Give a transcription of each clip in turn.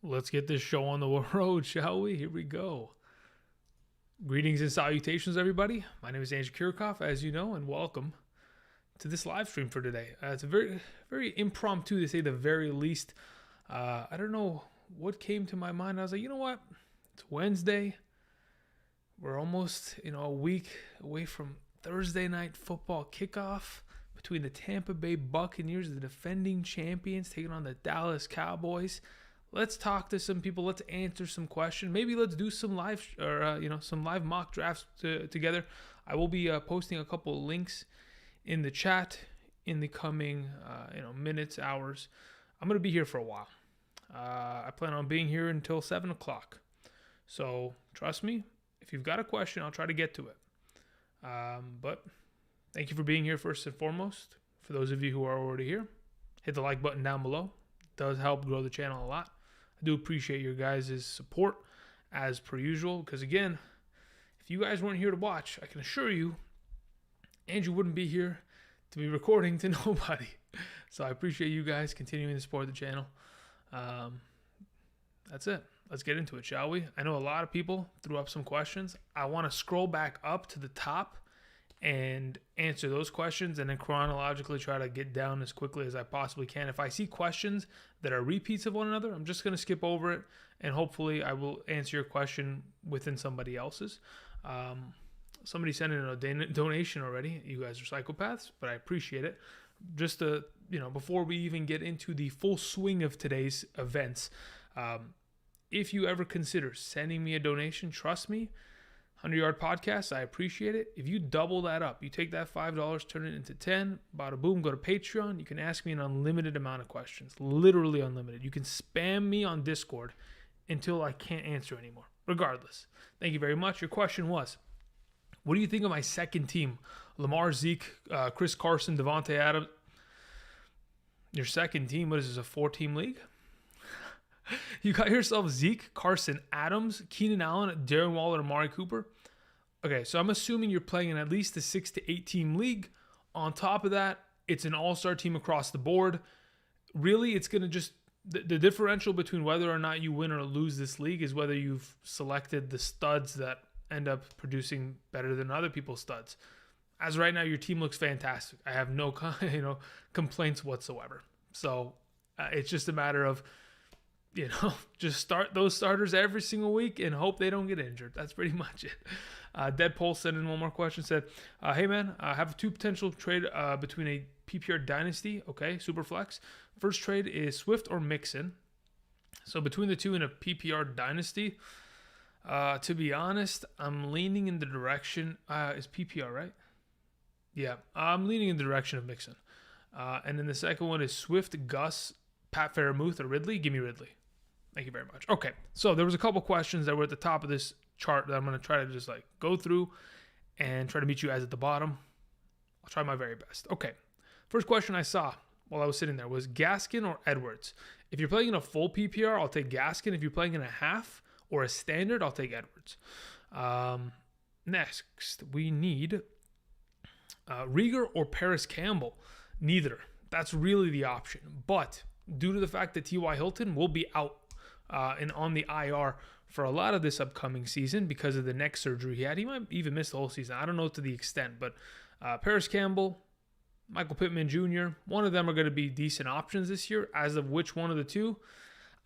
Let's get this show on the road, shall we? Here we go. Greetings and salutations, everybody. My name is Andrew Kirchhoff, as you know, and welcome to this live stream for today. It's a very, very impromptu, to say the very least. I don't know what came to my mind. I was like, you know what? It's Wednesday. We're almost, a week away from Thursday night football kickoff between the Tampa Bay Buccaneers, the defending champions, taking on the Dallas Cowboys. Let's talk to some people. Let's answer some questions. Maybe let's do some live some live mock drafts together. I will be posting a couple of links in the chat in the coming minutes, hours. I'm going to be here for a while. I plan on being here until 7 o'clock. So trust me, if you've got a question, I'll try to get to it. But thank you for being here first and foremost. For those of you who are already here, hit the like button down below. It does help grow the channel a lot. I do appreciate your guys' support as per usual, because again, if you guys weren't here to watch, I can assure you, Andrew wouldn't be here to be recording to nobody. So I appreciate you guys continuing to support the channel. That's it. Let's get into it, shall we? I know a lot of people threw up some questions. I want to scroll back up to the top and answer those questions, and then chronologically try to get down as quickly as I possibly can. If I see questions that are repeats of one another, I'm just going to skip over it, and hopefully I will answer your question within somebody else's. Somebody sent in a donation already. You guys are psychopaths, but I appreciate it. Just to, before we even get into the full swing of today's events, if you ever consider sending me a donation, trust me, 100-Yard Podcast, I appreciate it. If you double that up, you take that $5, turn it into 10, bada boom, go to Patreon. You can ask me an unlimited amount of questions, literally unlimited. You can spam me on Discord until I can't answer anymore, regardless. Thank you very much. Your question was, what do you think of my second team? Lamar, Zeke, Chris Carson, Devontae Adams. Your second team, what is this, a 4-team league? You got yourself Zeke, Carson, Adams, Keenan Allen, Darren Waller, and Amari Cooper. Okay, so I'm assuming you're playing in at least a 6 to 8 team league. On top of that, it's an all-star team across the board. Really, it's going to just, the differential between whether or not you win or lose this league is whether you've selected the studs that end up producing better than other people's studs. As right now, your team looks fantastic. I have no complaints whatsoever. So it's just a matter of, just start those starters every single week and hope they don't get injured. That's pretty much it. Deadpool sent in one more question. Said, hey man, I have two potential trade between a PPR Dynasty. Okay, Superflex. First trade is Swift or Mixon. So between the two in a PPR Dynasty, to be honest, I'm leaning in the direction, is PPR, right? Yeah, I'm leaning in the direction of Mixon. And then the second one is Swift, Gus, Pat Fairmouth, or Ridley. Give me Ridley. Thank you very much. Okay, so there was a couple questions that were at the top of this chart that I'm going to try to just go through and try to meet you guys at the bottom. I'll try my very best. Okay, first question I saw while I was sitting there was Gaskin or Edwards. If you're playing in a full PPR, I'll take Gaskin. If you're playing in a half or a standard, I'll take Edwards. Next, we need Rieger or Paris Campbell. Neither. That's really the option. But due to the fact that T.Y. Hilton will be out and on the IR for a lot of this upcoming season because of the neck surgery he had. He might even miss the whole season. I don't know to the extent, but Paris Campbell, Michael Pittman Jr., one of them are going to be decent options this year. As of which one of the two,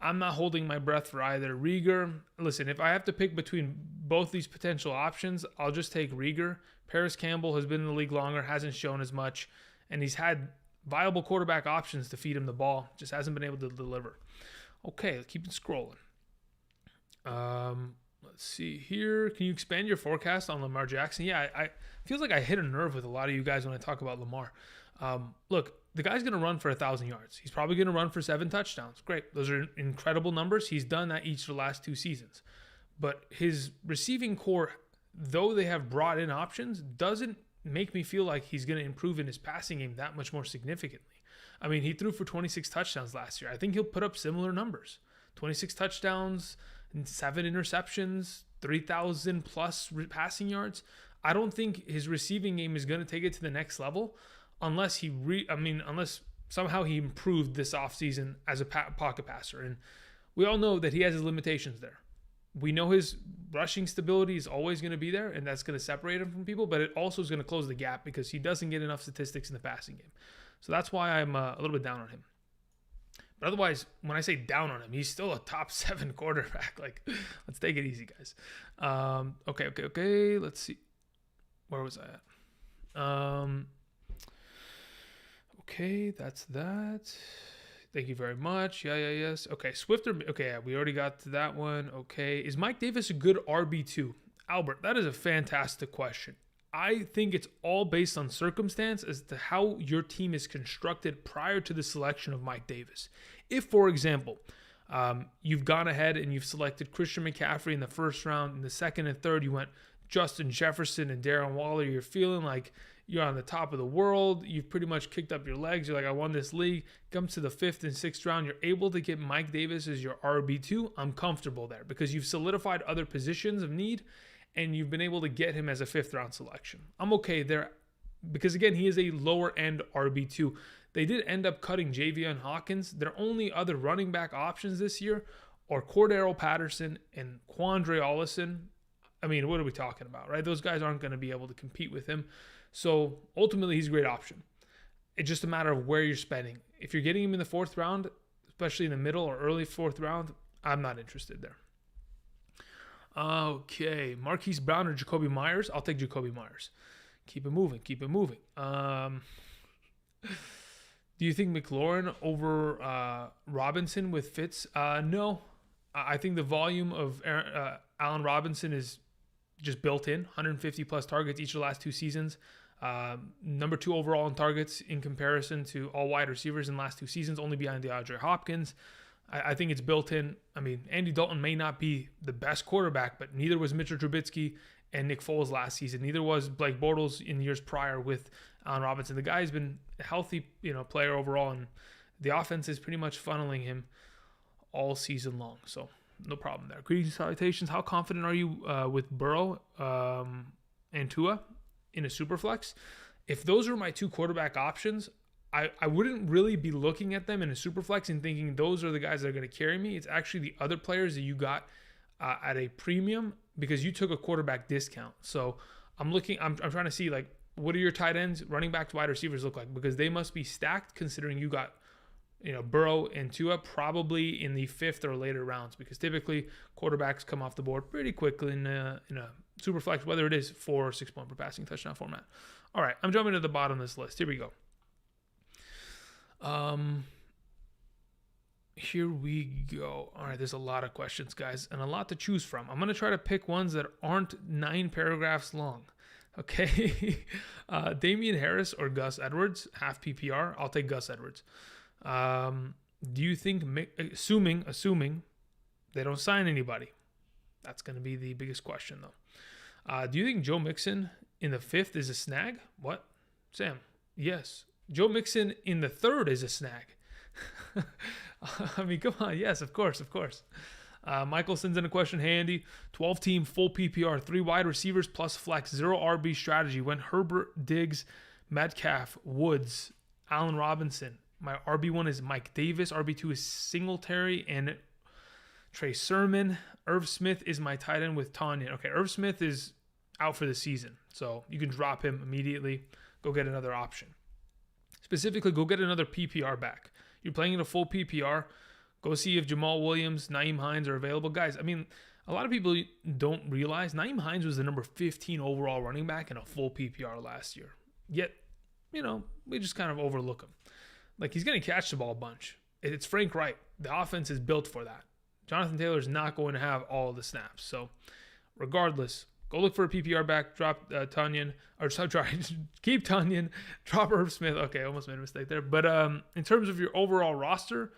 I'm not holding my breath for either. Rieger, listen, if I have to pick between both these potential options, I'll just take Rieger. Paris Campbell has been in the league longer, hasn't shown as much, and he's had viable quarterback options to feed him the ball, just hasn't been able to deliver. Okay, let's keep it scrolling. Let's see here. Can you expand your forecast on Lamar Jackson? Yeah, I feels like I hit a nerve with a lot of you guys when I talk about Lamar. Look, the guy's going to run for 1,000 yards. He's probably going to run for 7 touchdowns. Great. Those are incredible numbers. He's done that each of the last 2 seasons. But his receiving core, though they have brought in options, doesn't make me feel like he's going to improve in his passing game that much more significantly. I mean, he threw for 26 touchdowns last year. I think he'll put up similar numbers. 26 touchdowns and 7 interceptions, 3,000 plus passing yards. I don't think his receiving game is going to take it to the next level unless unless somehow he improved this offseason as a pocket passer. And We all know that he has his limitations there. We know his rushing stability is always going to be there, and that's going to separate him from people, but it also is going to close the gap because he doesn't get enough statistics in the passing game. So that's why I'm a little bit down on him. But otherwise, when I say down on him, he's still a top 7 quarterback. Like, let's take it easy, guys. Okay. Let's see. Where was I at? Okay, that's that. Thank you very much. Yes. Okay, Swift or... Okay, yeah, we already got to that one. Okay, is Mike Davis a good RB2? Albert, that is a fantastic question. I think it's all based on circumstance as to how your team is constructed prior to the selection of Mike Davis. If, for example, you've gone ahead and you've selected Christian McCaffrey in the first round, in the second and third you went Justin Jefferson and Darren Waller, you're feeling like you're on the top of the world, you've pretty much kicked up your legs, you're like, I won this league, comes to the 5th and 6th round, you're able to get Mike Davis as your RB2, I'm comfortable there because you've solidified other positions of need and you've been able to get him as a 5th round selection. I'm okay there because, again, he is a lower end RB2. They did end up cutting Javion Hawkins. Their only other running back options this year are Cordero Patterson and Quandre Ollison. I mean, what are we talking about, right? Those guys aren't going to be able to compete with him. So ultimately, he's a great option. It's just a matter of where you're spending. If you're getting him in the 4th round, especially in the middle or early 4th round, I'm not interested there. Okay, Marquise Brown or Jacoby Myers? I'll take Jacoby Myers. Keep it moving. Do you think McLaurin over Robinson with Fitz? No. I think the volume of Allen Robinson is just built in. 150 plus targets each of the last 2 seasons. Number 2 overall in targets in comparison to all wide receivers in the last 2 seasons, only behind DeAndre Hopkins. I think it's built in. I mean, Andy Dalton may not be the best quarterback, but neither was Mitchell Trubisky and Nick Foles last season. Neither was Blake Bortles in years prior with Allen Robinson. The guy's been a healthy, player overall, and the offense is pretty much funneling him all season long. So no problem there. Greetings, salutations. How confident are you with Burrow and Tua in a Superflex? If those are my 2 quarterback options, I wouldn't really be looking at them in a Superflex and thinking those are the guys that are going to carry me. It's actually the other players that you got at a premium because you took a quarterback discount. So I'm trying to see, like, what do your tight ends, running backs, wide receivers look like? Because they must be stacked considering you got, Burrow and Tua probably in the 5th or later rounds because typically quarterbacks come off the board pretty quickly in a Superflex, whether it is 4 or 6 point per passing touchdown format. All right, I'm jumping to the bottom of this list. Here we go. Here we go. All right, there's a lot of questions, guys, and a lot to choose from. I'm going to try to pick ones that aren't 9 paragraphs long. Okay. Damian Harris or Gus Edwards, half PPR. I'll take Gus Edwards. Do you think, assuming they don't sign anybody, that's going to be the biggest question, though. Do you think Joe Mixon in the 5th is a snag? What? Sam? Yes. Joe Mixon in the 3rd is a snag. I mean, come on. Yes, of course. Michael sends in a question. Hey, Andy, 12-team full PPR, 3 wide receivers plus flex, 0 RB strategy. Went Herbert, Diggs, Metcalf, Woods, Allen Robinson. My RB1 is Mike Davis. RB2 is Singletary and Trey Sermon. Irv Smith is my tight end with Tanyan. Okay, Irv Smith is out for the season, so you can drop him immediately. Go get another option. Specifically, go get another PPR back. You're playing in a full PPR. Go see if Jamal Williams, Nyheim Hines are available. Guys, I mean, a lot of people don't realize Nyheim Hines was the number 15 overall running back in a full PPR last year. Yet, we just kind of overlook him. Like, he's going to catch the ball a bunch. It's Frank Wright. The offense is built for that. Jonathan Taylor's not going to have all the snaps. So, regardless, go look for a PPR back, drop Tanyan, keep Tanyan, drop Irv Smith. Okay, almost made a mistake there. But in terms of your overall roster,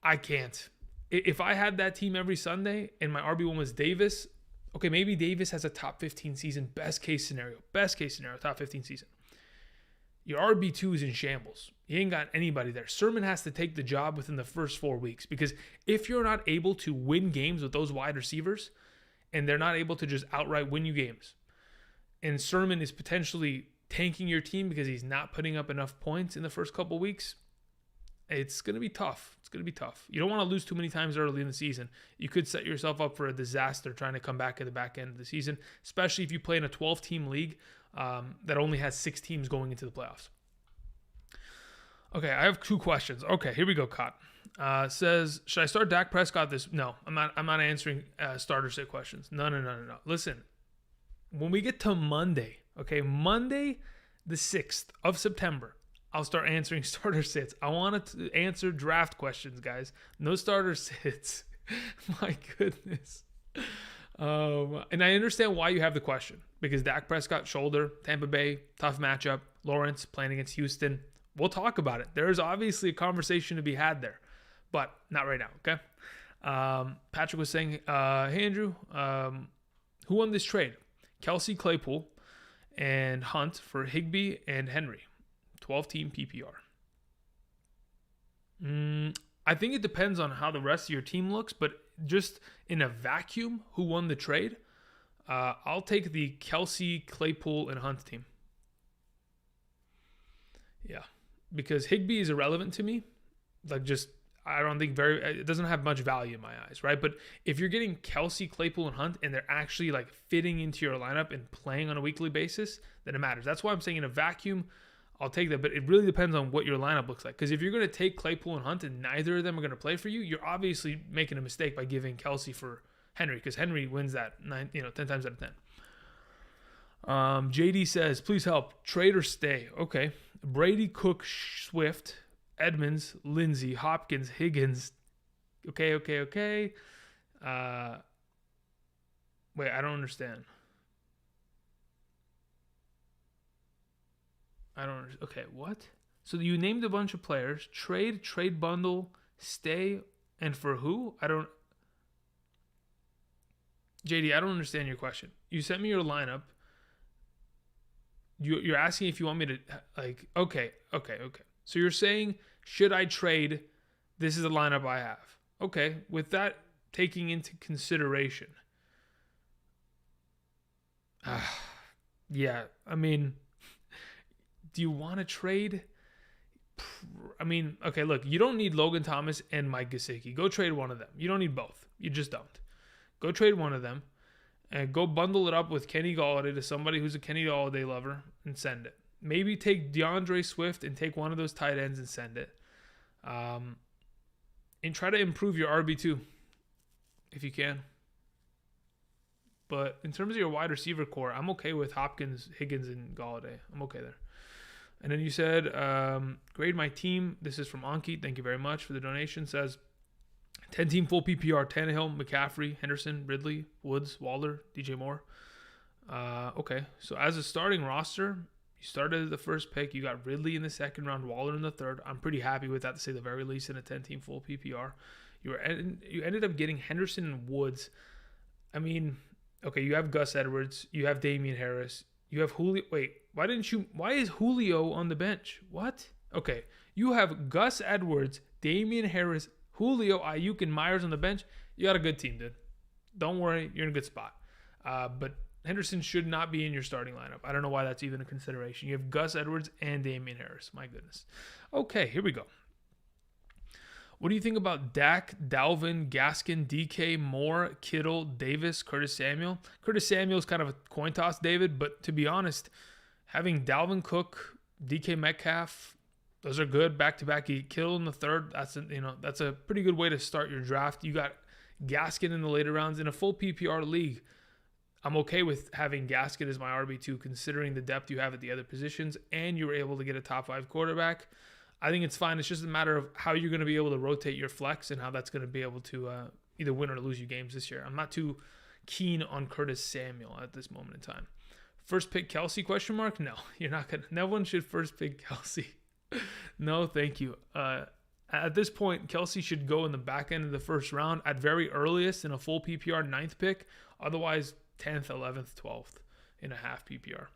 I can't. If I had that team every Sunday and my RB1 was Davis, okay, maybe Davis has a top 15 season, best case scenario, top 15 season. Your RB2 is in shambles. You ain't got anybody there. Sermon has to take the job within the first 4 weeks because if you're not able to win games with those wide receivers and they're not able to just outright win you games, and Sermon is potentially tanking your team because he's not putting up enough points in the first couple weeks, it's going to be tough. It's going to be tough. You don't want to lose too many times early in the season. You could set yourself up for a disaster trying to come back at the back end of the season, especially if you play in a 12-team league that only has 6 teams going into the playoffs. Okay, I have 2 questions. Okay, here we go, Cott. Says, should I start Dak Prescott this? No, I'm not answering starter sit questions. No. Listen, when we get to Monday, okay, Monday the 6th of September, I'll start answering starter sits. I want to answer draft questions, guys. No starter sits. My goodness. And I understand why you have the question. Because Dak Prescott, shoulder, Tampa Bay, tough matchup. Lawrence playing against Houston. We'll talk about it. There's obviously a conversation to be had there. But not right now, okay? Patrick was saying, hey, Andrew, who won this trade? Kelsey, Claypool, and Hunt for Higbee and Henry. 12-team PPR. I think it depends on how the rest of your team looks, but just in a vacuum, who won the trade? I'll take the Kelsey, Claypool, and Hunt team. Yeah, because Higbee is irrelevant to me. I don't think it doesn't have much value in my eyes, right? But if you're getting Kelsey, Claypool, and Hunt, and they're actually like fitting into your lineup and playing on a weekly basis, then it matters. That's why I'm saying in a vacuum, I'll take that, but it really depends on what your lineup looks like. Because if you're going to take Claypool and Hunt and neither of them are going to play for you, you're obviously making a mistake by giving Kelsey for Henry, because Henry wins that 10 times out of 10. JD says, please help. Trade or stay? Okay. Brady, Cook, Swift, Edmonds, Lindsey, Hopkins, Higgins. Okay. Wait, I don't understand. Okay, what? So you named a bunch of players. Trade bundle, stay, and for who? JD, I don't understand your question. You sent me your lineup. You're asking if you want me to, okay. So you're saying, should I trade? This is the lineup I have. Okay, with that taking into consideration. Yeah, I mean, do you want to trade? I mean, okay, look, you don't need Logan Thomas and Mike Gesicki. Go trade one of them. You don't need both. You just don't. Go trade one of them and go bundle it up with Kenny Golladay to somebody who's a Kenny Golladay lover and send it. Maybe take DeAndre Swift and take one of those tight ends and send it. And try to improve your RB2 if you can. But in terms of your wide receiver core, I'm okay with Hopkins, Higgins, and Golladay. I'm okay there. And then you said, grade my team. This is from Anki. Thank you very much for the donation. Says, 10-team full PPR, Tannehill, McCaffrey, Henderson, Ridley, Woods, Waller, DJ Moore. Okay, so as a starting roster, you started at the first pick. You got Ridley in the second round, Waller in the third. I'm pretty happy with that, to say the very least, in a 10-team full PPR. You ended up getting Henderson and Woods. I mean, okay, you have Gus Edwards. You have Damian Harris. You have Julio. Wait, why is Julio on the bench? What? Okay, you have Gus Edwards, Damian Harris, Julio, Ayuk, and Myers on the bench. You got a good team, dude. Don't worry, you're in a good spot. But Henderson should not be in your starting lineup. I don't know why that's even a consideration. You have Gus Edwards and Damian Harris. My goodness. Okay, here we go. What do you think about Dak, Dalvin, Gaskin, DK, Moore, Kittle, Davis, Curtis Samuel? Curtis Samuel is kind of a coin toss, David, but to be honest, having Dalvin Cook, DK Metcalf, those are good back-to-back. Kittle in the third, that's a pretty good way to start your draft. You got Gaskin in the later rounds. In a full PPR league, I'm okay with having Gaskin as my RB2, considering the depth you have at the other positions, and you were able to get a top 5 quarterback. I think it's fine. It's just a matter of how you're going to be able to rotate your flex and how that's going to be able to either win or lose you games this year. I'm not too keen on Curtis Samuel at this moment in time. First pick Kelsey, question mark? No, you're not going to. No one should first pick Kelsey. No, thank you. At this point, Kelsey should go in the back end of the first round, at very earliest in a full PPR 9th pick. Otherwise, 10th, 11th, 12th in a half PPR.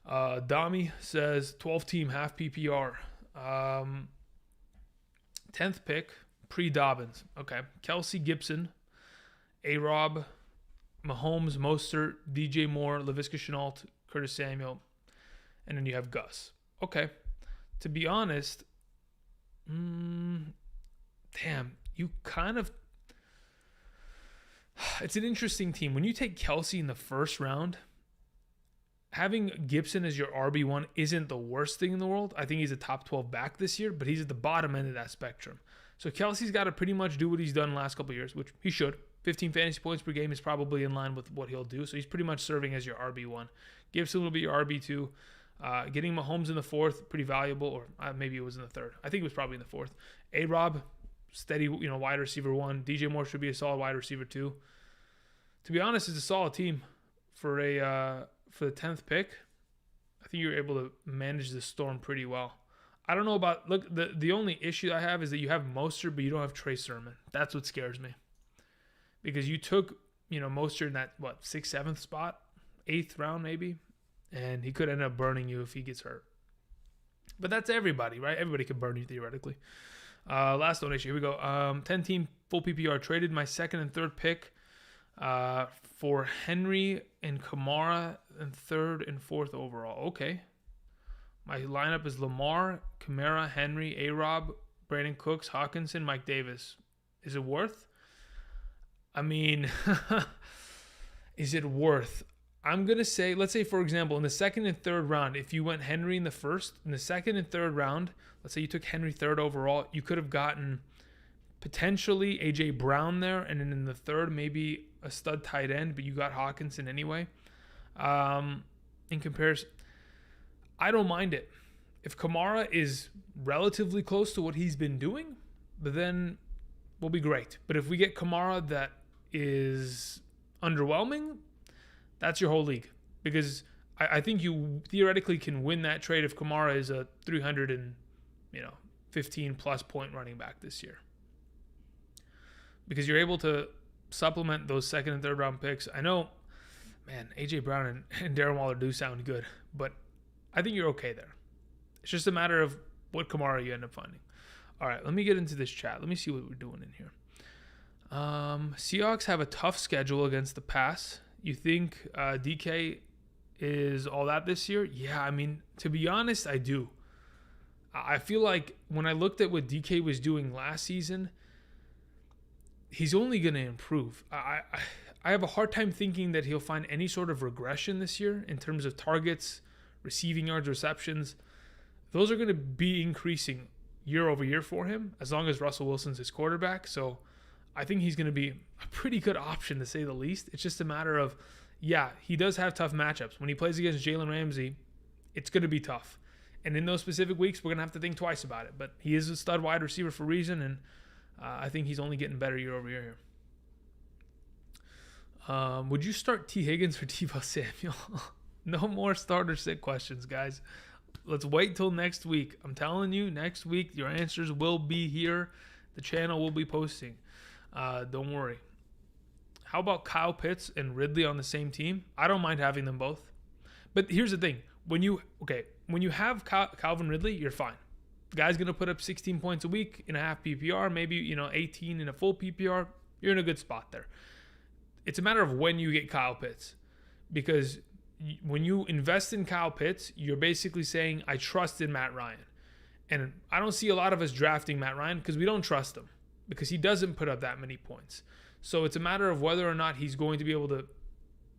Dami says 12-team half PPR. 10th pick, pre-Dobbins. Okay. Kelsey, Gibson, A-Rob, Mahomes, Mostert, DJ Moore, Laviska Shenault, Curtis Samuel, and then you have Gus. Okay. To be honest, Damn, you kind of... It's an interesting team. When you take Kelsey in the first round, having Gibson as your RB1 isn't the worst thing in the world. I think he's a top 12 back this year, but he's at the bottom end of that spectrum. So Kelsey's got to pretty much do what he's done the last couple of years, which he should. 15 fantasy points per game is probably in line with what he'll do. So he's pretty much serving as your RB1. Gibson will be your RB2. Getting Mahomes in the fourth, pretty valuable, or maybe it was in the third. I think it was probably in the fourth. A-Rob, steady, wide receiver 1. DJ Moore should be a solid wide receiver 2. To be honest, it's a solid team for the 10th pick. I think you're able to manage the storm pretty well. I don't know about... Look, the only issue I have is that you have Mostert, but you don't have Trey Sermon. That's what scares me. Because you took, Mostert in that, 6th, 7th spot? 8th round, maybe? And he could end up burning you if he gets hurt. But that's everybody, right? Everybody could burn you, theoretically. Last donation. Here we go. 10-team full PPR. Traded my 2nd and 3rd pick for Henry and Kamara and 3rd and 4th overall. Okay. My lineup is Lamar, Kamara, Henry, A-Rob, Brandon Cooks, Hawkinson, Mike Davis. Is it worth? I mean, is it worth? I'm going to say, let's say, for example, in the 2nd and 3rd round, if you went Henry in the 1st, in the 2nd and 3rd round, let's say you took Henry 3rd overall, you could have gotten potentially A.J. Brown there, and then in the 3rd, maybe a stud tight end, but you got Hawkinson anyway. In comparison, I don't mind it. If Kamara is relatively close to what he's been doing, but then we'll be great. But if we get Kamara that is underwhelming, that's your whole league. Because I think you theoretically can win that trade if Kamara is a 315 plus point running back this year. Because you're able to supplement those 2nd and 3rd round picks. I know, man, A.J. Brown and Darren Waller do sound good, but I think you're okay there. It's just a matter of what Kamara you end up finding. All right, let me get into this chat. Let me see what we're doing in here. Seahawks have a tough schedule against the pass. You think DK is all that this year? Yeah, I mean, to be honest, I do. I feel like when I looked at what DK was doing last season, he's only going to improve. I have a hard time thinking that he'll find any sort of regression this year in terms of targets, receiving yards, receptions. Those are going to be increasing year over year for him as long as Russell Wilson's his quarterback. So I think he's going to be a pretty good option, to say the least. It's just a matter of, yeah, he does have tough matchups. When he plays against Jalen Ramsey, it's going to be tough. And in those specific weeks, we're going to have to think twice about it. But he is a stud wide receiver for a reason, and I think he's only getting better year over year here. Would you start T. Higgins for Tebow Samuel? No more starter sit questions, guys. Let's wait till next week. I'm telling you, next week, your answers will be here. The channel will be posting. Don't worry. How about Kyle Pitts and Ridley on the same team? I don't mind having them both. But here's the thing. When you have Calvin Ridley, you're fine. The guy's going to put up 16 points a week in a half PPR, maybe 18 in a full PPR. You're in a good spot there. It's a matter of when you get Kyle Pitts. Because when you invest in Kyle Pitts, you're basically saying, I trust in Matt Ryan. And I don't see a lot of us drafting Matt Ryan because we don't trust him. Because he doesn't put up that many points. So it's a matter of whether or not he's going to be able to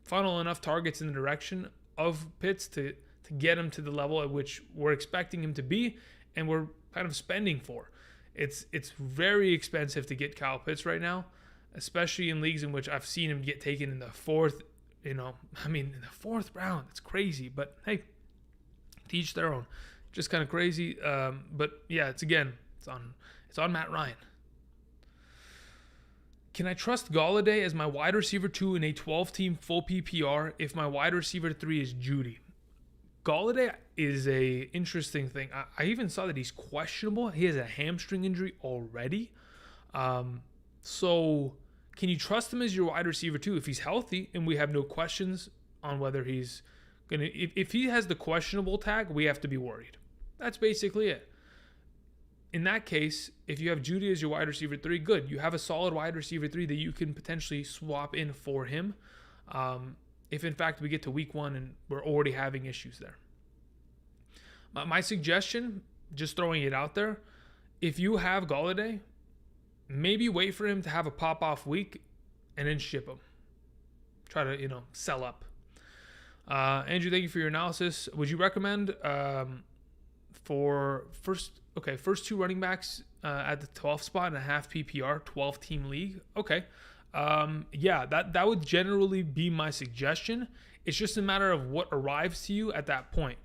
funnel enough targets in the direction of Pitts to get him to the level at which we're expecting him to be and we're kind of spending for. It's very expensive to get Kyle Pitts right now, especially in leagues in which I've seen him get taken in the 4th, in the 4th round. It's crazy, but hey, to each their own. Just kind of crazy. But yeah, it's on Matt Ryan. Can I trust Golladay as my wide receiver 2 in a 12-team full PPR if my wide receiver 3 is Judy? Golladay is a interesting thing. I even saw that he's questionable. He has a hamstring injury already. So can you trust him as your wide receiver 2 if he's healthy and we have no questions on whether he's going to... If he has the questionable tag, we have to be worried. That's basically it. In that case, if you have Judy as your wide receiver 3, good. You have a solid wide receiver 3 that you can potentially swap in for him. If in fact we get to week 1 and we're already having issues there. My suggestion, just throwing it out there, If you have Golladay, maybe wait for him to have a pop-off week and then ship him. Try to, sell up. Andrew, thank you for your analysis. Would you recommend for first two running backs at the 12th spot in a half PPR 12-team league? Okay. Yeah, that would generally be my suggestion. It's just a matter of what arrives to you at that point.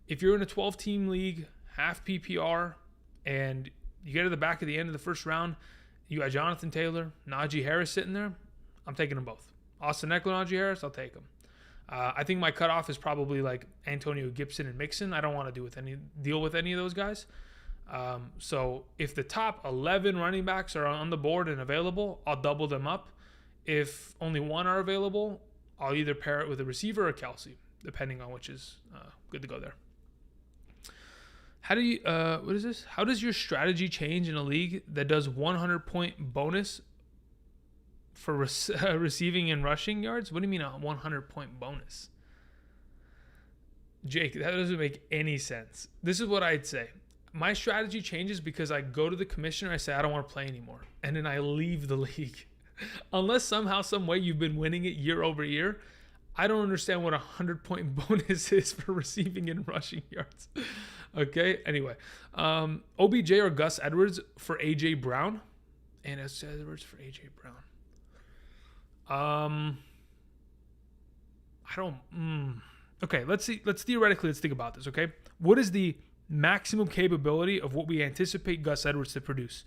If you're in a 12-team league, half PPR, and you get to the back of the end of the first round, you got Jonathan Taylor, Najee Harris sitting there, I'm taking them both. Austin Eckler, Najee Harris, I'll take them. I think my cutoff is probably like Antonio Gibson and Mixon. I don't want to deal with any of those guys. So if the top 11 running backs are on the board and available, I'll double them up. If only one are available, I'll either pair it with a receiver or Kelsey, depending on which is good to go there. How do you? What is this? How does your strategy change in a league that does 100-point bonus for receiving and rushing yards? What do you mean a 100-point bonus? Jake, that doesn't make any sense. This is what I'd say. My strategy changes because I go to the commissioner, I say I don't want to play anymore, and then I leave the league. Unless somehow, some way you've been winning it year over year, I don't understand what a 100-point bonus is for receiving and rushing yards. Okay, anyway. OBJ or Gus Edwards for AJ Brown? And Gus Edwards for AJ Brown. Okay, let's think about this, okay? What is the maximum capability of what we anticipate Gus Edwards to produce?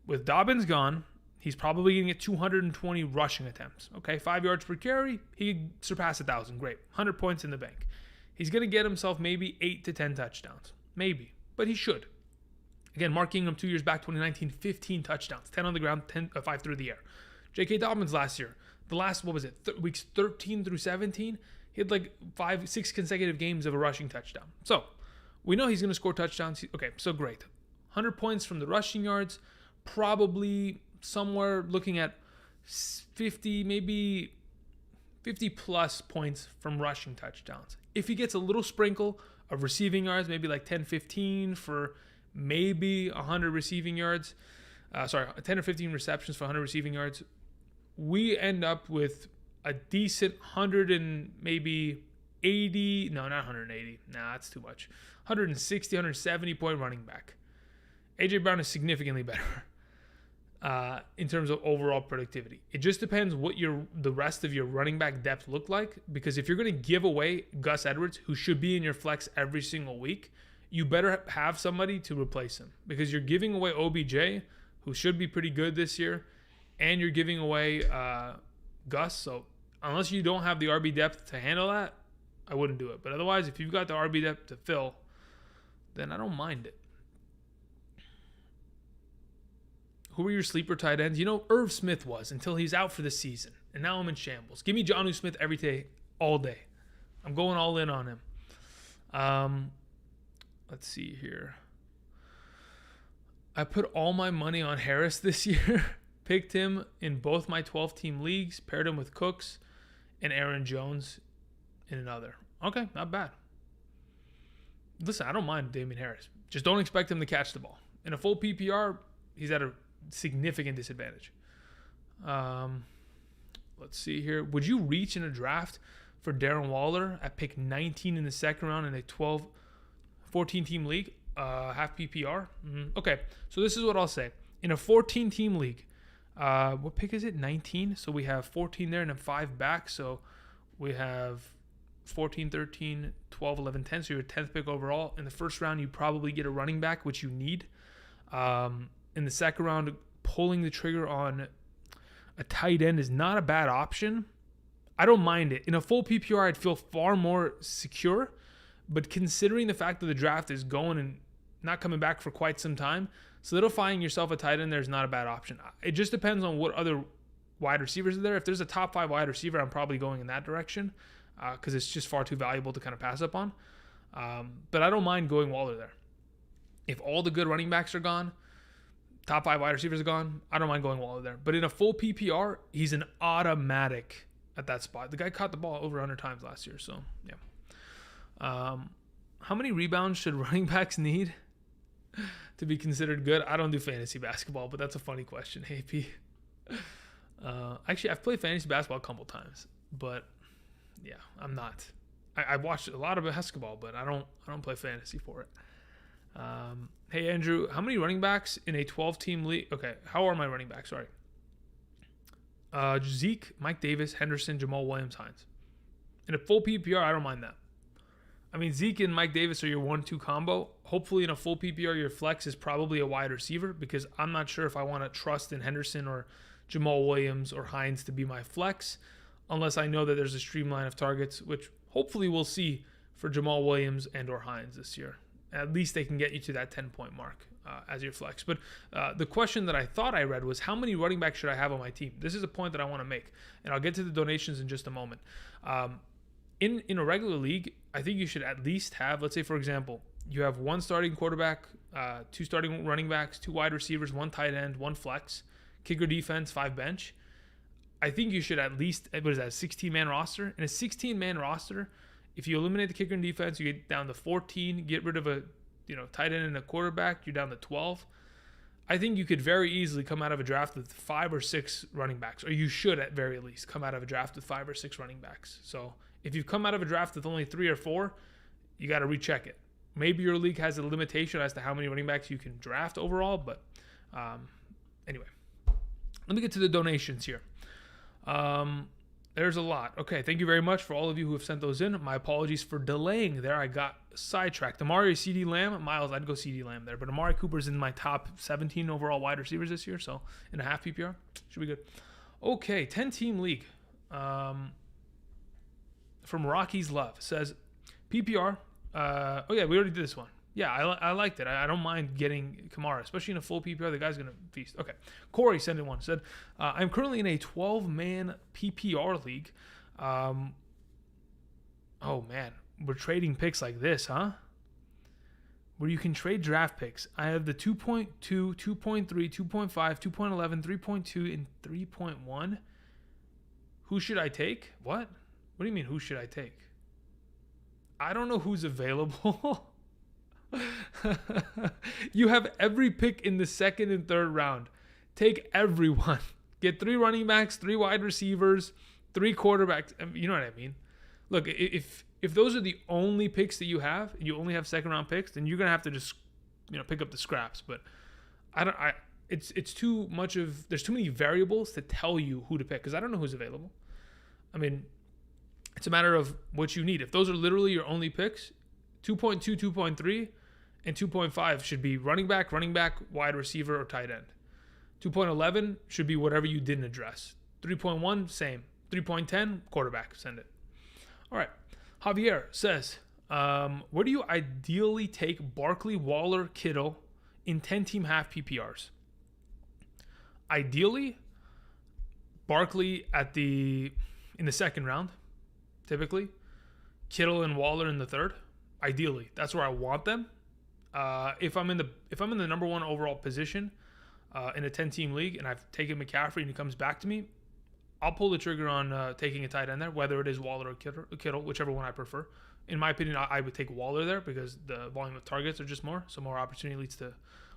With Dobbins gone, he's probably going to get 220 rushing attempts. Okay, 5 yards per carry, he could surpass 1,000. Great, 100 points in the bank. He's going to get himself maybe 8 to 10 touchdowns. Maybe, but he should. Again, Mark Ingram 2 years back, 2019, 15 touchdowns, 10 on the ground, 5 through the air. J.K. Dobbins last year, the last, weeks 13 through 17, he had like 5-6 consecutive games of a rushing touchdown. So we know he's going to score touchdowns. Okay, so great. 100 points from the rushing yards, probably somewhere looking at 50, maybe 50 plus points from rushing touchdowns. If he gets a little sprinkle of receiving yards, maybe like 10, 15 for maybe 100 receiving yards, 10 or 15 receptions for 100 receiving yards, we end up with a decent 100 and maybe 80, no, not 180. Nah, that's too much. 160, 170 point running back. AJ Brown is significantly better in terms of overall productivity. It just depends what the rest of your running back depth look like, because if you're going to give away Gus Edwards, who should be in your flex every single week, you better have somebody to replace him, because you're giving away OBJ, who should be pretty good this year, and you're giving away Gus. So unless you don't have the RB depth to handle that, I wouldn't do it. But otherwise, if you've got the RB depth to fill, then I don't mind it. Who are your sleeper tight ends? Irv Smith was until he's out for the season. And now I'm in shambles. Give me Jonnu Smith every day, all day. I'm going all in on him. Let's see here. I put all my money on Harris this year. Picked him in both my 12-team leagues. Paired him with Cooks and Aaron Jones in another. Okay, not bad. Listen, I don't mind Damian Harris. Just don't expect him to catch the ball. In a full PPR, he's at a significant disadvantage. Let's see here. Would you reach in a draft for Darren Waller at pick 19 in the second round in a 14-team league? Half PPR? Okay, so this is what I'll say. In a 14-team league, what pick is it? 19? So we have 14 there and then 5 back. So we have 14, 13, 12, 11, 10. So you're 10th pick overall. In the first round, you probably get a running back, which you need. In the second round, pulling the trigger on a tight end is not a bad option. I don't mind it. In a full PPR, I'd feel far more secure. But considering the fact that the draft is going and not coming back for quite some time, solidifying yourself a tight end there is not a bad option. It just depends on what other wide receivers are there. If there's a top 5 wide receiver, I'm probably going in that direction because it's just far too valuable to kind of pass up on. But I don't mind going Waller there. If all the good running backs are gone, top 5 wide receivers are gone, I don't mind going Waller there. But in a full PPR, he's an automatic at that spot. The guy caught the ball over 100 times last year, so yeah. How many rebounds should running backs need to to be considered good? I don't do fantasy basketball, but that's a funny question. Hey, P. Actually, I've played fantasy basketball a couple times, but yeah, I'm not. I watched a lot of basketball, but I don't play fantasy for it. Hey, Andrew, how many running backs in a 12-team league? Okay, how are my running backs? Sorry. Zeke, Mike Davis, Henderson, Jamal Williams, Hines. In a full PPR, I don't mind that. I mean, Zeke and Mike Davis are your 1-2 combo. Hopefully, in a full PPR, your flex is probably a wide receiver because I'm not sure if I want to trust in Henderson or Jamal Williams or Hines to be my flex unless I know that there's a streamline of targets, which hopefully we'll see for Jamal Williams and or Hines this year. At least they can get you to that 10-point mark as your flex. But the question that I thought I read was, how many running backs should I have on my team? This is a point that I want to make, and I'll get to the donations in just a moment. In a regular league, I think you should at least have, let's say, for example, you have 1 starting quarterback, 2 starting running backs, 2 wide receivers, 1 tight end, 1 flex, kicker defense, 5 bench. I think you should at least, what is that, a 16-man roster? In a 16-man roster, if you eliminate the kicker and defense, you get down to 14, get rid of a tight end and a quarterback, you're down to 12. I think you could very easily come out of a draft with 5 or 6 running backs, or you should at very least come out of a draft with 5 or 6 running backs. So if you've come out of a draft with only 3 or 4, you got to recheck it. Maybe your league has a limitation as to how many running backs you can draft overall, but anyway. Let me get to the donations here. There's a lot. Okay, thank you very much for all of you who have sent those in. My apologies for delaying there. I got sidetracked. Amari, CD Lamb, Miles, I'd go CD Lamb there. But Amari Cooper's in my top 17 overall wide receivers this year, so in a half PPR, should be good. Okay, 10-team league. From Rocky's Love says, PPR. Oh, yeah, we already did this one. Yeah, I liked it. I don't mind getting Kamara, especially in a full PPR. The guy's going to feast. Okay. Corey sent in one. Said, I'm currently in a 12-man PPR league. Oh, man. We're trading picks like this, huh? Where you can trade draft picks. I have the 2.2, 2.3, 2.5, 2.11, 3.2, and 3.1. Who should I take? What? What do you mean, who should I take? I don't know who's available. You have every pick in the 2nd and 3rd round. Take everyone. Get 3 running backs, 3 wide receivers, 3 quarterbacks. You know what I mean? Look, if those are the only picks that you have, and you only have 2nd round picks, then you're gonna have to just pick up the scraps. But it's too much of, there's too many variables to tell you who to pick because I don't know who's available. I mean, it's a matter of what you need. If those are literally your only picks, 2.2, 2.3, and 2.5 should be running back, wide receiver, or tight end. 2.11 should be whatever you didn't address. 3.1, same. 3.10, quarterback, send it. All right. Javier says, where do you ideally take Barkley, Waller, Kittle in 10-team half PPRs? Ideally, Barkley in the 2nd round, typically. Kittle and Waller in the 3rd. Ideally, that's where I want them. If I'm in the number 1 overall position in a 10-team league and I've taken McCaffrey and he comes back to me, I'll pull the trigger on taking a tight end there, whether it is Waller or Kittle, whichever one I prefer. In my opinion, I would take Waller there because the volume of targets are just more, so more opportunity leads to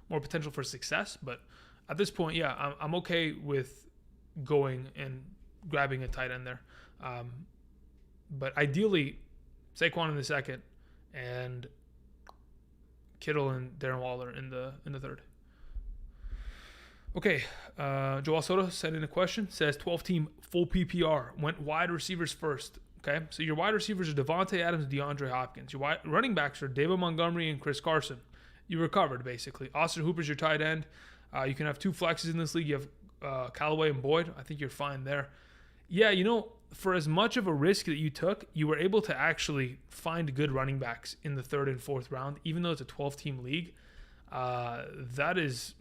more potential for success. But at this point, yeah, I'm okay with going and grabbing a tight end there. But ideally, Saquon in the 2nd and Kittle and Darren Waller in the 3rd. Okay, Joel Soto sent in a question. Says 12-team full PPR went wide receivers first. Okay, so your wide receivers are Devontae Adams, DeAndre Hopkins. Your running backs are David Montgomery and Chris Carson. You recovered basically. Austin Hooper's your tight end. You can have 2 flexes in this league. You have Callaway and Boyd. I think you're fine there. Yeah, for as much of a risk that you took, you were able to actually find good running backs in the 3rd and 4th round, even though it's a 12-team league. That is,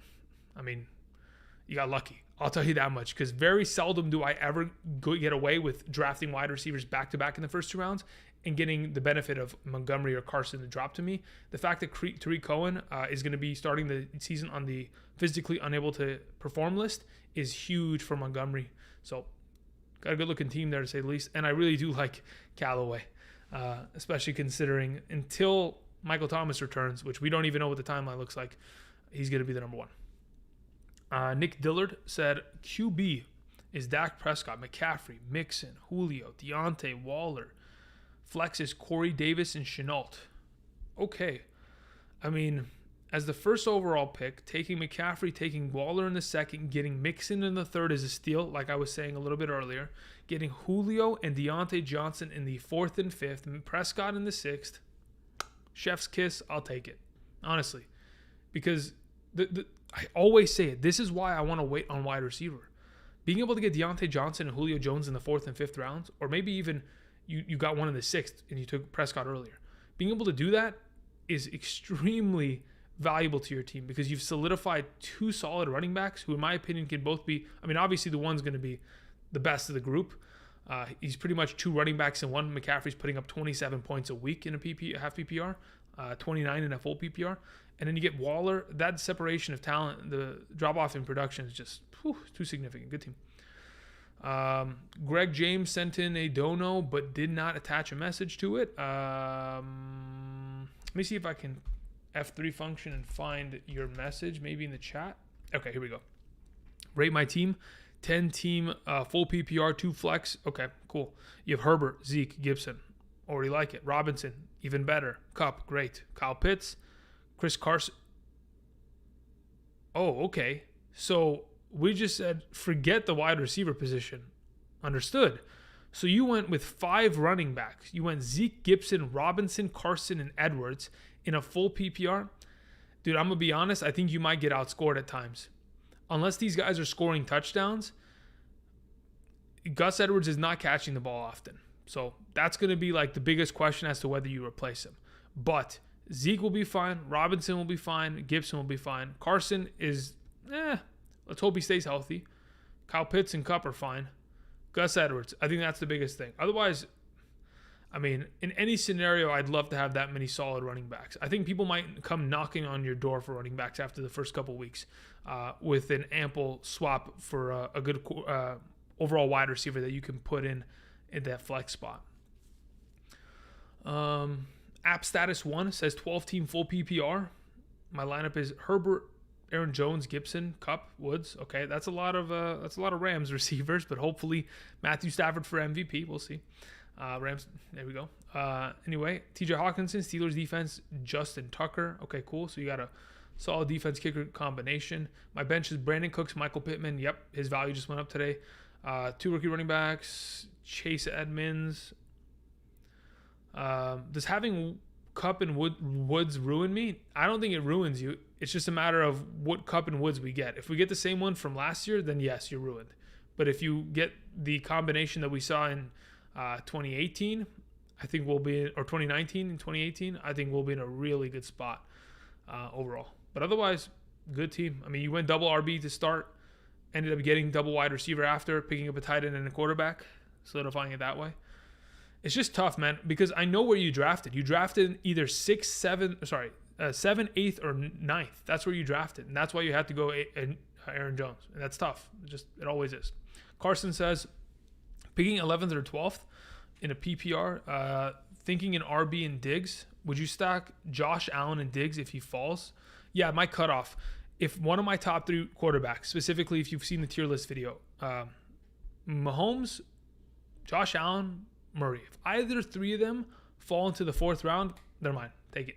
you got lucky. I'll tell you that much, because very seldom do I ever get away with drafting wide receivers back-to-back in the first 2 rounds and getting the benefit of Montgomery or Carson to drop to me. The fact that Tariq Cohen is going to be starting the season on the physically unable to perform list is huge for Montgomery. So got a good-looking team there, to say the least. And I really do like Callaway, especially considering until Michael Thomas returns, which we don't even know what the timeline looks like, he's going to be the number one. Nick Dillard said QB is Dak Prescott, McCaffrey, Mixon, Julio, Deontay, Waller. Flex is Corey Davis and Chenault. Okay. I mean, as the first overall pick, taking McCaffrey, taking Waller in the second, getting Mixon in the third is a steal, like I was saying a little bit earlier. Getting Julio and Deontay Johnson in the fourth and fifth, and Prescott in the sixth. Chef's kiss, I'll take it. Honestly. Because I always say it. This is why I want to wait on wide receiver. Being able to get Deontay Johnson and Julio Jones in the fourth and fifth rounds, or maybe even you got one in the sixth and you took Prescott earlier. Being able to do that is extremely valuable to your team because you've solidified two solid running backs who, in my opinion, can both be, I mean, obviously the one's going to be the best of the group. He's pretty much two running backs in one. McCaffrey's putting up 27 points a week in a half PPR, 29 in a full PPR. And then you get Waller. That separation of talent, the drop-off in production is just too significant. Good team. Greg James sent in a dono but did not attach a message to it. Let me see if I can F3 function and find your message maybe in the chat. Okay, here we go. Rate my team. 10 team, full PPR, 2 flex. Okay, cool. You have Herbert, Zeke, Gibson. Already like it. Robinson, even better. Kupp, great. Kyle Pitts, Chris Carson. Oh, okay. So we just said forget the wide receiver position. Understood. So you went with 5 running backs. You went Zeke, Gibson, Robinson, Carson, and Edwards in a full PPR. Dude, I'm going to be honest. I think you might get outscored at times. Unless these guys are scoring touchdowns, Gus Edwards is not catching the ball often. So that's going to be like the biggest question as to whether you replace him. But Zeke will be fine. Robinson will be fine. Gibson will be fine. Carson is, let's hope he stays healthy. Kyle Pitts and Kupp are fine. Gus Edwards, I think that's the biggest thing. Otherwise, I mean, in any scenario, I'd love to have that many solid running backs. I think people might come knocking on your door for running backs after the first couple weeks with an ample swap for a good overall wide receiver that you can put in that flex spot. App status 1 says 12 team full PPR. My lineup is Herbert, Aaron Jones, Gibson, Kupp, Woods. Okay, that's a lot of Rams receivers, but hopefully Matthew Stafford for MVP. We'll see. Rams, there we go. Anyway, TJ Hawkinson, Steelers defense, Justin Tucker. Okay, cool. So you got a solid defense kicker combination. My bench is Brandon Cooks, Michael Pittman. Yep, his value just went up today. 2 rookie running backs, Chase Edmonds. Does having Kupp and Woods ruin me? I don't think it ruins you. It's just a matter of what Kupp and Woods we get. If we get the same one from last year, then yes, you're ruined. But if you get the combination that we saw in 2018, I think we'll be, or 2019 and 2018, I think we'll be in a really good spot overall. But otherwise, good team. I mean, you went double RB to start, ended up getting double wide receiver after, picking up a tight end and a quarterback, solidifying it that way. It's just tough, man, because I know where you drafted. You drafted either 7th, 8th, or 9th. That's where you drafted, and that's why you had to go Aaron Jones, and that's tough. It always is. Carson says, picking 11th or 12th in a PPR, thinking an RB and Diggs, would you stack Josh Allen and Diggs if he falls? Yeah, my cutoff. If one of my top 3 quarterbacks, specifically if you've seen the tier list video, Mahomes, Josh Allen, Murray, if either 3 of them fall into the 4th round, they're mine. Take it.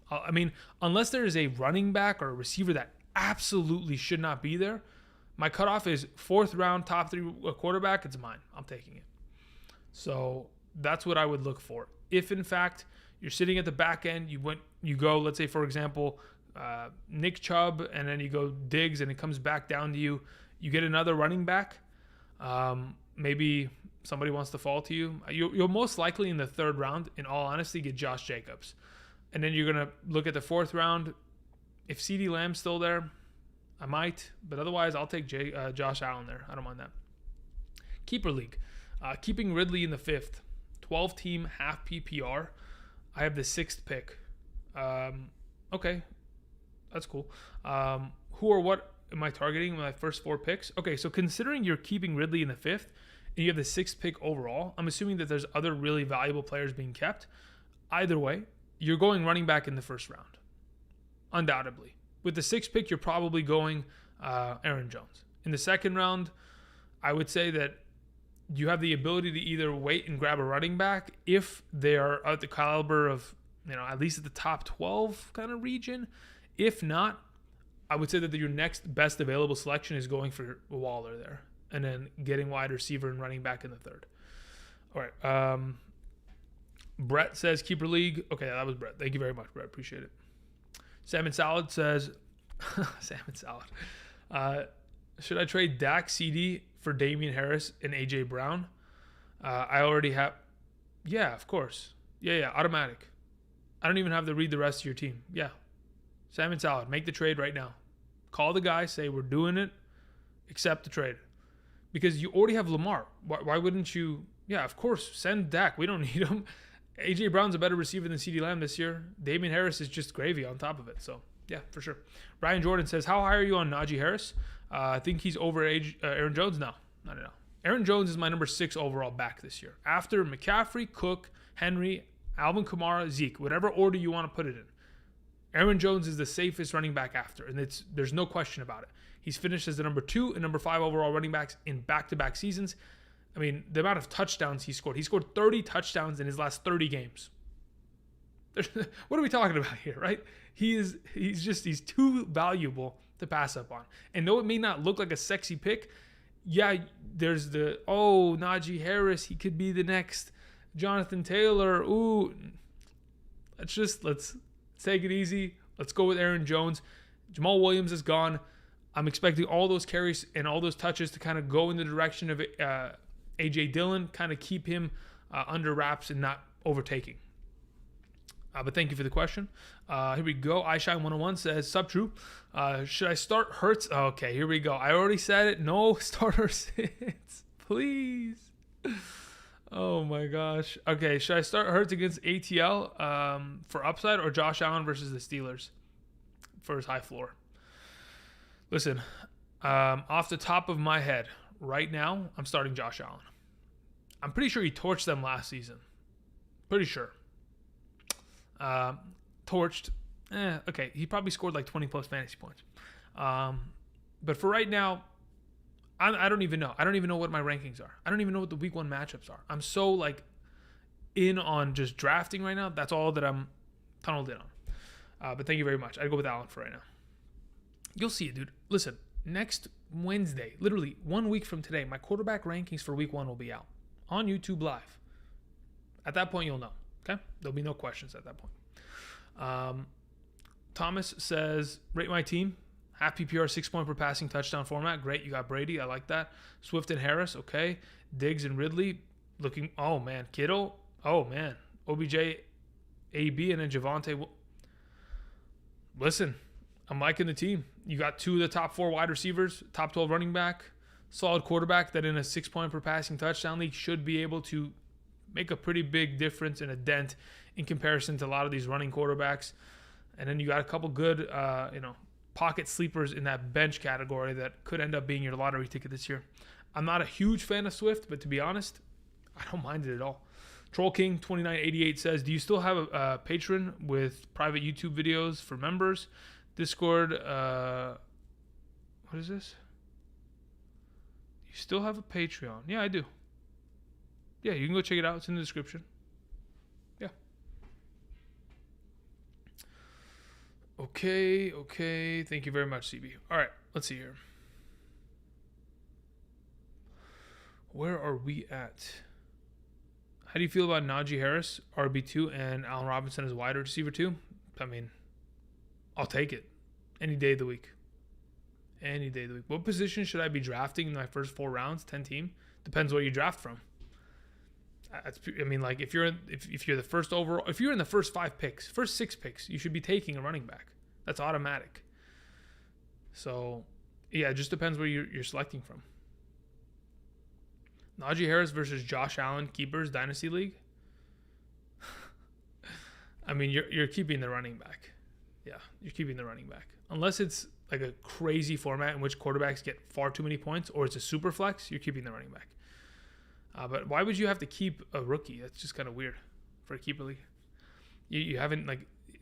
I mean, unless there is a running back or a receiver that absolutely should not be there, my cutoff is 4th round, top 3 quarterback. It's mine. I'm taking it. So that's what I would look for. If in fact you're sitting at the back end, you go, let's say for example, Nick Chubb, and then you go Diggs, and it comes back down to you. You get another running back. Maybe somebody wants to fall to you. You'll most likely in the 3rd round, in all honesty, get Josh Jacobs. And then you're going to look at the 4th round. If CeeDee Lamb's still there, I might. But otherwise, I'll take Josh Allen there. I don't mind that. Keeper League. Keeping Ridley in the 5th. 12-team, half PPR. I have the 6th pick. Okay. That's cool. Who or what am I targeting in my first 4 picks? Okay, so considering you're keeping Ridley in the 5th, and you have the 6th pick overall, I'm assuming that there's other really valuable players being kept. Either way, you're going running back in the 1st round. Undoubtedly. with the 6th pick, you're probably going Aaron Jones. In the 2nd round, I would say that you have the ability to either wait and grab a running back if they are at the caliber of, at least at the top 12 kind of region. If not, I would say that your next best available selection is going for Waller there and then getting wide receiver and running back in the 3rd. All right. Brett says keeper league. Okay, that was Brett. Thank you very much, Brett. Appreciate it. Salmon Salad says, Salmon Salad. Should I trade Dak, CD for Damian Harris and AJ Brown? I already have. Yeah, of course. Yeah, automatic. I don't even have to read the rest of your team. Yeah. Salmon Salad, make the trade right now. Call the guy, say we're doing it, accept the trade. Because you already have Lamar. Why wouldn't you? Yeah, of course, send Dak. We don't need him. AJ Brown's a better receiver than CeeDee Lamb this year. Damian Harris is just gravy on top of it. So, yeah, for sure. Brian Jordan says, how high are you on Najee Harris? I think he's over Aaron Jones. No, not at all. Aaron Jones is my number 6 overall back this year. After McCaffrey, Cook, Henry, Alvin Kamara, Zeke, whatever order you want to put it in. Aaron Jones is the safest running back after, and there's no question about it. He's finished as the number 2 and number 5 overall running backs in back-to-back seasons. I mean, the amount of touchdowns he scored 30 touchdowns in his last 30 games. What are we talking about here, right? He's too valuable to pass up on. And though it may not look like a sexy pick, yeah, there's Najee Harris, he could be the next Jonathan Taylor. Ooh, let's take it easy. Let's go with Aaron Jones. Jamal Williams is gone. I'm expecting all those carries and all those touches to kind of go in the direction of A.J. Dillon, kind of keep him under wraps and not overtaking. But thank you for the question. Here we go. iShine101 says, Sup, Drew? Should I start Hurts? Okay, here we go. I already said it. No starter sits. Please. Oh, my gosh. Okay, should I start Hurts against ATL for upside or Josh Allen versus the Steelers for his high floor? Listen, off the top of my head, right now, I'm starting Josh Allen. I'm pretty sure he torched them last season. Pretty sure. Torched. Okay, he probably scored like 20 plus fantasy points. But for right now, I don't even know. I don't even know what my rankings are. I don't even know what the week 1 matchups are. I'm so in on just drafting right now. That's all that I'm tunneled in on. But thank you very much. I'd go with Allen for right now. You'll see it, dude. Listen, next Wednesday, literally 1 week from today, my quarterback rankings for week 1 will be out on YouTube Live. At that point, you'll know. Okay? There'll be no questions at that point. Thomas says, rate my team. Half PPR, 6-point per passing touchdown format. Great. You got Brady. I like that. Swift and Harris. Okay. Diggs and Ridley. Looking. Oh, man. Kittle. Oh, man. OBJ, AB, and then Javonte. Listen, I'm liking the team. You got 2 of the top 4 wide receivers, top 12 running back, solid quarterback that in a 6-point per passing touchdown league should be able to make a pretty big difference and a dent in comparison to a lot of these running quarterbacks. And then you got a couple good, pocket sleepers in that bench category that could end up being your lottery ticket this year. I'm not a huge fan of Swift, but to be honest, I don't mind it at all. Troll King 2988 says, do you still have a Patreon with private YouTube videos for members? Discord, what is this? You still have a Patreon? Yeah, I do. Yeah, you can go check it out. It's in the description. Yeah. Okay. Thank you very much, CB. All right, let's see here. Where are we at? How do you feel about Najee Harris, RB2, and Allen Robinson as wide receiver 2? I mean, I'll take it any day of the week. Any day of the week. What position should I be drafting in my first 4 rounds? 10 team? Depends what you draft from. If you're the first overall, if you're in the first 5 picks, first 6 picks, you should be taking a running back. That's automatic. So, yeah, it just depends where you're selecting from. Najee Harris versus Josh Allen, keepers, Dynasty League. I mean, you're keeping the running back. Yeah, you're keeping the running back. Unless it's like a crazy format in which quarterbacks get far too many points, or it's a super flex, you're keeping the running back. But why would you have to keep a rookie? That's just kind of weird for a keeper league. You haven't,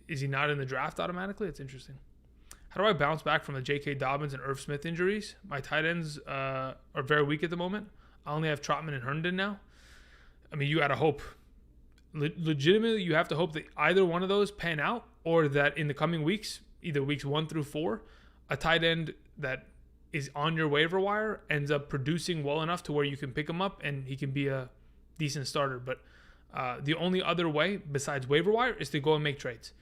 is he not in the draft automatically? It's interesting. How do I bounce back from the J.K. Dobbins and Irv Smith injuries? My tight ends are very weak at the moment. I only have Trotman and Herndon now. I mean, you got to hope. Legitimately, you have to hope that either one of those pan out, or that in the coming weeks, either weeks 1 through 4, a tight end that is on your waiver wire ends up producing well enough to where you can pick him up and he can be a decent starter. But the only other way besides waiver wire is to go and make trades.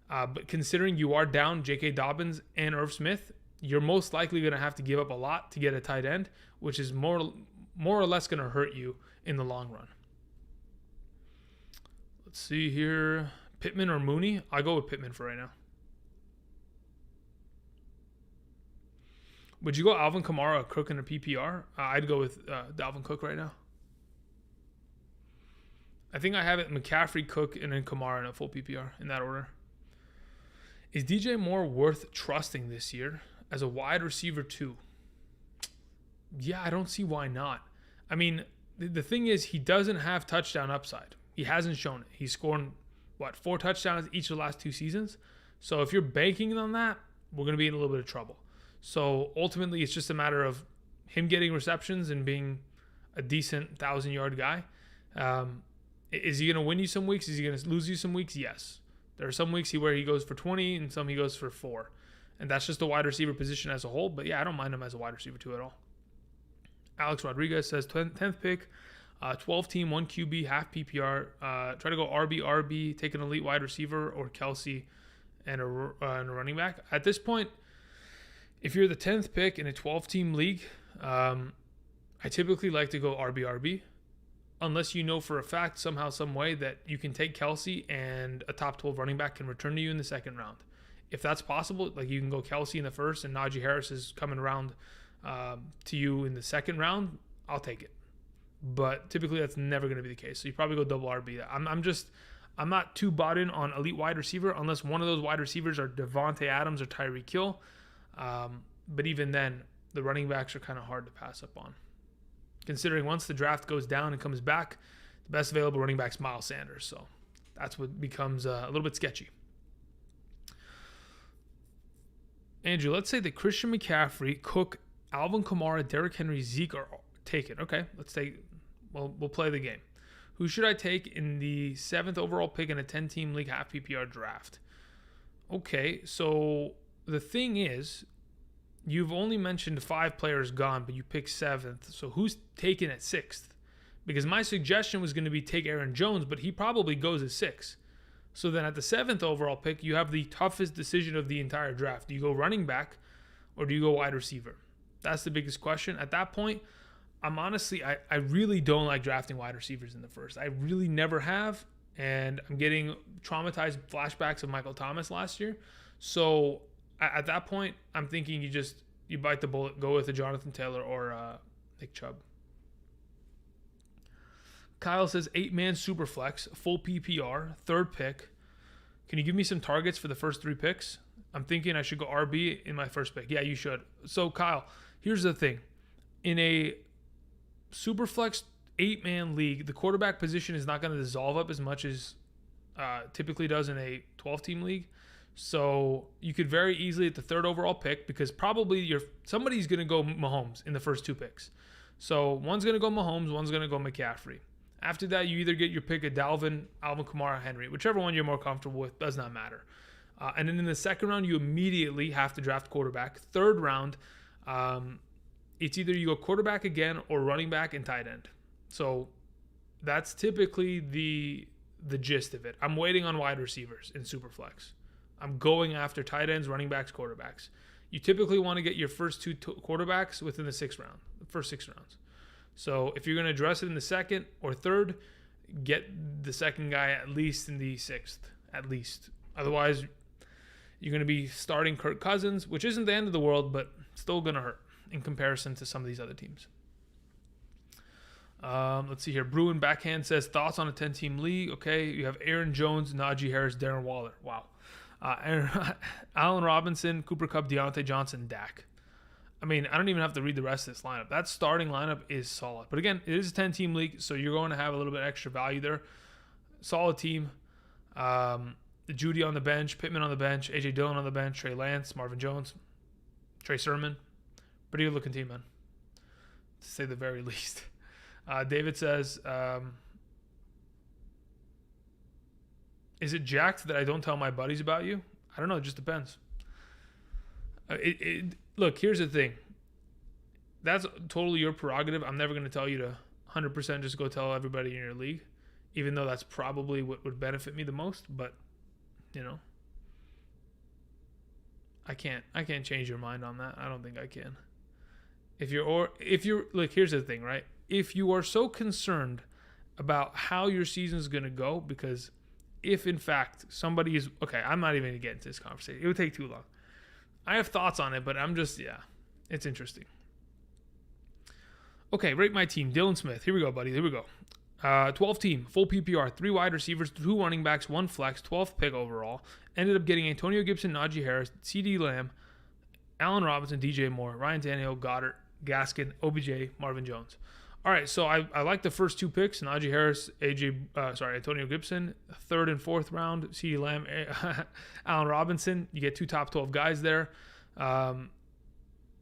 But considering you are down J.K. Dobbins and Irv Smith, you're most likely going to have to give up a lot to get a tight end, which is more or less going to hurt you in the long run. Let's see here. Pittman or Mooney? I'll go with Pittman for right now. Would you go Alvin Kamara, Cook in a PPR? I'd go with Dalvin Cook right now. I think I have it McCaffrey, Cook, and then Kamara in a full PPR in that order. Is DJ Moore worth trusting this year as a wide receiver too? Yeah, I don't see why not. I mean, the thing is, he doesn't have touchdown upside. He hasn't shown it. He's scored, 4 touchdowns each of the last 2 seasons? So if you're banking on that, we're going to be in a little bit of trouble. So ultimately, it's just a matter of him getting receptions and being a decent 1,000-yard guy. Is he going to win you some weeks? Is he going to lose you some weeks? Yes. There are some weeks where he goes for 20 and some he goes for 4. And that's just the wide receiver position as a whole. But yeah, I don't mind him as a wide receiver too at all. Alex Rodriguez says 10th pick, 12-team, 1 QB, half PPR. Try to go RB, take an elite wide receiver or Kelsey and a running back. At this point, if you're the 10th pick in a 12-team league, I typically like to go RB. Unless you know for a fact, somehow, some way, that you can take Kelsey and a top 12 running back can return to you in the second round. If that's possible, like you can go Kelsey in the first and Najee Harris is coming around to you in the second round, I'll take it. But typically that's never going to be the case. So you probably go double RB. I'm not too bought in on elite wide receiver unless one of those wide receivers are Devontae Adams or Tyreek Hill. But even then, the running backs are kind of hard to pass up on. Considering once the draft goes down and comes back, the best available running back is Miles Sanders. So that's what becomes a little bit sketchy. Andrew, let's say that Christian McCaffrey, Cook, Alvin Kamara, Derrick Henry, Zeke are taken. Okay, we'll play the game. Who should I take in the 7th overall pick in a 10-team league half PPR draft? Okay, so the thing is, you've only mentioned 5 players gone, but you picked 7th. So who's taken at 6th? Because my suggestion was going to be take Aaron Jones, but he probably goes at 6. So then at the 7th overall pick, you have the toughest decision of the entire draft. Do you go running back or do you go wide receiver? That's the biggest question. At that point, I really don't like drafting wide receivers in the first. I really never have. And I'm getting traumatized flashbacks of Michael Thomas last year. So at that point, I'm thinking you bite the bullet, go with a Jonathan Taylor or Nick Chubb. Kyle says 8-man Superflex, full PPR, 3rd pick. Can you give me some targets for the first 3 picks? I'm thinking I should go RB in my first pick. Yeah, you should. So Kyle, here's the thing. In a Superflex 8-man league, the quarterback position is not going to dissolve up as much as typically does in a 12-team league. So you could very easily at the 3rd overall pick, because probably somebody's going to go Mahomes in the first 2 picks. So one's going to go Mahomes, one's going to go McCaffrey. After that, you either get your pick of Dalvin, Alvin Kamara, Henry, whichever one you're more comfortable with, does not matter. And then in the 2nd round, you immediately have to draft quarterback. 3rd round, it's either you go quarterback again or running back and tight end. So that's typically the gist of it. I'm waiting on wide receivers in Superflex. I'm going after tight ends, running backs, quarterbacks. You typically want to get your first 2 quarterbacks within the 6th round, the first 6 rounds. So if you're going to address it in the 2nd or 3rd, get the 2nd guy at least in the 6th, at least. Otherwise, you're going to be starting Kirk Cousins, which isn't the end of the world, but still going to hurt in comparison to some of these other teams. Let's see here. Bruin Backhand says, thoughts on a 10-team league? Okay, you have Aaron Jones, Najee Harris, Darren Waller. Wow. Allen Robinson, Cooper Kupp, Deontay Johnson, Dak. I mean, I don't even have to read the rest of this lineup. That starting lineup is solid. But again, it is a 10-team league, so you're going to have a little bit extra value there. Solid team. Judy on the bench, Pittman on the bench, A.J. Dillon on the bench, Trey Lance, Marvin Jones, Trey Sermon. Pretty good looking team, man, to say the very least. David says, is it jacked that I don't tell my buddies about you? I don't know. It just depends. Look, here's the thing. That's totally your prerogative. I'm never going to tell you to 100% just go tell everybody in your league, even though that's probably what would benefit me the most. But, you know, I can't change your mind on that. I don't think I can. If you're like, here's the thing, right? If you are so concerned about how your season is going to go, because if in fact somebody is, okay, I'm not even going to get into this conversation. It would take too long. I have thoughts on it, but I'm just, it's interesting. Okay, rate my team. Dylan Smith. Here we go, buddy. Here we go. 12 team, full PPR, 3 wide receivers, 2 running backs, 1 flex, 12th pick overall. Ended up getting Antonio Gibson, Najee Harris, CeeDee Lamb, Allen Robinson, DJ Moore, Ryan Tannehill, Goddard, Gaskin, OBJ, Marvin Jones. All right, so I like the first 2 picks, Najee Harris, Antonio Gibson, 3rd and 4th round, CeeDee Lamb, Allen Robinson. You get 2 top 12 guys there. You're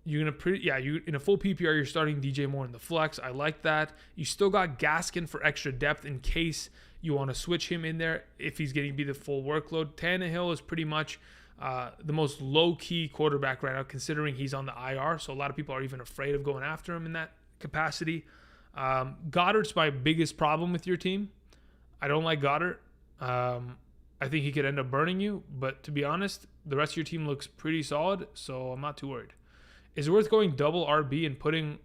you in a full PPR, you're starting DJ Moore in the flex. I like that. You still got Gaskin for extra depth in case you want to switch him in there if he's getting to be the full workload. Tannehill is pretty much the most low-key quarterback right now, considering he's on the IR, so a lot of people are even afraid of going after him in that capacity. Goddard's my biggest problem with your team. I don't like Goddard. I think he could end up burning you, but to be honest, the rest of your team looks pretty solid, so I'm not too worried. Is it worth going double RB and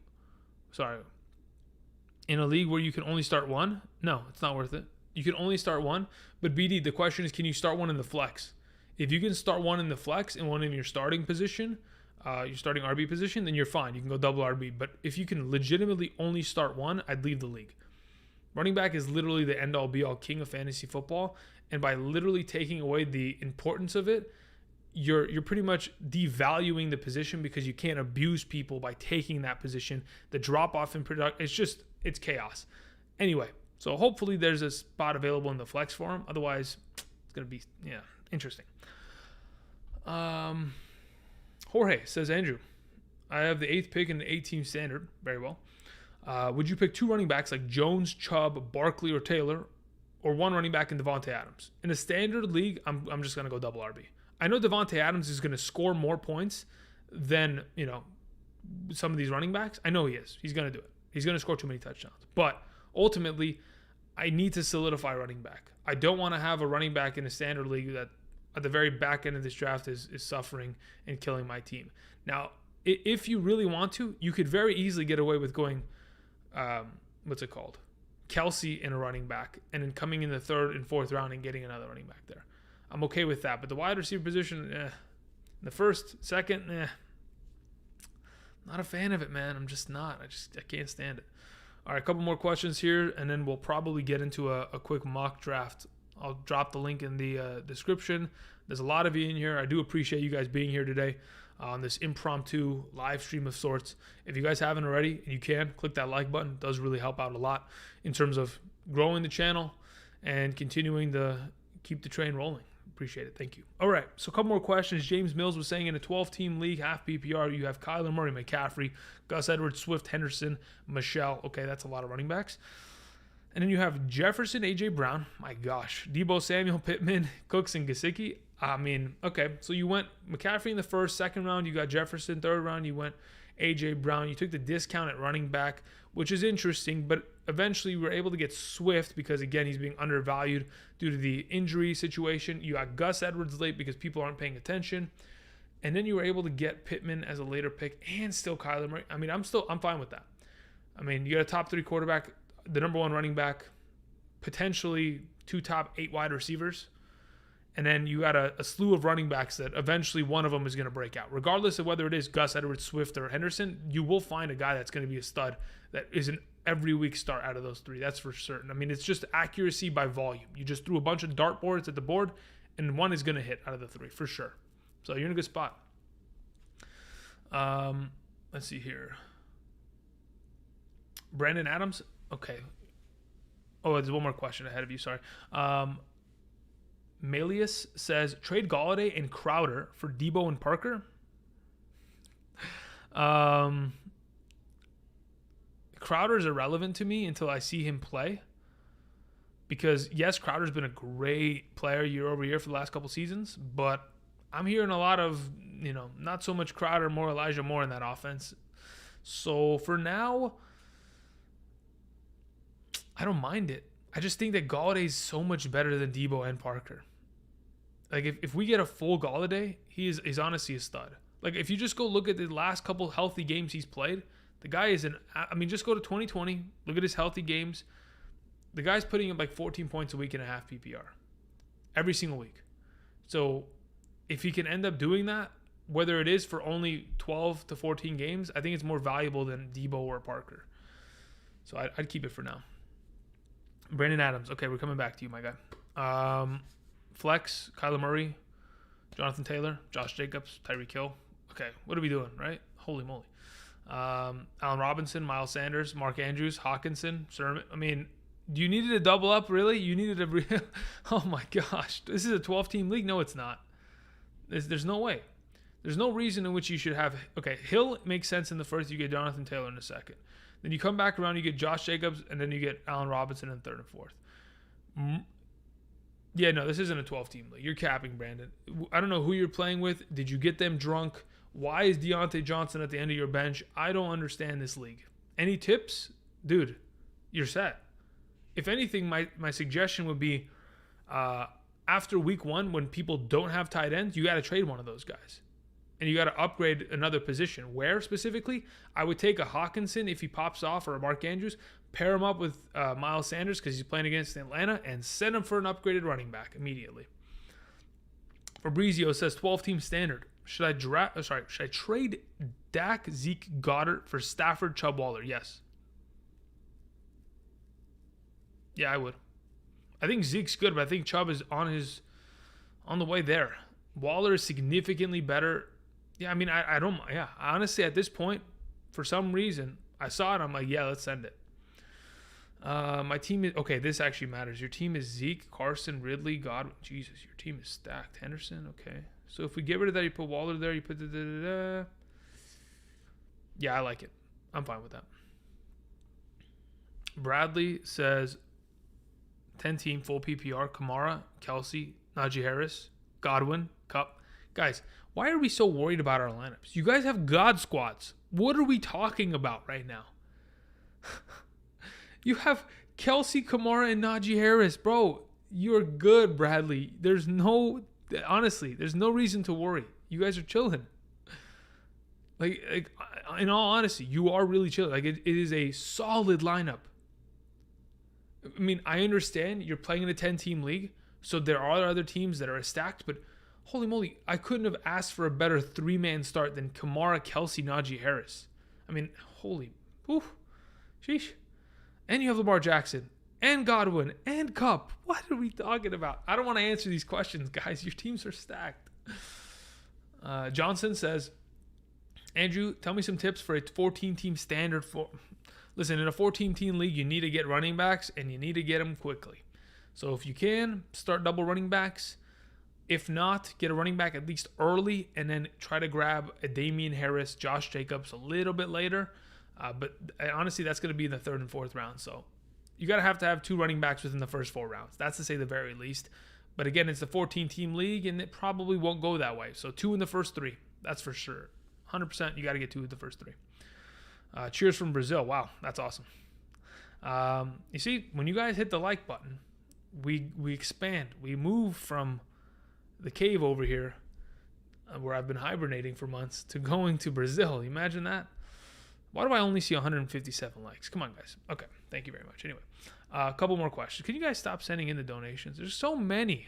in a league where you can only start 1? No, it's not worth it. You can only start 1, but BD, the question is, can you start 1 in the flex? If you can start 1 in the flex and 1 in your starting position, your starting RB position, then you're fine. You can go double RB. But if you can legitimately only start 1, I'd leave the league. Running back is literally the end-all, be-all king of fantasy football. And by literally taking away the importance of it, you're pretty much devaluing the position because you can't abuse people by taking that position. The drop-off in production, it's chaos. Anyway, so hopefully there's a spot available in the flex for him. Otherwise, it's going to be, interesting. Jorge says, Andrew, I have the 8th pick in the 8-team standard. Very well. Would you pick 2 running backs like Jones, Chubb, Barkley, or Taylor, or 1 running back in Devontae Adams? In a standard league, I'm just going to go double RB. I know Devontae Adams is going to score more points than, some of these running backs. I know he is. He's going to do it. He's going to score too many touchdowns. But ultimately, I need to solidify running back. I don't want to have a running back in a standard league that at the very back end of this draft is suffering and killing my team. Now, if you really want to, you could very easily get away with going, Kelsey in a running back, and then coming in the 3rd and 4th round and getting another running back there. I'm okay with that. But the wide receiver position, in the 1st, 2nd, not a fan of it, man. I'm just not. I can't stand it. All right, a couple more questions here, and then we'll probably get into a quick mock draft. I'll drop the link in the description. There's a lot of you in here. I do appreciate you guys being here today on this impromptu live stream of sorts. If you guys haven't already, and you can, click that like button. It does really help out a lot in terms of growing the channel and continuing to keep the train rolling. Appreciate it. Thank you. All right, so a couple more questions. James Mills was saying in a 12-team league, half PPR, you have Kyler Murray, McCaffrey, Gus Edwards, Swift, Henderson, Michelle. Okay, that's a lot of running backs. And then you have Jefferson, A.J. Brown. My gosh. Debo Samuel, Pittman, Cooks, and Gesicki. I mean, okay, so you went McCaffrey in the 1st, 2nd round. You got Jefferson, 3rd round. You went A.J. Brown. You took the discount at running back, which is interesting, but eventually we were able to get Swift because, again, he's being undervalued due to the injury situation. You got Gus Edwards late because people aren't paying attention. And then you were able to get Pittman as a later pick and still Kyler Murray. I mean, I'm fine with that. I mean, you got a top 3 quarterback, the number 1 running back, potentially 2 top 8 wide receivers, and then you got a slew of running backs that eventually one of them is going to break out. Regardless of whether it is Gus Edwards, Swift, or Henderson, you will find a guy that's going to be a stud that is an every week start out of those 3. That's for certain. I mean, it's just accuracy by volume. You just threw a bunch of dartboards at the board, and one is going to hit out of the 3 for sure. So you're in a good spot. Let's see here. Brandon Adams. Okay. Oh, there's one more question ahead of you. Sorry. Malius says, trade Galladay and Crowder for Debo and Parker. Crowder is irrelevant to me until I see him play. Because, yes, Crowder's been a great player year over year for the last couple seasons. But I'm hearing a lot of, not so much Crowder, more Elijah Moore in that offense. So, for now, I don't mind it. I just think that Galladay is so much better than Debo and Parker. Like, if we get a full Galladay, he's honestly a stud. Like, if you just go look at the last couple healthy games he's played, the guy is just go to 2020, look at his healthy games. The guy's putting up like 14 points a week and a half PPR. Every single week. So, if he can end up doing that, whether it is for only 12 to 14 games, I think it's more valuable than Debo or Parker. So, I'd keep it for now. Brandon Adams. Okay, we're coming back to you, my guy. Flex, Kyler Murray, Jonathan Taylor, Josh Jacobs, Tyreek Hill. Okay, what are we doing, right? Holy moly. Allen Robinson, Miles Sanders, Mark Andrews, Hawkinson, Sermon. I mean, you needed a double up, really? You needed a... Oh, my gosh. This is a 12-team league? No, it's not. There's no way. There's no reason in which you should have... Okay, Hill makes sense in the first. You get Jonathan Taylor in the second. Then you come back around, you get Josh Jacobs, and then you get Allen Robinson in the third and fourth. Yeah, no, this isn't a 12-team league. You're capping, Brandon. I don't know who you're playing with. Did you get them drunk? Why is Deontay Johnson at the end of your bench? I don't understand this league. Any tips? Dude, you're set. If anything, my suggestion would be after week 1, when people don't have tight ends, you got to trade one of those guys. And you got to upgrade another position. Where specifically? I would take a Hawkinson if he pops off, or a Mark Andrews, pair him up with Miles Sanders because he's playing against Atlanta, and send him for an upgraded running back immediately. Fabrizio says 12-team standard. Should I trade Dak, Zeke, Goddard for Stafford, Chubb, Waller? Yes. Yeah, I would. I think Zeke's good, but I think Chubb is on the way there. Waller is significantly better. Yeah, I mean, I don't. Yeah, honestly, at this point, for some reason, I saw it. I'm like, yeah, let's send it. My team is okay. This actually matters. Your team is Zeke, Carson, Ridley, Godwin. Jesus, your team is stacked. Henderson. Okay, so if we get rid of that, you put Waller there. You put the. Yeah, I like it. I'm fine with that. Bradley says 10-team full PPR. Kamara, Kelsey, Najee Harris, Godwin, Cup. Guys, why are we so worried about our lineups? You guys have God squads. What are we talking about right now? You have Kelsey, Kamara, and Najee Harris. Bro, you're good, Bradley. Honestly, there's no reason to worry. You guys are chilling. Like in all honesty, you are really chilling. Like, it is a solid lineup. I mean, I understand you're playing in a 10-team league, so there are other teams that are stacked, but holy moly, I couldn't have asked for a better 3-man start than Kamara, Kelsey, Najee Harris. I mean, holy, oof, sheesh. And you have Lamar Jackson, and Godwin, and Cup. What are we talking about? I don't want to answer these questions, guys. Your teams are stacked. Johnson says, Andrew, tell me some tips for a 14-team standard. Listen, in a 14-team league, you need to get running backs, and you need to get them quickly. So if you can, start double running backs. If not, get a running back at least early, and then try to grab a Damian Harris, Josh Jacobs a little bit later. But honestly, that's going to be in the 3rd and 4th round. So you got to have 2 running backs within the first 4 rounds. That's to say the very least. But again, it's a 14-team league, and it probably won't go that way. So 2 in the first 3. That's for sure. 100% you got to get 2 in the first 3. Cheers from Brazil. Wow, that's awesome. You see, when you guys hit the like button, we expand. We move from the cave over here, where I've been hibernating for months, to going to Brazil. Imagine that. Why do I only see 157 likes? Come on, guys. Okay, thank you very much. Anyway, a couple more questions. Can you guys stop sending in the donations? There's so many.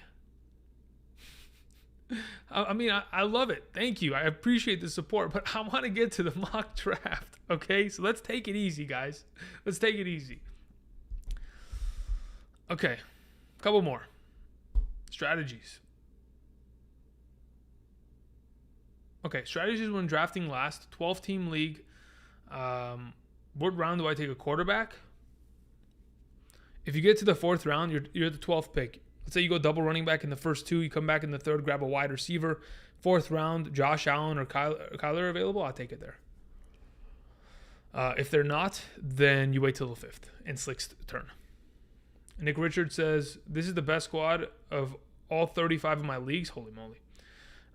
I mean, I love it. Thank you. I appreciate the support, but I want to get to the mock draft. Okay, so let's take it easy, guys. Let's take it easy. Okay, a couple more strategies. Okay, strategies when drafting last. 12-team league. What round do I take a quarterback? If you get to the 4th round, you're the 12th pick. Let's say you go double running back in the first 2, you come back in the 3rd, grab a wide receiver. 4th round, Josh Allen or Kyler available, I'll take it there. If they're not, then you wait till the 5th and Slick's turn. Nick Richards says, this is the best squad of all 35 of my leagues. Holy moly.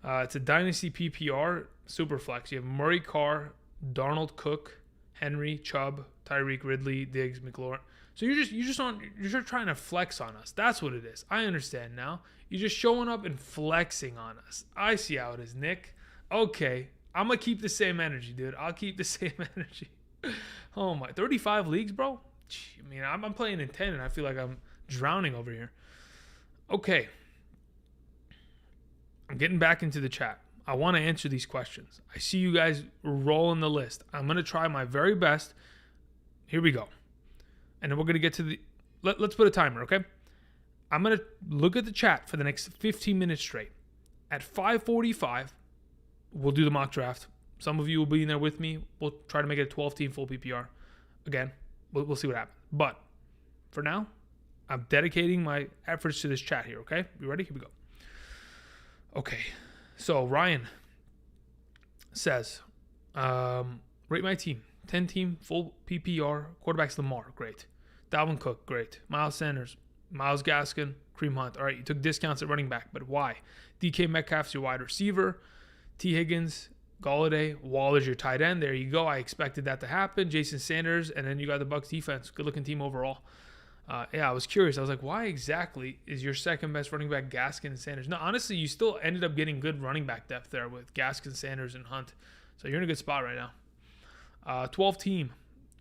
It's a Dynasty PPR Superflex. You have Murray, Carr, Darnold, Cook, Henry, Chubb, Tyreek, Ridley, Diggs, McLaurin. So you're just trying to flex on us. That's what it is. I understand now. You're just showing up and flexing on us. I see how it is, Nick. Okay, I'm gonna keep the same energy, dude. I'll keep the same energy. Oh my, 35 leagues, bro. I mean, I'm playing in 10, and I feel like I'm drowning over here. Okay, I'm getting back into the chat. I want to answer these questions. I see you guys rolling the list. I'm gonna try my very best. Here we go. And then we're going to get to the... Let's put a timer, okay? I'm going to look at the chat for the next 15 minutes straight. At 5:45, we'll do the mock draft. Some of you will be in there with me. We'll try to make it a 12-team full PPR. Again, we'll see what happens. But for now, I'm dedicating my efforts to this chat here, okay? You ready? Here we go. Okay. So Ryan says, rate my team. 10-team, full PPR, quarterbacks Lamar, great. Dalvin Cook, great. Miles Sanders, Myles Gaskin, Kareem Hunt. All right, you took discounts at running back, but why? DK Metcalf's your wide receiver. T. Higgins, Galladay, Waller's your tight end. There you go. I expected that to happen. Jason Sanders, and then you got the Bucs defense. Good-looking team overall. I was curious. I was like, why exactly is your second best running back Gaskin and Sanders? No, honestly, you still ended up getting good running back depth there with Gaskin, Sanders, and Hunt. So you're in a good spot right now. 12-team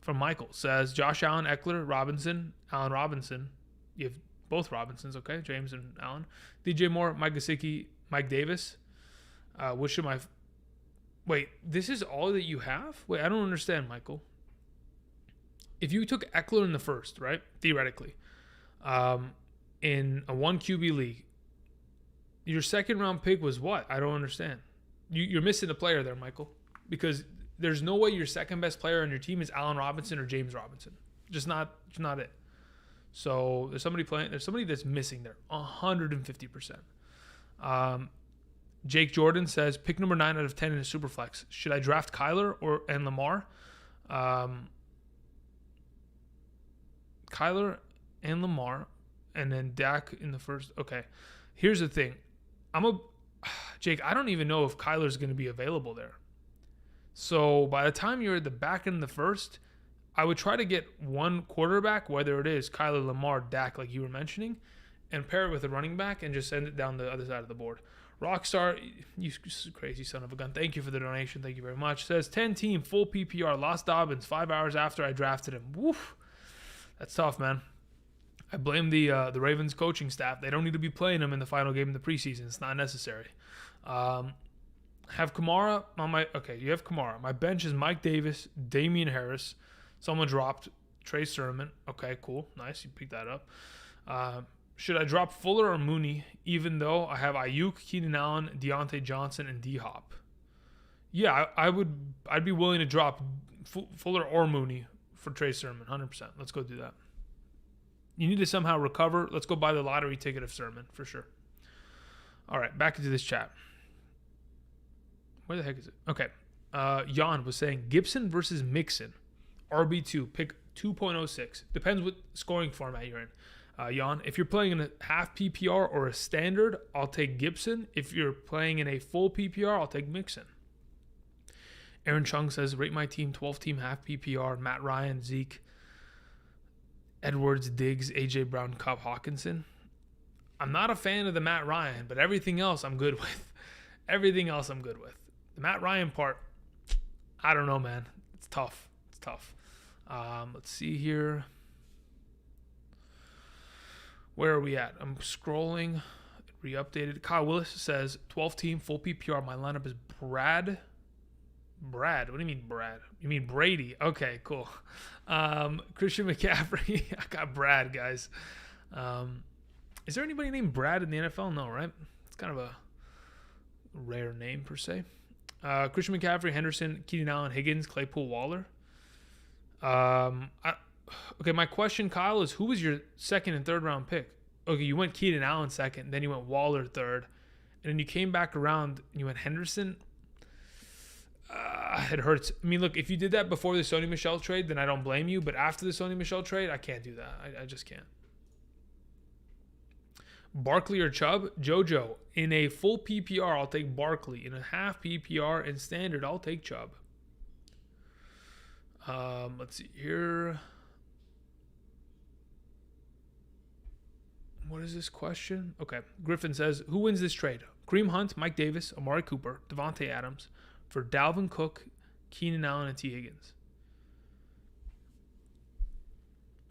from Michael says Josh Allen, Eckler, Robinson, Allen Robinson. You have both Robinsons, okay? James and Allen. DJ Moore, Mike Gesicki, Mike Davis. Wait, this is all that you have? Wait, I don't understand, Michael. If you took Eckler in the first, right? Theoretically, in a 1 QB league, your second round pick was what? I don't understand. You're missing a player there, Michael, because there's no way your second best player on your team is Allen Robinson or James Robinson. Just not it. So there's somebody that's missing there, 150%. Jake Jordan says pick number 9 out of 10 in a Superflex. Should I draft Kyler and Lamar? Kyler and Lamar, and then Dak in the first. Okay, here's the thing. Jake, I don't even know if Kyler's going to be available there. So by the time you're at the back end of the first, I would try to get one quarterback, whether it is Kyler, Lamar, Dak, like you were mentioning, and pair it with a running back and just send it down the other side of the board. Rockstar, you crazy son of a gun. Thank you for the donation. Thank you very much. Says 10-team, full PPR, lost Dobbins 5 hours after I drafted him. Woof. That's tough, man. I blame the Ravens coaching staff. They don't need to be playing him in the final game of the preseason. It's not necessary. Have Kamara on my... Okay, you have Kamara. My bench is Mike Davis, Damian Harris. Someone dropped Trey Sermon. Okay, cool. Nice. You picked that up. Should I drop Fuller or Mooney, even though I have Ayuk, Keenan Allen, Deontay Johnson, and D-Hop? Yeah, I'd be willing to drop Fuller or Mooney for Trey Sermon, 100%. Let's go do that. You need to somehow recover. Let's go buy the lottery ticket of Sermon, for sure. All right, back into this chat. Where the heck is it? Okay. Jan was saying Gibson versus Mixon. RB2, pick 2.06. Depends what scoring format you're in. Jan, if you're playing in a half PPR or a standard, I'll take Gibson. If you're playing in a full PPR, I'll take Mixon. Aaron Chung says, rate my team 12-team half PPR, Matt Ryan, Zeke, Edwards, Diggs, AJ Brown, Cobb, Hawkinson. I'm not a fan of the Matt Ryan, but everything else I'm good with. The Matt Ryan part, I don't know, man. It's tough. Let's see here. Where are we at? I'm scrolling. Re-updated. Kyle Willis says 12-team full PPR. My lineup is Brad. What do you mean Brad? You mean Brady? Okay, cool. Christian McCaffrey. I got Brad, guys. Is there anybody named Brad in the NFL? No, right? It's kind of a rare name per se. Christian McCaffrey, Henderson, Keenan Allen, Higgins, Claypool, Waller. Okay, my question, Kyle, is who was your second and third round pick? okay, you went Keenan Allen second, then you went Waller third, and then you came back around and you went Henderson. It hurts. I mean, look, if you did that before the Sony Michel trade, then I don't blame you. But after the Sony Michel trade, I can't do that. I just can't. Barkley or Chubb? JoJo. In a full PPR, I'll take Barkley. In a half PPR and standard, I'll take Chubb. Let's see here. What is this question? Okay. Griffin says, who wins this trade? Kareem Hunt, Mike Davis, Amari Cooper, Devontae Adams for Dalvin Cook, Keenan Allen, and T. Higgins.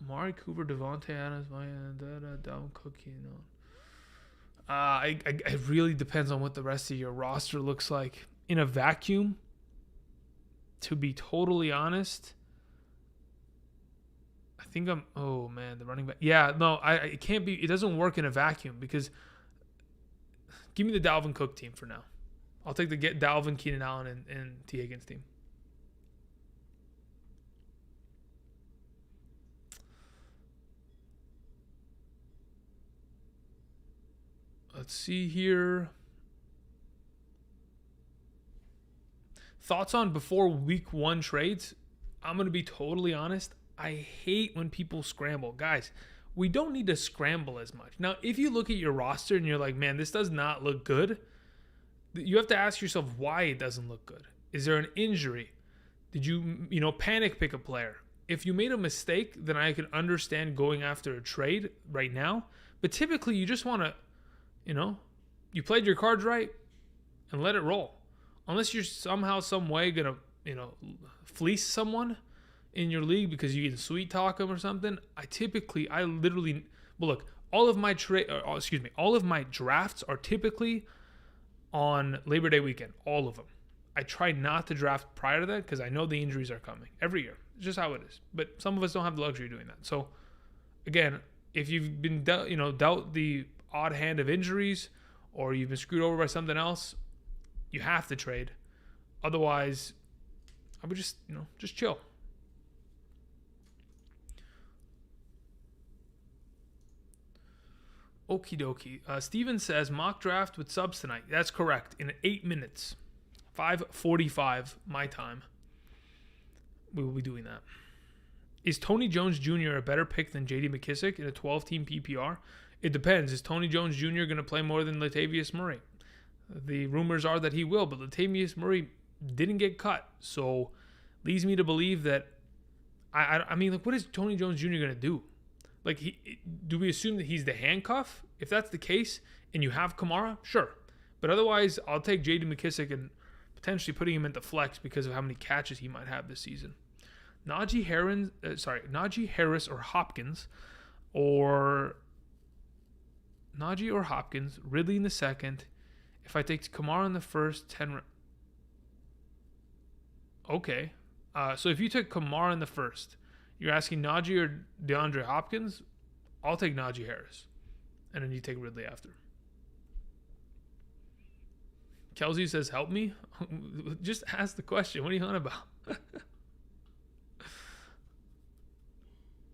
Amari Cooper, Devontae Adams, Dalvin Cook, Keenan Allen. It really depends on what the rest of your roster looks like. In a vacuum, to be totally honest, I think oh man, the running back. Yeah, no, it can't be. It doesn't work in a vacuum because give me the Dalvin Cook team for now. I'll take the Dalvin, Keenan Allen, and T. Higgins team. Let's see here. Thoughts on before week 1 trades? I'm going to be totally honest. I hate when people scramble. Guys, we don't need to scramble as much. Now, if you look at your roster and you're like, man, this does not look good, you have to ask yourself why it doesn't look good. Is there an injury? Did you panic pick a player? If you made a mistake, then I can understand going after a trade right now. But typically, you just want to, you played your cards right and let it roll. Unless you're somehow, some way going to, fleece someone in your league because you can sweet talk them or something. Look, all of my drafts are typically on Labor Day weekend, all of them. I try not to draft prior to that because I know the injuries are coming every year. It's just how it is. But some of us don't have the luxury of doing that. So, again, if you've been dealt the odd hand of injuries or you've been screwed over by something else, you have to trade. Otherwise, I would just chill. Okie dokie. Steven says, mock draft with subs tonight. That's correct. In 8 minutes. 5:45 my time. We will be doing that. Is Tony Jones Jr. a better pick than J.D. McKissic in a 12-team PPR? It depends. Is Tony Jones Jr. going to play more than Latavius Murray? The rumors are that he will, but Latavius Murray didn't get cut. So leads me to believe that, I mean, what is Tony Jones Jr. going to do? Like, do we assume that he's the handcuff? If that's the case, and you have Kamara, sure. But otherwise, I'll take J.D. McKissic and potentially putting him into flex because of how many catches he might have this season. Najee Harris or Hopkins, or Najee or Hopkins, Ridley in the second. If I take Kamara in the first 10, okay. So if you took Kamara in the first, you're asking Najee or DeAndre Hopkins? I'll take Najee Harris. And then you take Ridley after. Kelsey says, help me? Just ask the question. What are you on about?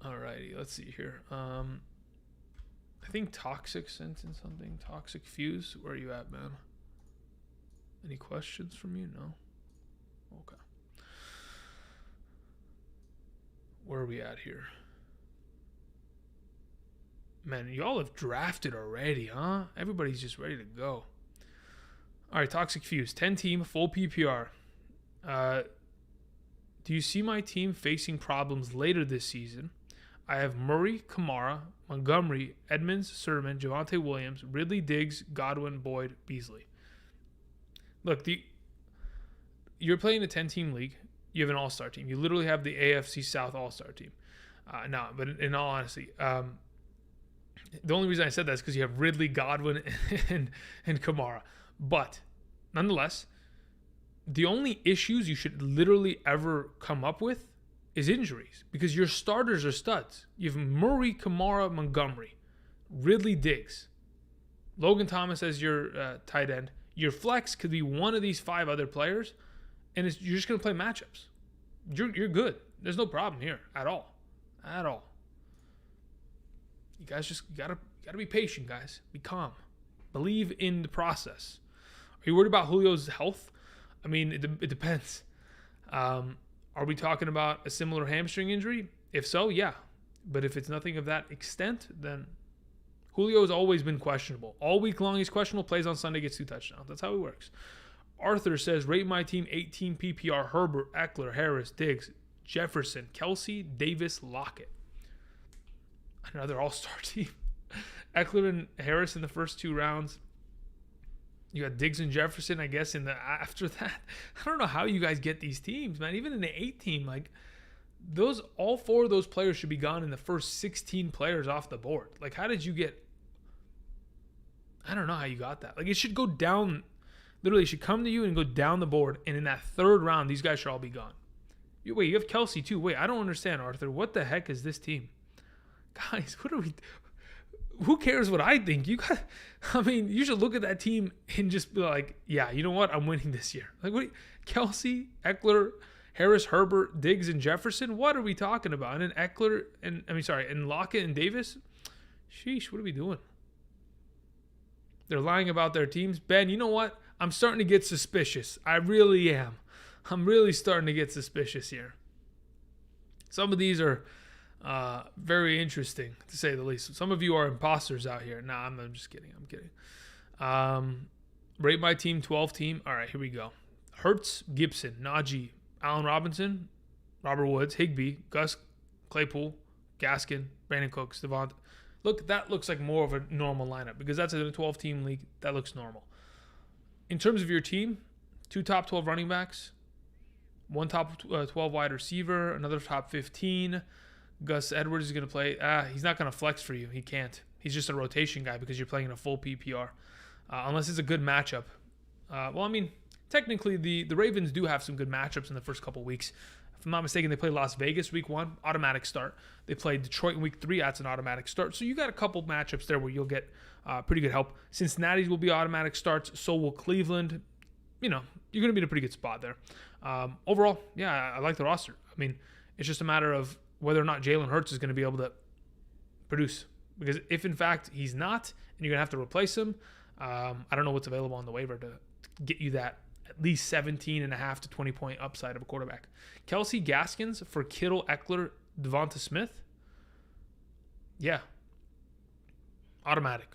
Alrighty, let's see here. I think Toxic sent in something. Toxic Fuse. Where are you at, man? Any questions from you? No? Okay. Where are we at here? Man, y'all have drafted already, huh? Everybody's just ready to go. All right, Toxic Fuse. 10-team, full PPR. Do you see my team facing problems later this season? I have Murray, Kamara, Montgomery, Edmonds, Sermon, Javonte Williams, Ridley, Diggs, Godwin, Boyd, Beasley. Look, you're playing a 10-team league. You have an all-star team. You literally have the AFC South all-star team. No, but in all honesty, the only reason I said that is because you have Ridley, Godwin, and Kamara. But nonetheless, the only issues you should literally ever come up with is injuries because your starters are studs. You have Murray, Kamara, Montgomery, Ridley, Diggs, Logan Thomas as your tight end. Your flex could be one of these 5 other players, and you're just going to play matchups. You're good. There's no problem here at all. At all. You guys just got to You got to be patient, guys. Be calm. Believe in the process. Are you worried about Julio's health? I mean, it depends. Are we talking about a similar hamstring injury? If so, yeah. But if it's nothing of that extent, then Julio has always been questionable. All week long, he's questionable. Plays on Sunday, gets 2 touchdowns. That's how he works. Arthur says, rate my team 18 PPR. Herbert, Eckler, Harris, Diggs, Jefferson, Kelsey, Davis, Lockett. Another all-star team. Eckler and Harris in the first 2 rounds. You got Diggs and Jefferson, I guess, in the after that. I don't know how you guys get these teams, man. Even in the 8 team, like all 4 of those players should be gone in the first 16 players off the board. Like, how did you get? I don't know how you got that. Like, it should go down. Literally, it should come to you and go down the board. And in that 3rd round, these guys should all be gone. Wait, you have Kelsey too. Wait, I don't understand, Arthur. What the heck is this team? Guys, what are we? Who cares what I think? You should look at that team and just be like, yeah, you know what? I'm winning this year. Like, what? Kelsey, Eckler, Harris, Herbert, Diggs, and Jefferson. What are we talking about? And then Eckler and Lockett and Davis. Sheesh, what are we doing? They're lying about their teams. Ben, you know what? I'm starting to get suspicious. I really am. I'm really starting to get suspicious here. Some of these are very interesting, to say the least. Some of you are imposters out here. Nah, I'm just kidding. I'm kidding. Rate my team, 12 team. All right, here we go. Hurts, Gibson, Najee, Allen Robinson, Robert Woods, Higbee, Gus, Claypool, Gaskin, Brandon Cooks, Devonta. Look, that looks like more of a normal lineup because that's in a 12-team league. That looks normal. In terms of your team, 2 top 12 running backs, 1 top 12 wide receiver, another top 15. Gus Edwards is going to play. He's not going to flex for you. He can't. He's just a rotation guy because you're playing in a full PPR. Unless it's a good matchup. Technically, the Ravens do have some good matchups in the first couple weeks. If I'm not mistaken, they play Las Vegas week 1, automatic start. They play Detroit in week 3, that's an automatic start. So you got a couple matchups there where you'll get pretty good help. Cincinnati's will be automatic starts. So will Cleveland. You know, you're going to be in a pretty good spot there. Overall, yeah, I like the roster. I mean, it's just a matter of whether or not Jalen Hurts is going to be able to produce. Because if, in fact, he's not, and you're going to have to replace him, I don't know what's available on the waiver to get you that at least 17.5 to 20-point upside of a quarterback. Kelsey, Gaskins for Kittle, Eckler, Devonta Smith. Yeah. Automatic.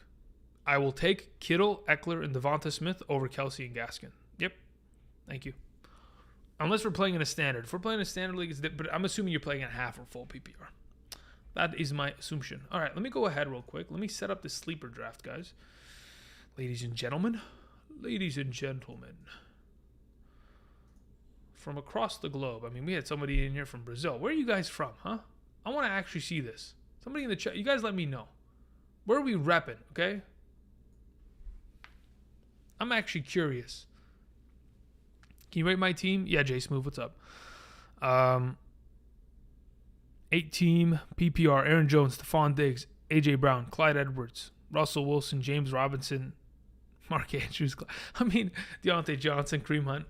I will take Kittle, Eckler, and Devonta Smith over Kelsey and Gaskin. Yep. Thank you. Unless we're playing in a standard. If we're playing in a standard league, but I'm assuming you're playing in half or full PPR. That is my assumption. All right, let me go ahead real quick. Let me set up the sleeper draft, guys. Ladies and gentlemen. Ladies and gentlemen. From across the globe. I mean, we had somebody in here from Brazil. Where are you guys from, huh? I want to actually see this. Somebody in the chat. You guys let me know. Where are we repping, okay? I'm actually curious. Can you rate my team? Yeah, Jay Smooth, what's up? 8-team PPR. Aaron Jones, Stephon Diggs, A.J. Brown, Clyde Edwards, Russell Wilson, James Robinson, Mark Andrews. I mean, Deontay Johnson, Kareem Hunt.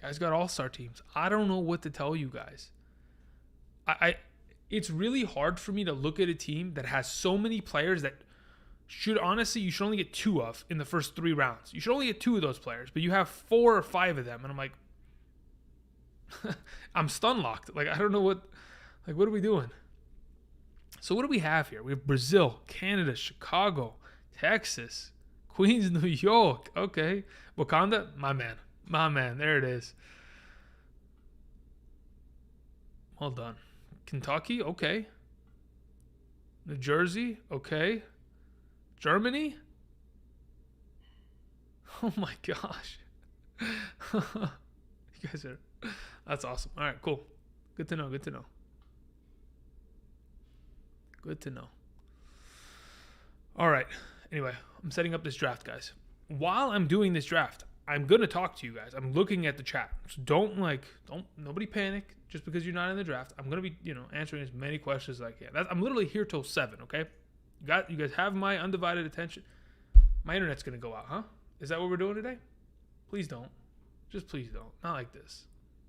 Guys got all-star teams. I don't know what to tell you guys. It's really hard for me to look at a team that has so many players that you should only get 2 of in the first 3 rounds. You should only get 2 of those players, but you have 4 or 5 of them. And I'm like, I'm stun locked. Like, I don't know what are we doing? So what do we have here? We have Brazil, Canada, Chicago, Texas, Queens, New York. Okay. Wakanda, my man. There it is. Well done. Kentucky, okay. New Jersey, okay. Germany? Oh my gosh. You guys are... That's awesome. All right, cool. Good to know. All right. Anyway, I'm setting up this draft, guys. While I'm doing this draft, I'm going to talk to you guys. I'm looking at the chat. So nobody panic just because you're not in the draft. I'm going to be, answering as many questions as I can. I'm literally here till 7, okay? You guys have my undivided attention. My internet's going to go out, huh? Is that what we're doing today? Please don't. Just please don't. Not like this.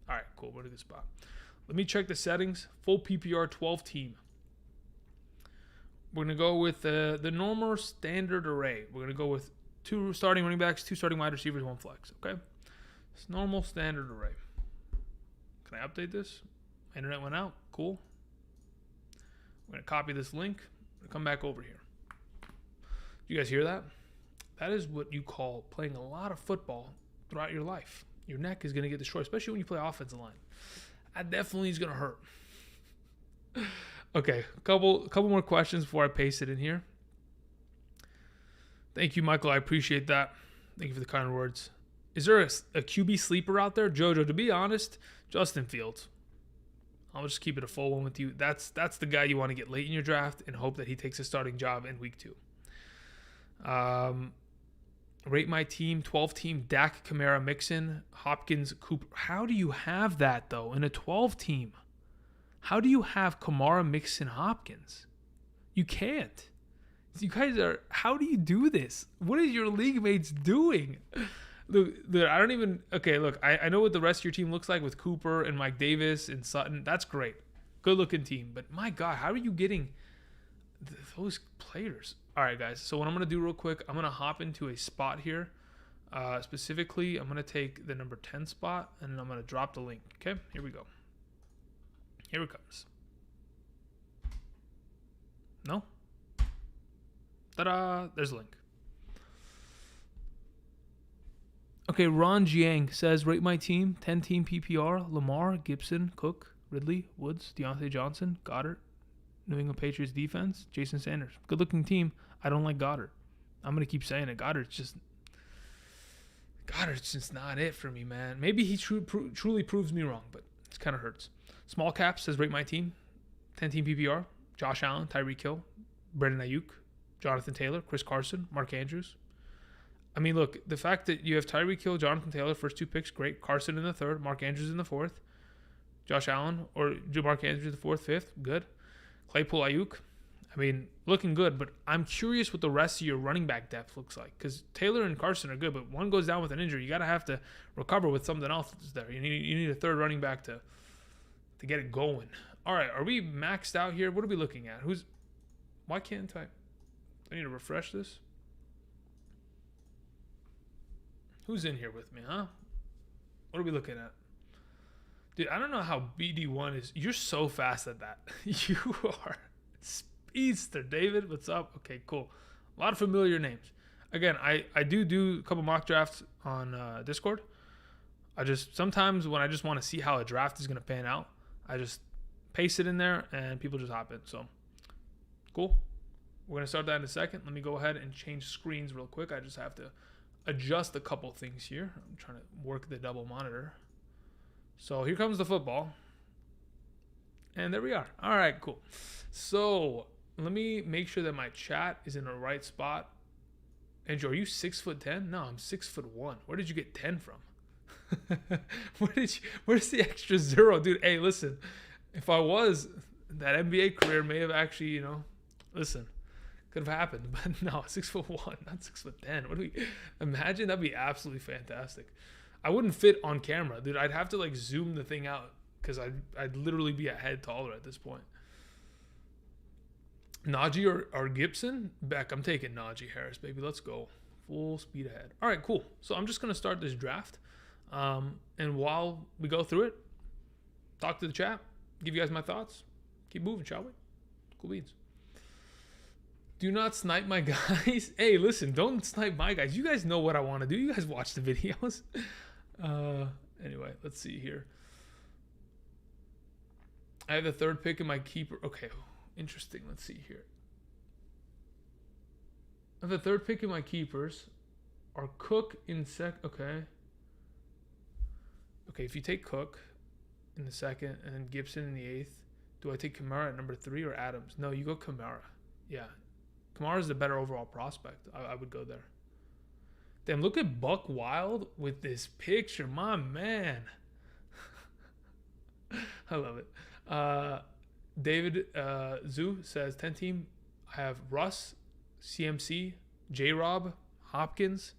All right, cool. We're in a good spot. Let me check the settings. Full PPR 12 team. We're going to go with the normal standard array. We're going to go with 2 starting running backs, 2 starting wide receivers, 1 flex. Okay? It's normal standard array. Can I update this? My internet went out. Cool. I'm going to copy this link. I'm going to come back over here. You guys hear that? That is what you call playing a lot of football throughout your life. Your neck is going to get destroyed, especially when you play offensive line. That definitely is going to hurt. Okay, couple more questions before I paste it in here. Thank you, Michael. I appreciate that. Thank you for the kind words. Is there a QB sleeper out there? Jojo, to be honest, Justin Fields. I'll just keep it a full one with you. That's the guy you want to get late in your draft and hope that he takes a starting job in week 2. Rate my team, 12-team, Dak, Kamara, Mixon, Hopkins, Cooper. How do you have that, though, in a 12-team? How do you have Kamara, Mixon, Hopkins? You can't. You guys are... How do you do this? What is your league mates doing? Look, I don't even... Okay, look, I know what the rest of your team looks like with Cooper and Mike Davis and Sutton. That's great. Good-looking team. But, my God, how are you getting those players? All right, guys. So what I'm going to do real quick, I'm going to hop into a spot here. Specifically, I'm going to take the number 10 spot, and then I'm going to drop the link. Okay? Here we go. Here it comes. No? Ta-da! There's a link. Okay, Ron Jiang says, rate my team, 10-team PPR, Lamar, Gibson, Cook, Ridley, Woods, Deontay Johnson, Goddard, New England Patriots defense, Jason Sanders. Good-looking team. I don't like Goddard. I'm going to keep saying it. Goddard's just not it for me, man. Maybe he truly proves me wrong, but it kind of hurts. Small Cap says, rate my team, 10-team PPR, Josh Allen, Tyreek Hill, Brandon Ayuk, Jonathan Taylor, Chris Carson, Mark Andrews. I mean, look, the fact that you have Tyreek Hill, Jonathan Taylor, first 2 picks, great. Carson in the 3rd, Mark Andrews in the 4th. Josh Allen or Mark Andrews the 4th, 5th, good. Claypool, Ayuk, I mean, looking good, but I'm curious what the rest of your running back depth looks like, because Taylor and Carson are good, but one goes down with an injury. You got to have to recover with something else that's there. You need a 3rd running back to get it going. All right, are we maxed out here? What are we looking at? Why can't I need to refresh this. Who's in here with me, huh? What are we looking at? Dude, I don't know how BD1 is. You're so fast at that. You are speedster, David. What's up? Okay, cool. A lot of familiar names. Again, I do a couple mock drafts on Discord. Sometimes when I just want to see how a draft is going to pan out, I just paste it in there and people just hop in. So, cool. We're going to start that in a second. Let me go ahead and change screens real quick. I just have to adjust a couple things here. I'm trying to work the double monitor. So here comes the football. And there we are. All right, cool. So let me make sure that my chat is in the right spot. Andrew, are you 6'10"? No, I'm 6'1". Where did you get 10 from? Where's the extra 0? Dude, hey, listen. If I was, that NBA career may have actually, listen, could have happened. But no, 6'1", not 6'10". Imagine? That'd be absolutely fantastic. I wouldn't fit on camera, dude. I'd have to zoom the thing out because I'd literally be a head taller at this point. Najee or Gibson? Beck, I'm taking Najee Harris, baby. Let's go. Full speed ahead. All right, cool. So I'm just going to start this draft. And while we go through it, talk to the chat, give you guys my thoughts. Keep moving, shall we? Cool beans. Do not snipe my guys. Hey, listen, don't snipe my guys. You guys know what I want to do. You guys watch the videos. Anyway, let's see here. I have the 3rd pick in my keeper. Okay, interesting. Let's see here. I have the 3rd pick in my keepers. Are Cook in Okay, if you take Cook in the 2nd and then Gibson in the 8th, do I take Kamara at number 3 or Adams? No, you go Kamara. Yeah. Kamara's the better overall prospect. I would go there. Damn, look at Buck Wild with this picture. My man. I love it. David Zoo says, 10-team. I have Russ, CMC, J-Rob, Hopkins,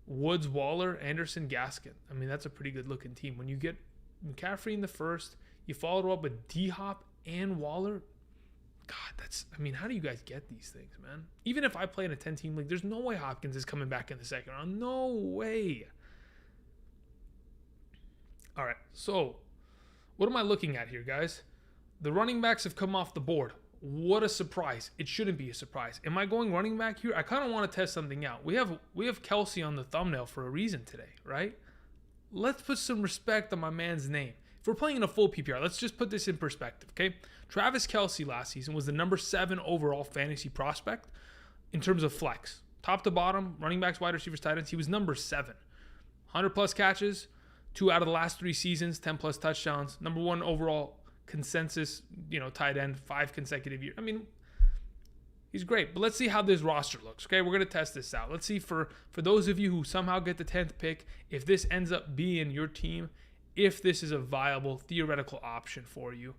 Woods, Waller, Anderson, Gaskin. I mean, that's a pretty good-looking team. When you get McCaffrey in the 1st, you follow it up with D-Hop and Waller. God, how do you guys get these things, man? Even if I play in a 10-team league, there's no way Hopkins is coming back in the second round. No way. All right, so what am I looking at here, guys? The running backs have come off the board. What a surprise. It shouldn't be a surprise. Am I going running back here? I kind of want to test something out. We have Kelsey on the thumbnail for a reason today, right? Let's put some respect on my man's name. If we're playing in a full PPR, let's just put this in perspective, okay? Travis Kelsey last season was the number 7 overall fantasy prospect in terms of flex. Top to bottom, running backs, wide receivers, tight ends, he was number 7. 100-plus catches, 2 out of the last 3 seasons, 10-plus touchdowns, number 1 overall consensus, tight end, 5 consecutive years. He's great. But let's see how this roster looks, okay? We're going to test this out. Let's see for those of you who somehow get the 10th pick, if this ends up being your team, if this is a viable theoretical option for you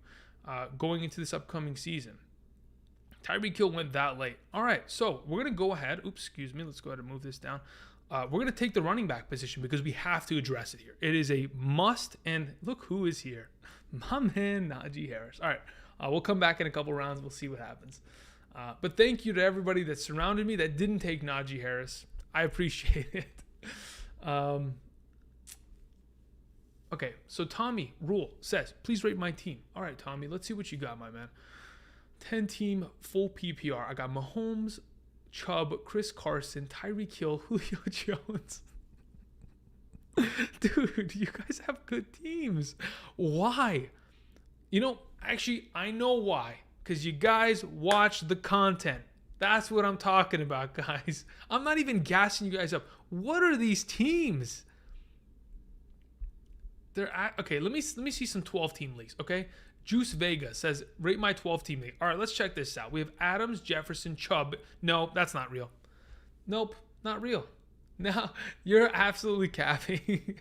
going into this upcoming season. Tyreek Hill went that late. All right, so we're going to go ahead. Let's go ahead and move this down. We're going to take the running back position because we have to address it here. It is a must, and look who is here. My man, Najee Harris. All right, we'll come back in a couple rounds. We'll see what happens. But thank you to everybody that surrounded me that didn't take Najee Harris. I appreciate it. Okay, so Tommy Rule says, please rate my team. All right, Tommy, let's see what you got, my man. 10-team full PPR. I got Mahomes, Chubb, Chris Carson, Tyreek Hill, Julio Jones. Dude, you guys have good teams. Why? Actually, I know why. Because you guys watch the content. That's what I'm talking about, guys. I'm not even gassing you guys up. What are these teams? Okay, let me see some 12-team leagues, okay? Juice Vega says, rate my 12-team league. All right, let's check this out. We have Adams, Jefferson, Chubb. No, that's not real. Nope, not real. No, you're absolutely capping.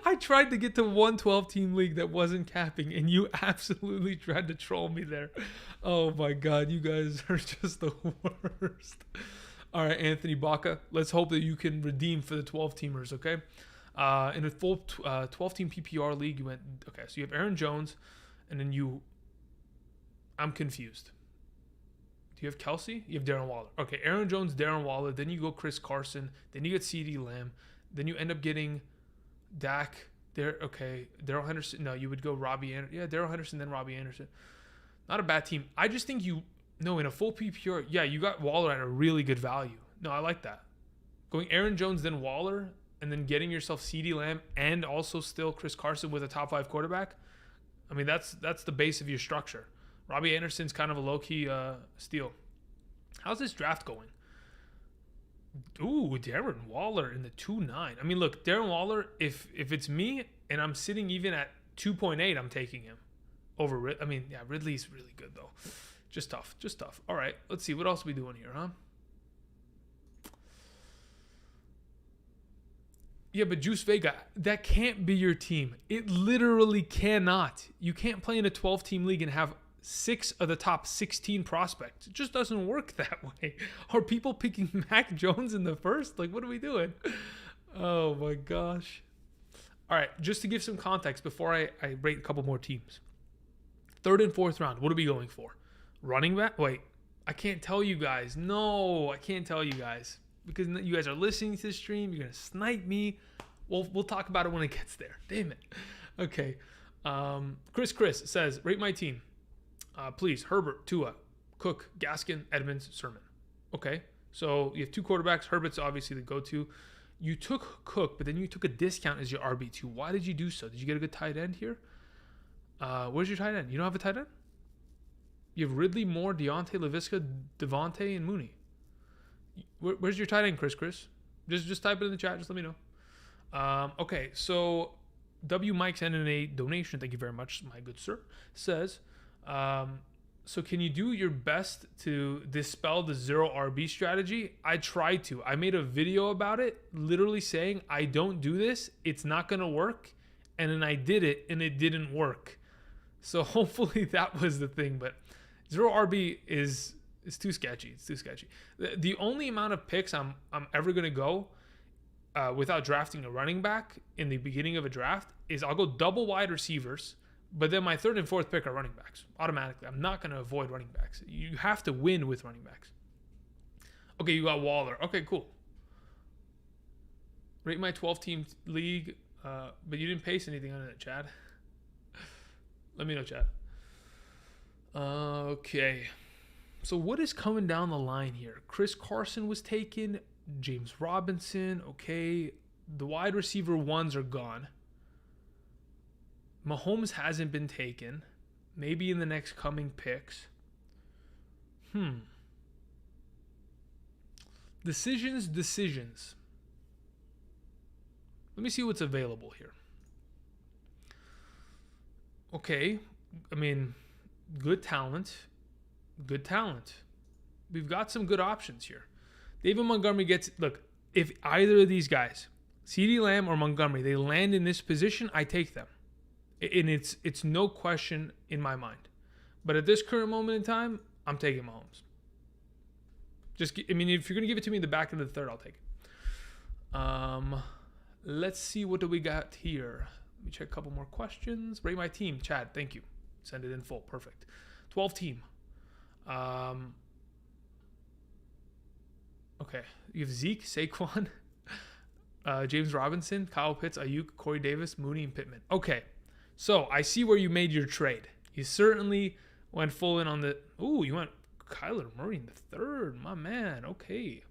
I tried to get to one 12-team league that wasn't capping, and you absolutely tried to troll me there. Oh, my God. You guys are just the worst. All right, Anthony Baca. Let's hope that you can redeem for the 12-teamers, okay? In a full 12-team PPR league, you went... Okay, so you have Aaron Jones, and then I'm confused. Do you have Kelsey? You have Darren Waller. Okay, Aaron Jones, Darren Waller. Then you go Chris Carson. Then you get CeeDee Lamb. Then you end up getting... Dak, Darrell Henderson. No, you would go Robbie Anderson. Yeah, Darrell Henderson, then Robbie Anderson. Not a bad team. I just think in a full PPR, yeah, you got Waller at a really good value. No, I like that. Going Aaron Jones, then Waller, and then getting yourself CeeDee Lamb and also still Chris Carson with a top 5 quarterback. That's the base of your structure. Robbie Anderson's kind of a low-key steal. How's this draft going? Ooh, Darren Waller in the 2.9. Look, Darren Waller, if it's me and I'm sitting even at 2.8, I'm taking him over Ridley's really good, though. Just tough. All right, let's see. What else are we doing here, huh? Yeah, but Juice Vega, that can't be your team. It literally cannot. You can't play in a 12-team league and have 6 of the top 16 prospects. It just doesn't work that way. Are people picking Mac Jones in the first? What are we doing? Oh my gosh. All right, just to give some context before I rate a couple more teams. 3rd and 4th round, what are we going for? Running back? Wait, I can't tell you guys. No, I can't tell you guys. Because you guys are listening to this stream. You're going to snipe me. We'll talk about it when it gets there. Damn it. Okay. Chris says, rate my team. Please, Herbert, Tua, Cook, Gaskin, Edmonds, Sermon. Okay, so you have 2 quarterbacks. Herbert's obviously the go-to. You took Cook, but then you took a discount as your RB2. Why did you do so? Did you get a good tight end here? Where's your tight end? You don't have a tight end? You have Ridley, Moore, Deontay, Laviska, Devontae, and Mooney. Where's your tight end, Chris? Just type it in the chat. Just let me know. Okay, so W. Mike sent in a donation. Thank you very much, my good sir. Says... so can you do your best to dispel the 0 RB strategy? I tried to. I made a video about it, literally saying, I don't do this. It's not going to work. And then I did it, and it didn't work. So hopefully that was the thing. But 0 RB is too sketchy. It's too sketchy. The only amount of picks I'm ever going to go without drafting a running back in the beginning of a draft is I'll go double wide receivers, But then my third and fourth pick are running backs. Automatically. I'm not going to avoid running backs. You have to win with running backs. Okay, you got Waller. Okay, cool. Rate my 12-team league. But you didn't paste anything on it, Chad. Let me know, Chad. Okay. So what is coming down the line here? Chris Carson was taken. James Robinson. Okay. The wide receiver ones are gone. Mahomes hasn't been taken. Maybe in the next coming picks. Decisions. Let me see what's available here. Okay. I mean, good talent. We've got some good options here. David Montgomery gets... Look, if either of these guys, CeeDee Lamb or Montgomery, they land in this position, I take them. And it's no question in my mind. But at this current moment in time, I'm taking Mahomes. If you're going to give it to me in the back end of the third, I'll take it. Let's see, what do we got here? Let me check a couple more questions. Rate my team. Chad, thank you. Send it in full. Perfect. 12 team. Okay. You have Zeke, Saquon, James Robinson, Kyle Pitts, Ayuk, Corey Davis, Mooney, and Pittman. Okay. So I see where you made your trade. You certainly went full in on the... Ooh, you went Kyler Murray in the third. My man. Okay.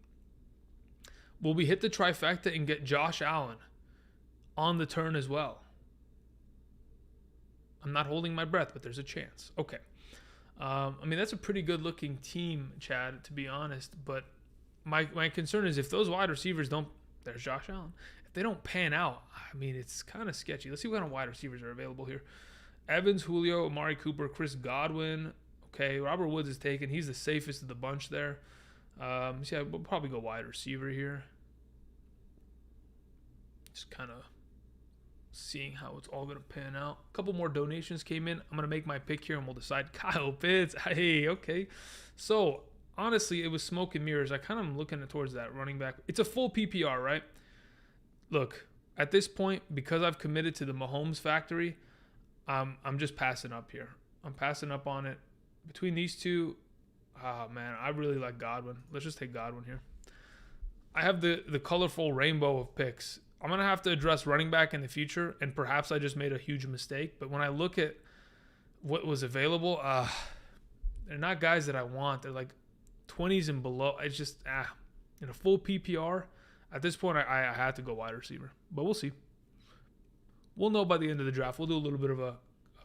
Will we hit the trifecta and get Josh Allen on the turn as well? I'm not holding my breath, but there's a chance. Okay. That's a pretty good-looking team, Chad, to be honest. But my concern is if those wide receivers don't... There's Josh Allen. If they don't pan out, it's kind of sketchy. Let's see what kind of wide receivers are available here. Evans, Julio, Amari Cooper, Chris Godwin. Okay, Robert Woods is taken. He's the safest of the bunch there. We'll probably go wide receiver here. Just kind of seeing how it's all going to pan out. A couple more donations came in. I'm going to make my pick here and we'll decide. Kyle Pitts. Hey, okay. So, honestly, it was smoke and mirrors. I kind of am looking towards that running back. It's a full PPR, right? Look, at this point, because I've committed to the Mahomes factory, I'm just passing up here. I'm passing up on it. Between these two, I really like Godwin. Let's just take Godwin here. I have the colorful rainbow of picks. I'm going to have to address running back in the future, and perhaps I just made a huge mistake. But when I look at what was available, they're not guys that I want. They're like 20s and below. It's just, in a full PPR, at this point, I had to go wide receiver. But we'll see. We'll know by the end of the draft. We'll do a little bit of a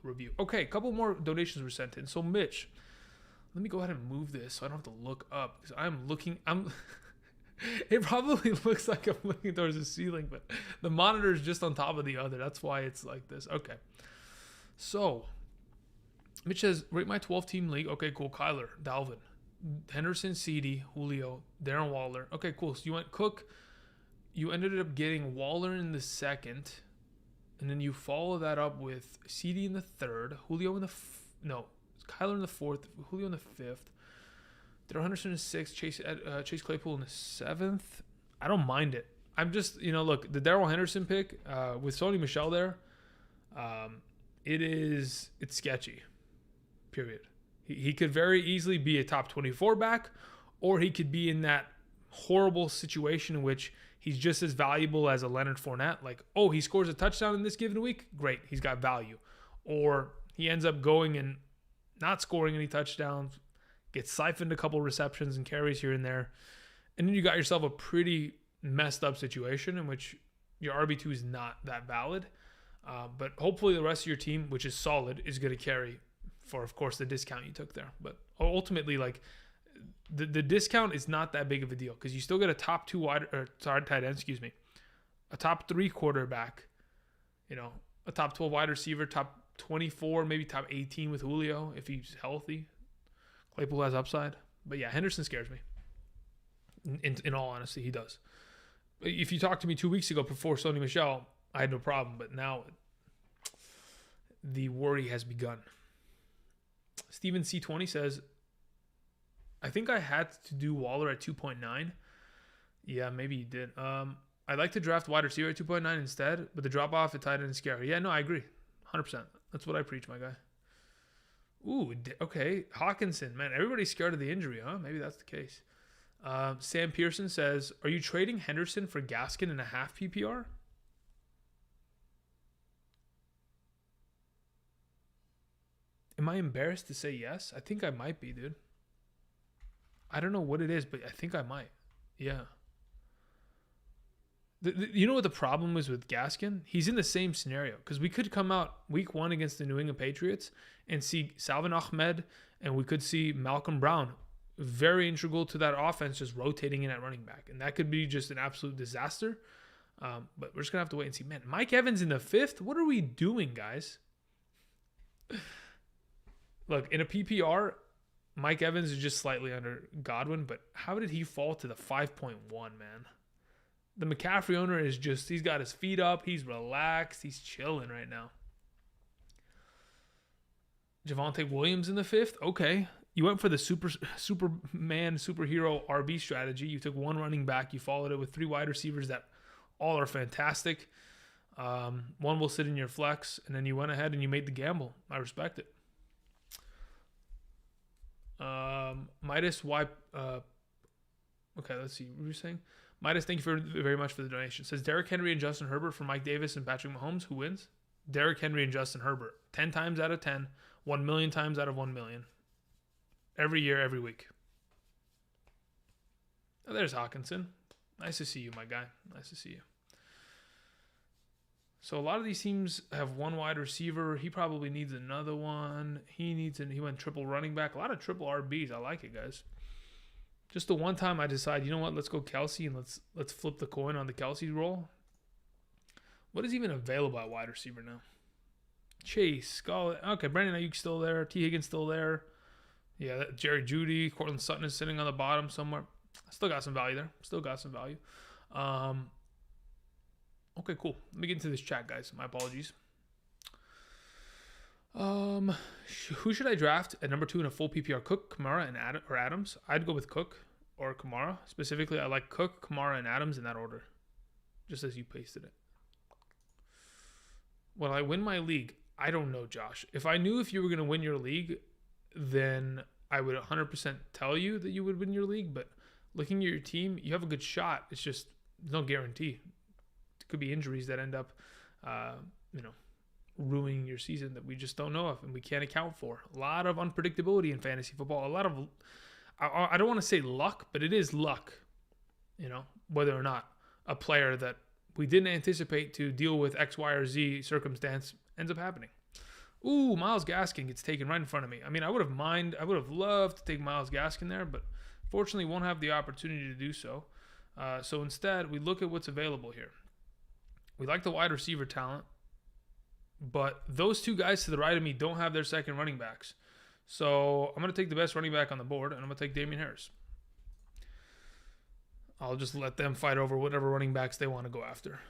review. Okay, a couple more donations were sent in. So, Mitch, let me go ahead and move this so I don't have to look up. Because it probably looks like I'm looking towards the ceiling, but the monitor is just on top of the other. That's why it's like this. Okay. So, Mitch says, rate my 12-team league. Okay, cool. Kyler, Dalvin, Henderson, CeeDee, Julio, Darren Waller. Okay, cool. So you went Cook. You ended up getting Waller in the second, and then you follow that up with CeeDee in the third, Julio in the Kyler in the fourth, Julio in the fifth, Darrell Henderson in the sixth, Chase Claypool in the seventh. I don't mind it. I'm just, look, the Darrell Henderson pick with Sony Michel there, it's sketchy. Period. He could very easily be a top 24 back, or he could be in that horrible situation in which he's just as valuable as a Leonard Fournette. Like, oh, he scores a touchdown in this given week? Great, he's got value. Or he ends up going and not scoring any touchdowns, gets siphoned a couple receptions and carries here and there. And then you got yourself a pretty messed up situation in which your RB2 is not that valid. But hopefully the rest of your team, which is solid, is going to carry for, of course, the discount you took there. But ultimately, like, the discount is not that big of a deal because you still get a top tight end, a top 3 quarterback, a top 12 wide receiver, top 24, maybe top 18 with Julio if he's healthy. Claypool has upside. But yeah, Henderson scares me. In all honesty, he does. If you talked to me 2 weeks ago before Sony Michel, I had no problem. But now the worry has begun. Steven C20 says, I think I had to do Waller at 2.9. Yeah, maybe you did. I'd like to draft wide receiver at 2.9 instead, but the drop-off at tight end is scary. Yeah, no, I agree. 100%. That's what I preach, my guy. Ooh, okay. Hawkinson, man, everybody's scared of the injury, huh? Maybe that's the case. Sam Pearson says, are you trading Henderson for Gaskin in a half PPR? Am I embarrassed to say yes? I think I might be, dude. I don't know what it is, but I think I might. Yeah. You know what the problem is with Gaskin? He's in the same scenario because we could come out week 1 against the New England Patriots and see Salvin Ahmed, and we could see Malcolm Brown, very integral to that offense, just rotating in at running back. And that could be just an absolute disaster. But we're just going to have to wait and see. Man, Mike Evans in the 5th? What are we doing, guys? Look, in a PPR, Mike Evans is just slightly under Godwin, but how did he fall to the 5.1, man? The McCaffrey owner is just, he's got his feet up. He's relaxed. He's chilling right now. Javonte Williams in the 5th? Okay. You went for the superhero RB strategy. You took one running back. You followed it with 3 wide receivers that all are fantastic. One will sit in your flex, and then you went ahead and you made the gamble. I respect it. Midas, why? Okay, let's see. What were you saying? Midas, thank you very much for the donation. It says Derrick Henry and Justin Herbert for Mike Davis and Patrick Mahomes. Who wins? Derrick Henry and Justin Herbert. 10 times out of 10. 1 million times out of 1 million. Every year, every week. Oh, there's Hawkinson. Nice to see you, my guy. Nice to see you. So a lot of these teams have one wide receiver. He probably needs another one. He went triple running back. A lot of triple RBs. I like it, guys. Just the one time I decide, you know what, let's go Kelsey and let's flip the coin on the Kelsey roll. What is even available at wide receiver now? Chase, Skull. Okay, Brandon Ayuk still there. T. Higgins still there. Yeah, Jerry Jeudy. Cortland Sutton is sitting on the bottom somewhere. Still got some value there. Okay, cool. Let me get into this chat, guys. My apologies. Who should I draft at number 2 in a full PPR? Cook, Kamara, and Adams? I'd go with Cook or Kamara. Specifically, I like Cook, Kamara, and Adams in that order, just as you pasted it. Will I win my league? I don't know, Josh. If I knew if you were going to win your league, then I would 100% tell you that you would win your league. But looking at your team, you have a good shot. It's just no guarantee. It could be injuries that end up, ruining your season that we just don't know of and we can't account for. A lot of unpredictability in fantasy football. A lot of, I don't want to say luck, but it is luck, whether or not a player that we didn't anticipate to deal with X, Y, or Z circumstance ends up happening. Ooh, Myles Gaskin gets taken right in front of me. I mean, I would have loved to take Myles Gaskin there, but fortunately won't have the opportunity to do so. So instead, we look at what's available here. We like the wide receiver talent, but those 2 guys to the right of me don't have their second running backs. So I'm going to take the best running back on the board, and I'm going to take Damian Harris. I'll just let them fight over whatever running backs they want to go after.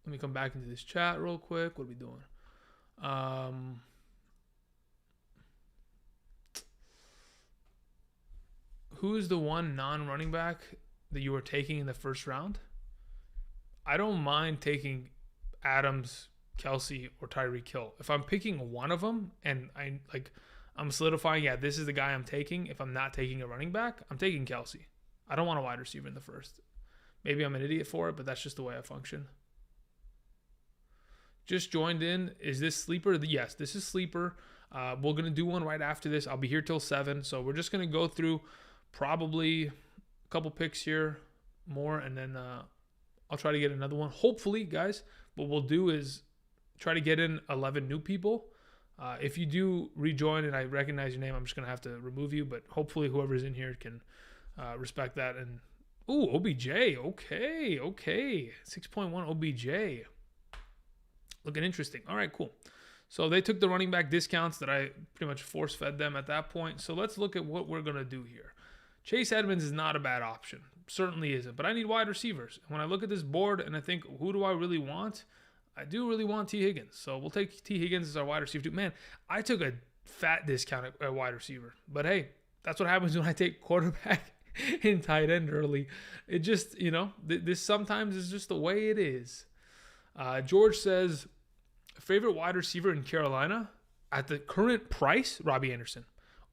Let me come back into this chat real quick. What are we doing? Who is the one non-running back that you were taking in the first round? I don't mind taking Adams, Kelsey, or Tyreek Hill. If I'm picking one of them and I'm solidifying, this is the guy I'm taking. If I'm not taking a running back, I'm taking Kelsey. I don't want a wide receiver in the first. Maybe I'm an idiot for it, but that's just the way I function. Just joined in. Is this sleeper? Yes, this is sleeper. We're going to do one right after this. I'll be here till 7. So we're just going to go through probably a couple picks here, more, and then I'll try to get another one. Hopefully, guys, what we'll do is try to get in 11 new people. If you do rejoin and I recognize your name, I'm just going to have to remove you. But hopefully whoever's in here can respect that. And OBJ. Okay. 6.1 OBJ. Looking interesting. All right, cool. So they took the running back discounts that I pretty much force-fed them at that point. So let's look at what we're going to do here. Chase Edmonds is not a bad option. Certainly isn't. But I need wide receivers. When I look at this board and I think, who do I really want? I do really want T. Higgins. So we'll take T. Higgins as our wide receiver too. Man, I took a fat discount at wide receiver. But hey, that's what happens when I take quarterback and tight end early. It just, this sometimes is just the way it is. George says, Favorite wide receiver in Carolina at the current price, Robbie Anderson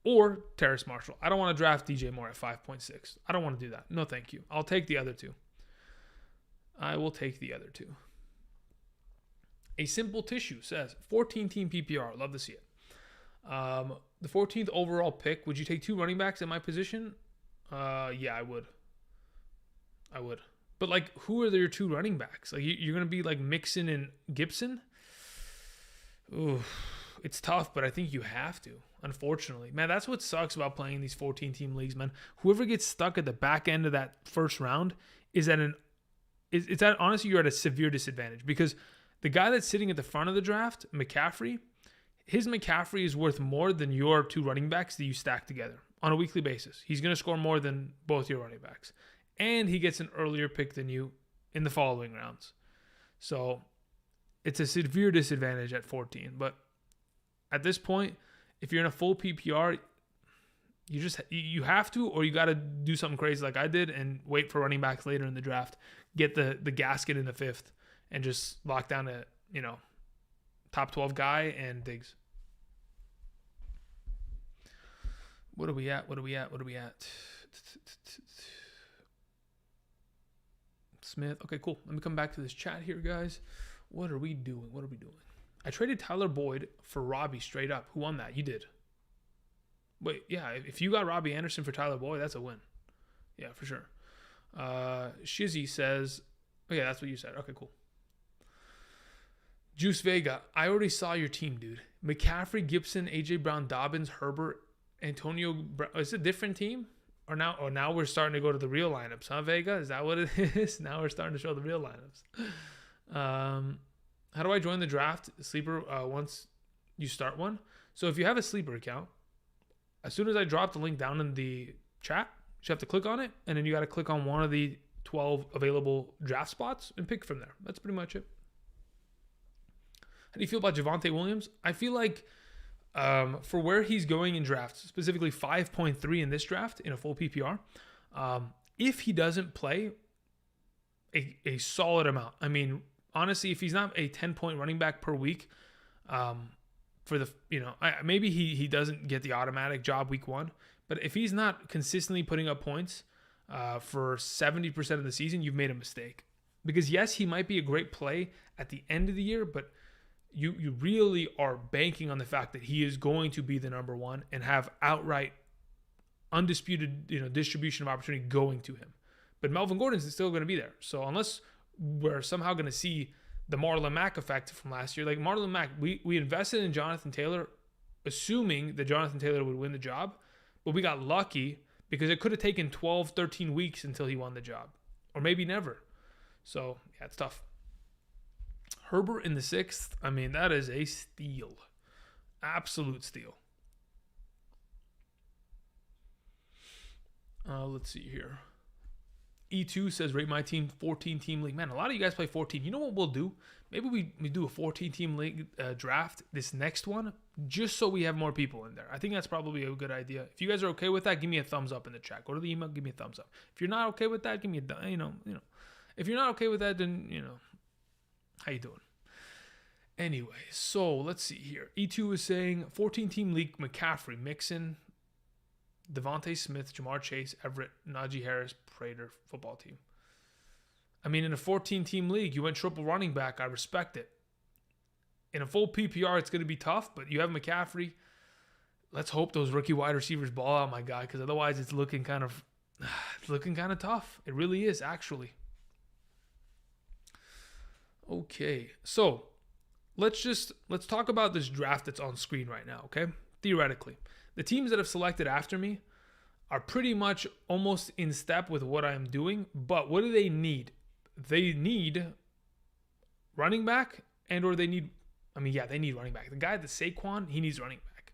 or Terrace Marshall. I don't want to draft DJ Moore at 5.6. I don't want to do that. No, thank you. I'll take the other two. I will take the other two. A Simple Tissue says 14 team PPR. Love to see it. The 14th overall pick. Would you take 2 running backs in my position? Yeah, I would. But like, who are your 2 running backs? Like, you're gonna be like Mixon and Gibson. Ooh, it's tough, but I think you have to. Unfortunately, man, that's what sucks about playing these 14 team leagues, man. Whoever gets stuck at the back end of that first round is at honestly, you're at a severe disadvantage, because the guy that's sitting at the front of the draft, McCaffrey, his McCaffrey is worth more than your 2 running backs that you stack together on a weekly basis. He's going to score more than both your running backs. And he gets an earlier pick than you in the following rounds. So it's a severe disadvantage at 14. But at this point, if you're in a full PPR, you have to, or you got to do something crazy like I did and wait for running backs later in the draft. Get the gasket in the 5th and just lock down a, top 12 guy and Diggs. What are we at? Smith. Okay, cool. Let me come back to this chat here, guys. What are we doing? I traded Tyler Boyd for Robbie straight up. Who won that? You did. Wait, yeah. If you got Robbie Anderson for Tyler Boyd, that's a win. Yeah, for sure. Shizzy says, oh yeah, that's what you said. Okay, cool. Juice Vega, I already saw your team, dude. McCaffrey, Gibson, AJ Brown, Dobbins, Herbert, Antonio Brown. Is it a different team? Or now we're starting to go to the real lineups, huh, Vega? Is that what it is? Now we're starting to show the real lineups. How do I join the draft sleeper once you start one? So if you have a sleeper account, as soon as I drop the link down in the chat, you have to click on it, and then you got to click on one of the 12 available draft spots and pick from there. That's pretty much it. How do you feel about Javonte Williams? I feel like for where he's going in drafts, specifically 5.3 in this draft in a full PPR, if he doesn't play a solid amount, I mean, honestly, if he's not a 10-point running back per week, for the, maybe he doesn't get the automatic job week 1, but if he's not consistently putting up points for 70% of the season, you've made a mistake. Because yes, he might be a great play at the end of the year, but you really are banking on the fact that he is going to be the number 1 and have outright undisputed, distribution of opportunity going to him. But Melvin Gordon's still going to be there. So unless we're somehow going to see the Marlon Mack effect from last year, like Marlon Mack, we invested in Jonathan Taylor, assuming that Jonathan Taylor would win the job, but we got lucky because it could have taken 12, 13 weeks until he won the job, or maybe never. So yeah, it's tough. Herbert in the 6th, I mean, that is a steal. Absolute steal. Let's see here. E2 says, rate my team 14-team league. Man, a lot of you guys play 14. You know what we'll do? Maybe we do a 14-team league draft this next one, just so we have more people in there. I think that's probably a good idea. If you guys are okay with that, give me a thumbs up in the chat. Go to the email, give me a thumbs up. If you're not okay with that, give me a, If you're not okay with that, then, how you doing? Anyway, so let's see here. E2 is saying 14-team league, McCaffrey, Mixon, Devontae Smith, Jamar Chase, Everett, Najee Harris, Prater football team. I mean, in a 14-team league, you went triple running back. I respect it. In a full PPR, it's going to be tough, but you have McCaffrey. Let's hope those rookie wide receivers ball out, my guy, because otherwise it's looking kind of tough. It really is, actually. Okay, so let's talk about this draft that's on screen right now, okay? Theoretically, the teams that have selected after me are pretty much almost in step with what I'm doing, but what do they need? They need running back they need running back. The guy, the Saquon, he needs running back.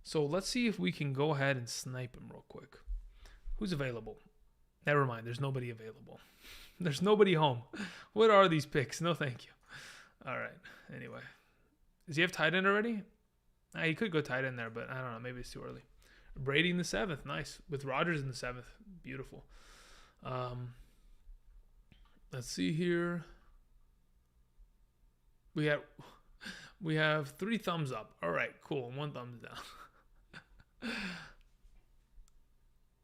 So let's see if we can go ahead and snipe him real quick. Who's available? Never mind, there's nobody available. There's nobody home. What are these picks? No, thank you. All right. Anyway, does he have tight end already? He could go tight end there, but I don't know. Maybe it's too early. Brady in the 7th. Nice. With Rodgers in the 7th. Beautiful. Let's see here. We have We have 3 thumbs up. All right, cool. 1 thumbs down.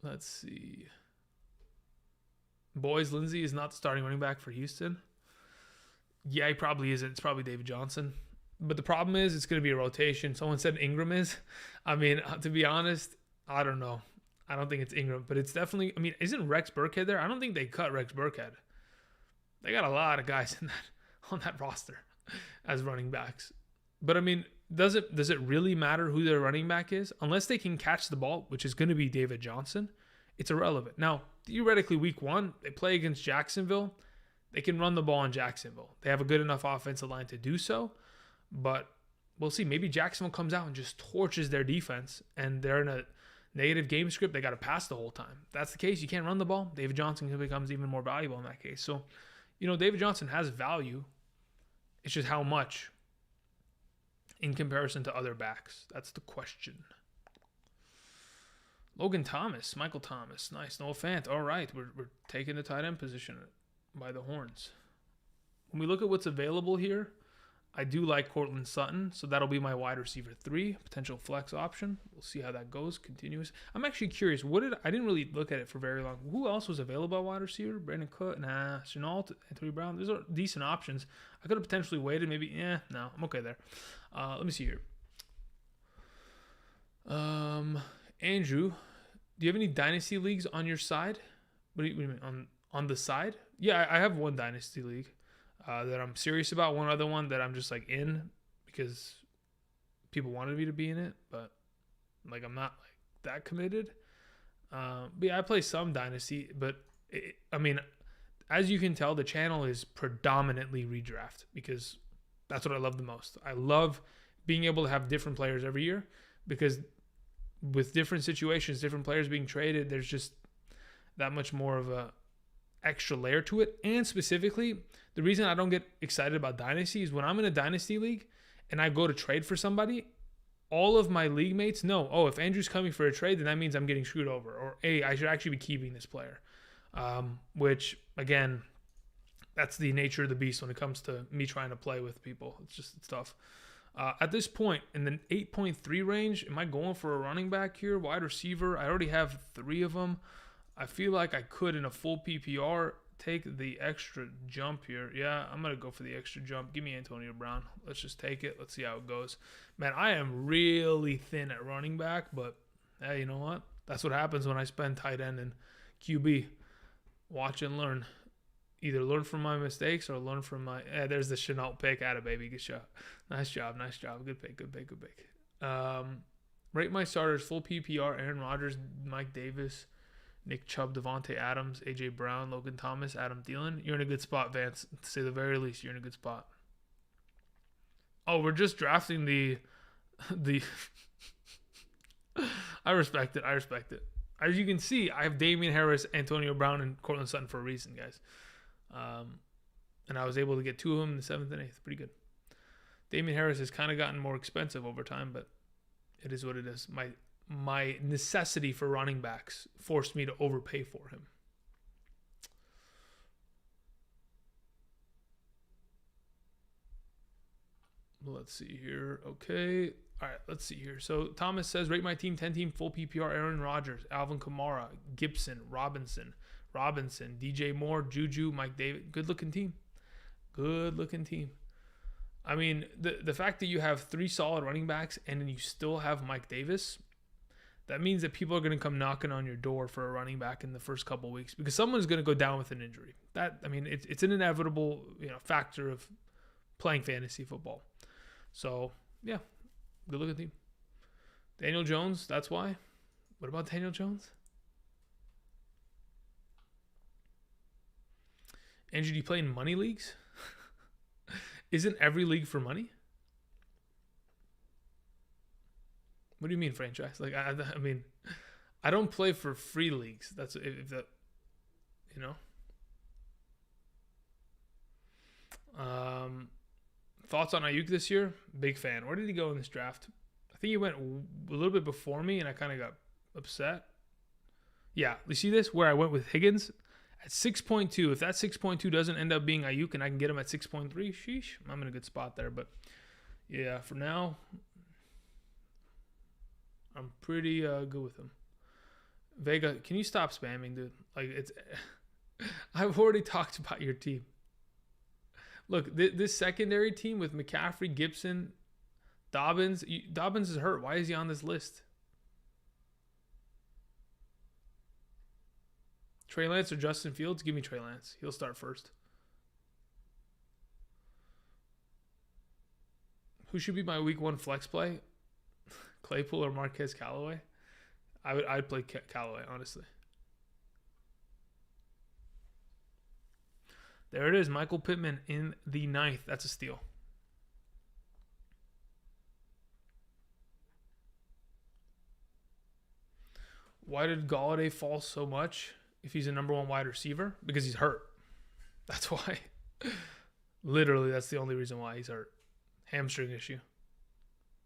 Let's see. Boys, Lindsay is not the starting running back for Houston. Yeah, he probably isn't. It's probably David Johnson. But the problem is it's going to be a rotation. Someone said Ingram is. I mean, to be honest, I don't know. I don't think it's Ingram, but it's definitely, I mean, isn't Rex Burkhead there? I don't think they cut Rex Burkhead. They got a lot of guys on that roster as running backs. But I mean, does it really matter who their running back is? Unless they can catch the ball, which is going to be David Johnson, it's irrelevant. Now, theoretically, week 1, they play against Jacksonville. They can run the ball in Jacksonville. They have a good enough offensive line to do so. But we'll see. Maybe Jacksonville comes out and just torches their defense, and they're in a negative game script. They got to pass the whole time. If that's the case, you can't run the ball. David Johnson becomes even more valuable in that case. So, David Johnson has value. It's just how much in comparison to other backs. That's the question. Logan Thomas, Michael Thomas. Nice. Noah Fant. All right. We're taking the tight end position by the horns. When we look at what's available here, I do like Cortland Sutton, so that'll be my wide receiver 3, potential flex option. We'll see how that goes. Continuous. I'm actually curious. I didn't really look at it for very long. Who else was available at wide receiver? Brandon Cook, Chenault, Anthony Brown. Those are decent options. I could have potentially waited. Maybe, no, I'm okay there. Let me see here. Andrew, do you have any dynasty leagues on your side? What do you mean on the side? Yeah, I have one dynasty league. That I'm serious about. One other one that I'm just like in because people wanted me to be in it, but like I'm not like that committed. But yeah, I play some Dynasty, but I mean, as you can tell, the channel is predominantly redraft because that's what I love the most. I love being able to have different players every year because with different situations, different players being traded, there's just that much more of a extra layer to it. And specifically, the reason I don't get excited about Dynasty is when I'm in a Dynasty league and I go to trade for somebody, all of my league mates know, if Andrew's coming for a trade, then that means I'm getting screwed over. Or, hey, I should actually be keeping this player. Which, again, that's the nature of the beast when it comes to me trying to play with people. It's tough. At this point, in the 8.3 range, am I going for a running back here? Wide receiver? I already have 3 of them. I feel like I could, in a full PPR, take the extra jump here. Yeah, I'm going to go for the extra jump. Give me Antonio Brown. Let's just take it. Let's see how it goes. Man, I am really thin at running back, but hey, you know what? That's what happens when I spend tight end and QB. Watch and learn. Either learn from my mistakes or learn from my... there's the Chenault pick. Atta baby. Good shot. Nice job. Good pick. Rate my starters. Full PPR. Aaron Rodgers, Mike Davis, Nick Chubb, Devontae Adams, A.J. Brown, Logan Thomas, Adam Thielen. You're in a good spot, Vance. To say the very least, you're in a good spot. Oh, we're just drafting the I respect it. As you can see, I have Damian Harris, Antonio Brown, and Cortland Sutton for a reason, guys. And I was able to get 2 of them in the 7th and 8th. Pretty good. Damian Harris has kind of gotten more expensive over time, but it is what it is. My necessity for running backs forced me to overpay for him. Let's see here. Okay. All right, let's see here. So Thomas says, rate my team 10-team full PPR, Aaron Rodgers, Alvin Kamara, Gibson, Robinson, DJ Moore, Juju, Mike Davis. Good-looking team. I mean, the fact that you have 3 solid running backs and then you still have Mike Davis, that means that people are going to come knocking on your door for a running back in the first couple of weeks because someone's going to go down with an injury. It's an inevitable factor of playing fantasy football. So, yeah, good looking team. Daniel Jones, that's why. What about Daniel Jones? Andrew, do you play in money leagues? Isn't every league for money? What do you mean franchise? Like, I mean, I don't play for free leagues. That's if that, Thoughts on Ayuk this year? Big fan. Where did he go in this draft? I think he went a little bit before me, and I kind of got upset. Yeah, you see this? Where I went with Higgins at 6.2. If that 6.2 doesn't end up being Ayuk and I can get him at 6.3, sheesh, I'm in a good spot there. But Yeah, for now, I'm pretty good with him. Vega, can you stop spamming, dude? Like, it's. I've already talked about your team. Look, this secondary team with McCaffrey, Gibson, Dobbins. Dobbins is hurt. Why is he on this list? Trey Lance or Justin Fields? Give me Trey Lance. He'll start first. Who should be my week 1 flex play? Claypool or Marquez Callaway? I'd play Callaway, honestly. There it is. Michael Pittman in the 9th. That's a steal. Why did Golladay fall so much if he's a number 1 wide receiver? Because he's hurt. That's why. Literally, that's the only reason why he's hurt. Hamstring issue.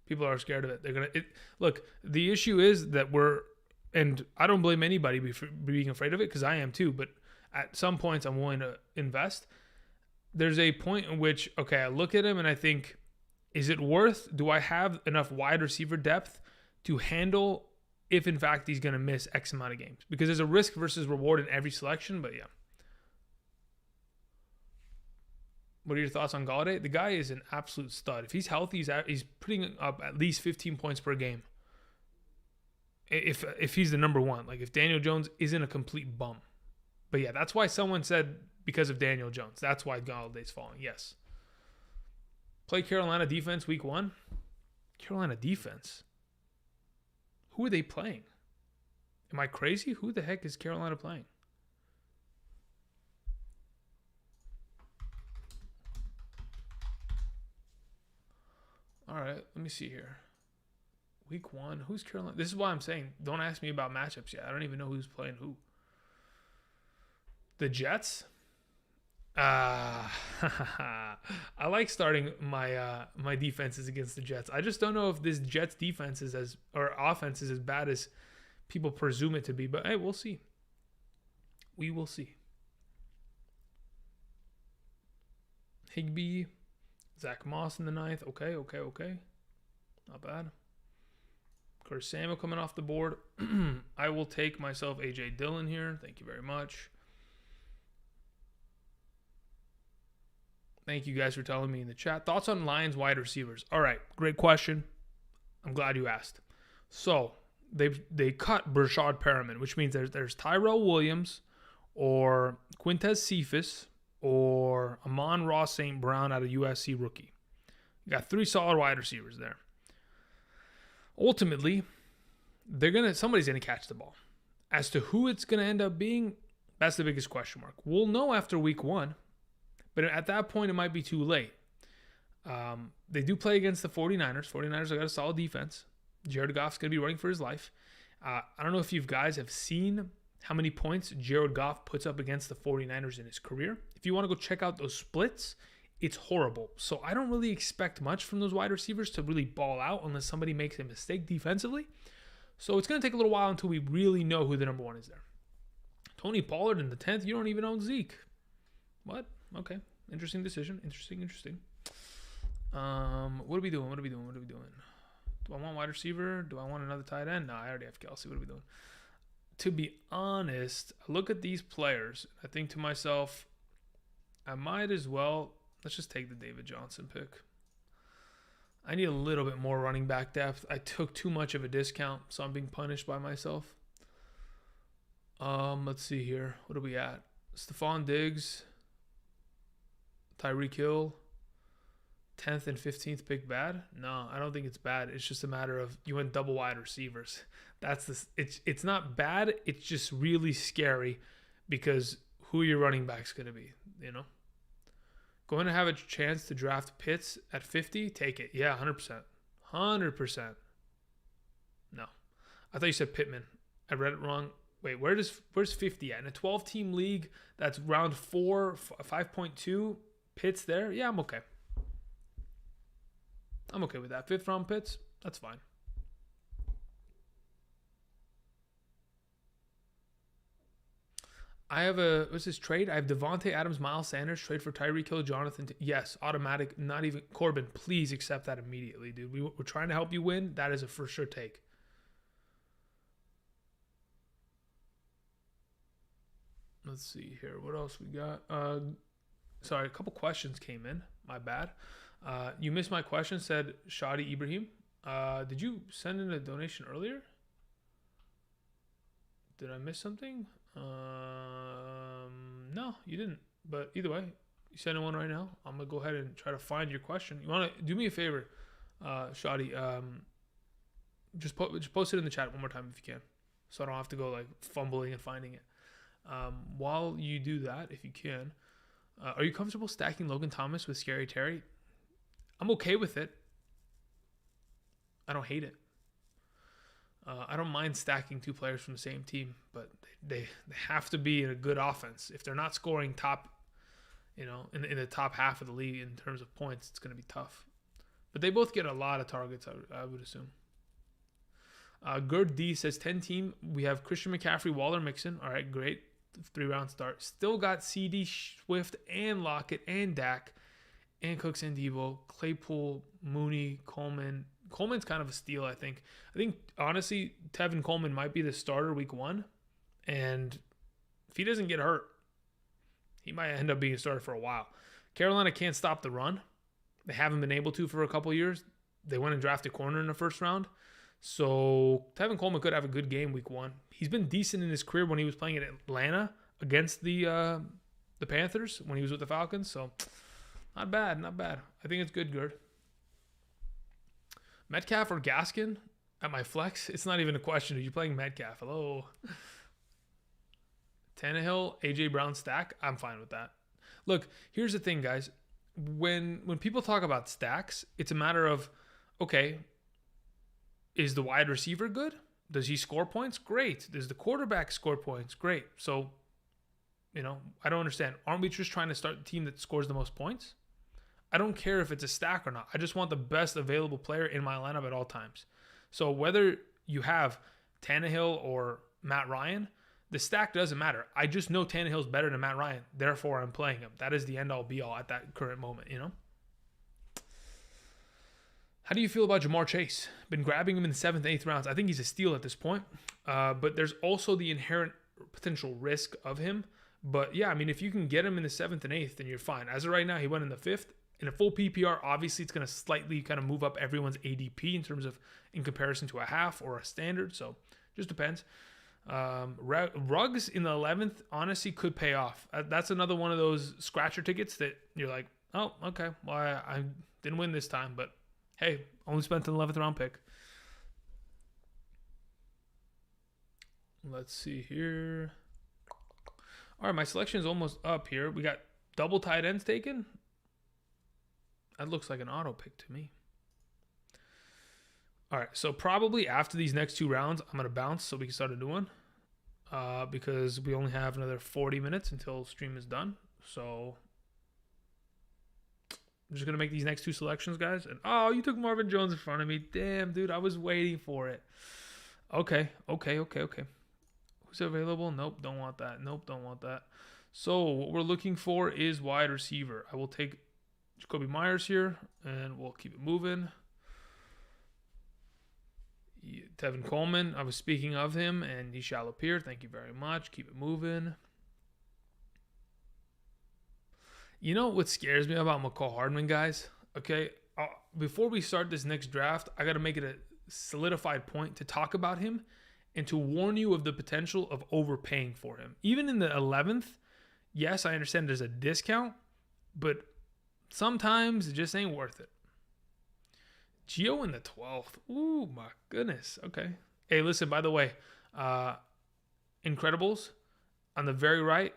People are scared of it. They're gonna look. The issue is that and I don't blame anybody for being afraid of it because I am too. But at some points, I'm willing to invest. There's a point in which, okay, I look at him and I think, is it worth? Do I have enough wide receiver depth to handle if in fact he's going to miss X amount of games? Because there's a risk versus reward in every selection. But yeah. What are your thoughts on Golladay? The guy is an absolute stud. If he's healthy, he's putting up at least 15 points per game. If he's the number 1, like if Daniel Jones isn't a complete bum. But yeah, that's why someone said because of Daniel Jones. That's why Galladay's falling. Yes. Play Carolina defense week 1. Carolina defense. Who are they playing? Am I crazy? Who the heck is Carolina playing? All right, let me see here. Week 1, who's Carolina? This is why I'm saying don't ask me about matchups yet. I don't even know who's playing who. The Jets? I like starting my defenses against the Jets. I just don't know if this Jets defense or offense is as bad as people presume it to be. But hey, we'll see. We will see. Higbee, Zach Moss in the 9th. Okay. Not bad. Curtis Samuel coming off the board. I will take myself A.J. Dillon here. Thank you very much. Thank you guys for telling me in the chat. Thoughts on Lions wide receivers? All right, great question. I'm glad you asked. So they cut Brashad Perriman, which means there's Tyrell Williams or Quintez Cephas or Amon-Ra St. Brown out of USC rookie. You got 3 solid wide receivers there. Ultimately, somebody's gonna catch the ball. As to who it's gonna end up being, that's the biggest question mark. We'll know after week 1. But at that point, it might be too late. They do play against the 49ers. 49ers have got a solid defense. Jared Goff's going to be running for his life. I don't know if you guys have seen how many points Jared Goff puts up against the 49ers in his career. If you want to go check out those splits, it's horrible. So I don't really expect much from those wide receivers to really ball out unless somebody makes a mistake defensively. So it's going to take a little while until we really know who the number 1 is there. Tony Pollard in the 10th. You don't even own Zeke. What? Okay. Interesting decision. Interesting. What are we doing? Do I want wide receiver? Do I want another tight end? No, I already have Kelsey. What are we doing? To be honest, I look at these players. I think to myself, I might as well. Let's just take the David Johnson pick. I need a little bit more running back depth. I took too much of a discount, so I'm being punished by myself. Let's see here. What are we at? Stephon Diggs. Tyreek Hill, 10th and 15th pick bad? No, I don't think it's bad. It's just a matter of you went double wide receivers. It's not bad. It's just really scary because who your running back's going to be, you know? Going to have a chance to draft Pitts at 50? Take it. Yeah, 100%. 100%. No. I thought you said Pittman. I read it wrong. Wait, where's 50 at? In a 12-team league, that's round 4, 5.2. Pitts there? Yeah, I'm okay. I'm okay with that. 5th round Pitts? That's fine. I have what's this trade? I have Devontae Adams, Miles Sanders, trade for Tyreek Hill, Jonathan. Yes, automatic, not even. Corbin, please accept that immediately, dude. We're trying to help you win. That is a for sure take. Let's see here. What else we got? Sorry, a couple questions came in. My bad. You missed my question, said Shadi Ibrahim. Did you send in a donation earlier? Did I miss something? No, you didn't. But either way, you send in one right now. I'm going to go ahead and try to find your question. You want to do me a favor, Shadi? Just post it in the chat one more time if you can, so I don't have to go like fumbling and finding it. While you do that, if you can, are you comfortable stacking Logan Thomas with Scary Terry? I'm okay with it. I don't hate it. I don't mind stacking two players from the same team, but they have to be in a good offense. If they're not scoring top, in the top half of the league in terms of points, it's going to be tough. But they both get a lot of targets, I would assume. Gerd D says 10 team. We have Christian McCaffrey, Waller, Mixon. All right, great. 3-round start. Still got CD, Swift, and Lockett, and Dak, and Cooks and Debo, Claypool, Mooney, Coleman. Coleman's kind of a steal, I think. Honestly, Tevin Coleman might be the starter week 1. And if he doesn't get hurt, he might end up being a starter for a while. Carolina can't stop the run. They haven't been able to for a couple years. They went and drafted corner in the first round. So Tevin Coleman could have a good game week 1. He's been decent in his career when he was playing in Atlanta against the Panthers when he was with the Falcons. So not bad. I think it's good, Gerd. Metcalf or Gaskin at my flex? It's not even a question. Are you playing Metcalf? Hello. Tannehill, AJ Brown stack? I'm fine with that. Look, here's the thing, guys. When people talk about stacks, it's a matter of, okay, is the wide receiver good? Does he score points? Great. Does the quarterback score points? Great. So, I don't understand. Aren't we just trying to start the team that scores the most points? I don't care if it's a stack or not. I just want the best available player in my lineup at all times. So whether you have Tannehill or Matt Ryan, the stack doesn't matter. I just know Tannehill's better than Matt Ryan. Therefore, I'm playing him. That is the end-all, be-all at that current moment, How do you feel about Jamar Chase? Been grabbing him in the 7th and 8th rounds. I think he's a steal at this point. But there's also the inherent potential risk of him. But yeah, if you can get him in the 7th and 8th, then you're fine. As of right now, he went in the 5th. In a full PPR, obviously, it's going to slightly kind of move up everyone's ADP in comparison to a half or a standard. So just depends. Ruggs in the 11th, honestly, could pay off. That's another one of those scratcher tickets that you're like, oh, okay, well, I didn't win this time, but hey, only spent an 11th round pick. Let's see here. All right, my selection is almost up here. We got double tight ends taken. That looks like an auto pick to me. All right, so probably after these next 2 rounds, I'm going to bounce so we can start a new one because we only have another 40 minutes until stream is done. So I'm just going to make these next 2 selections, guys. And oh, you took Marvin Jones in front of me. Damn, dude, I was waiting for it. Okay. Who's available? Nope, don't want that. So what we're looking for is wide receiver. I will take Jacoby Myers here, and we'll keep it moving. Tevin Coleman, I was speaking of him, and he shall appear. Thank you very much. Keep it moving. You know what scares me about McCall Hardman, guys? Okay, before we start this next draft, I got to make it a solidified point to talk about him and to warn you of the potential of overpaying for him. Even in the 11th, yes, I understand there's a discount, but sometimes it just ain't worth it. Gio in the 12th. Ooh, my goodness. Okay. Hey, listen, by the way, Incredibles on the very right,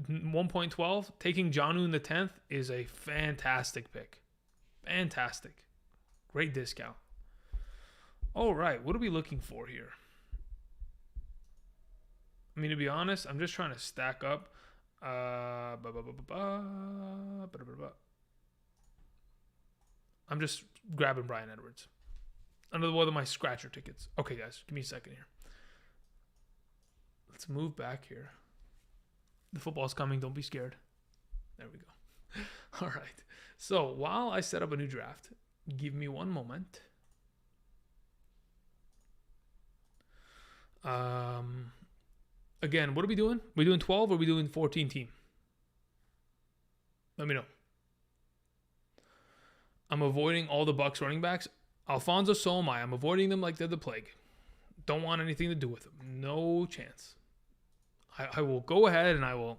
1.12, taking Jonnu in the 10th is a fantastic pick. Fantastic. Great discount. All right, what are we looking for here? To be honest, I'm just trying to stack up. I'm just grabbing Bryan Edwards. Another one of my scratcher tickets. Okay, guys, give me a second here. Let's move back here. The football's coming. Don't be scared. There we go. All right. So while I set up a new draft, give me one moment. Again, what are we doing? We doing 12 or are we doing 14 team? Let me know. I'm avoiding all the Bucks running backs. Alfonso, so am I. I'm avoiding them like they're the plague. Don't want anything to do with them. No chance. I will go ahead and I will.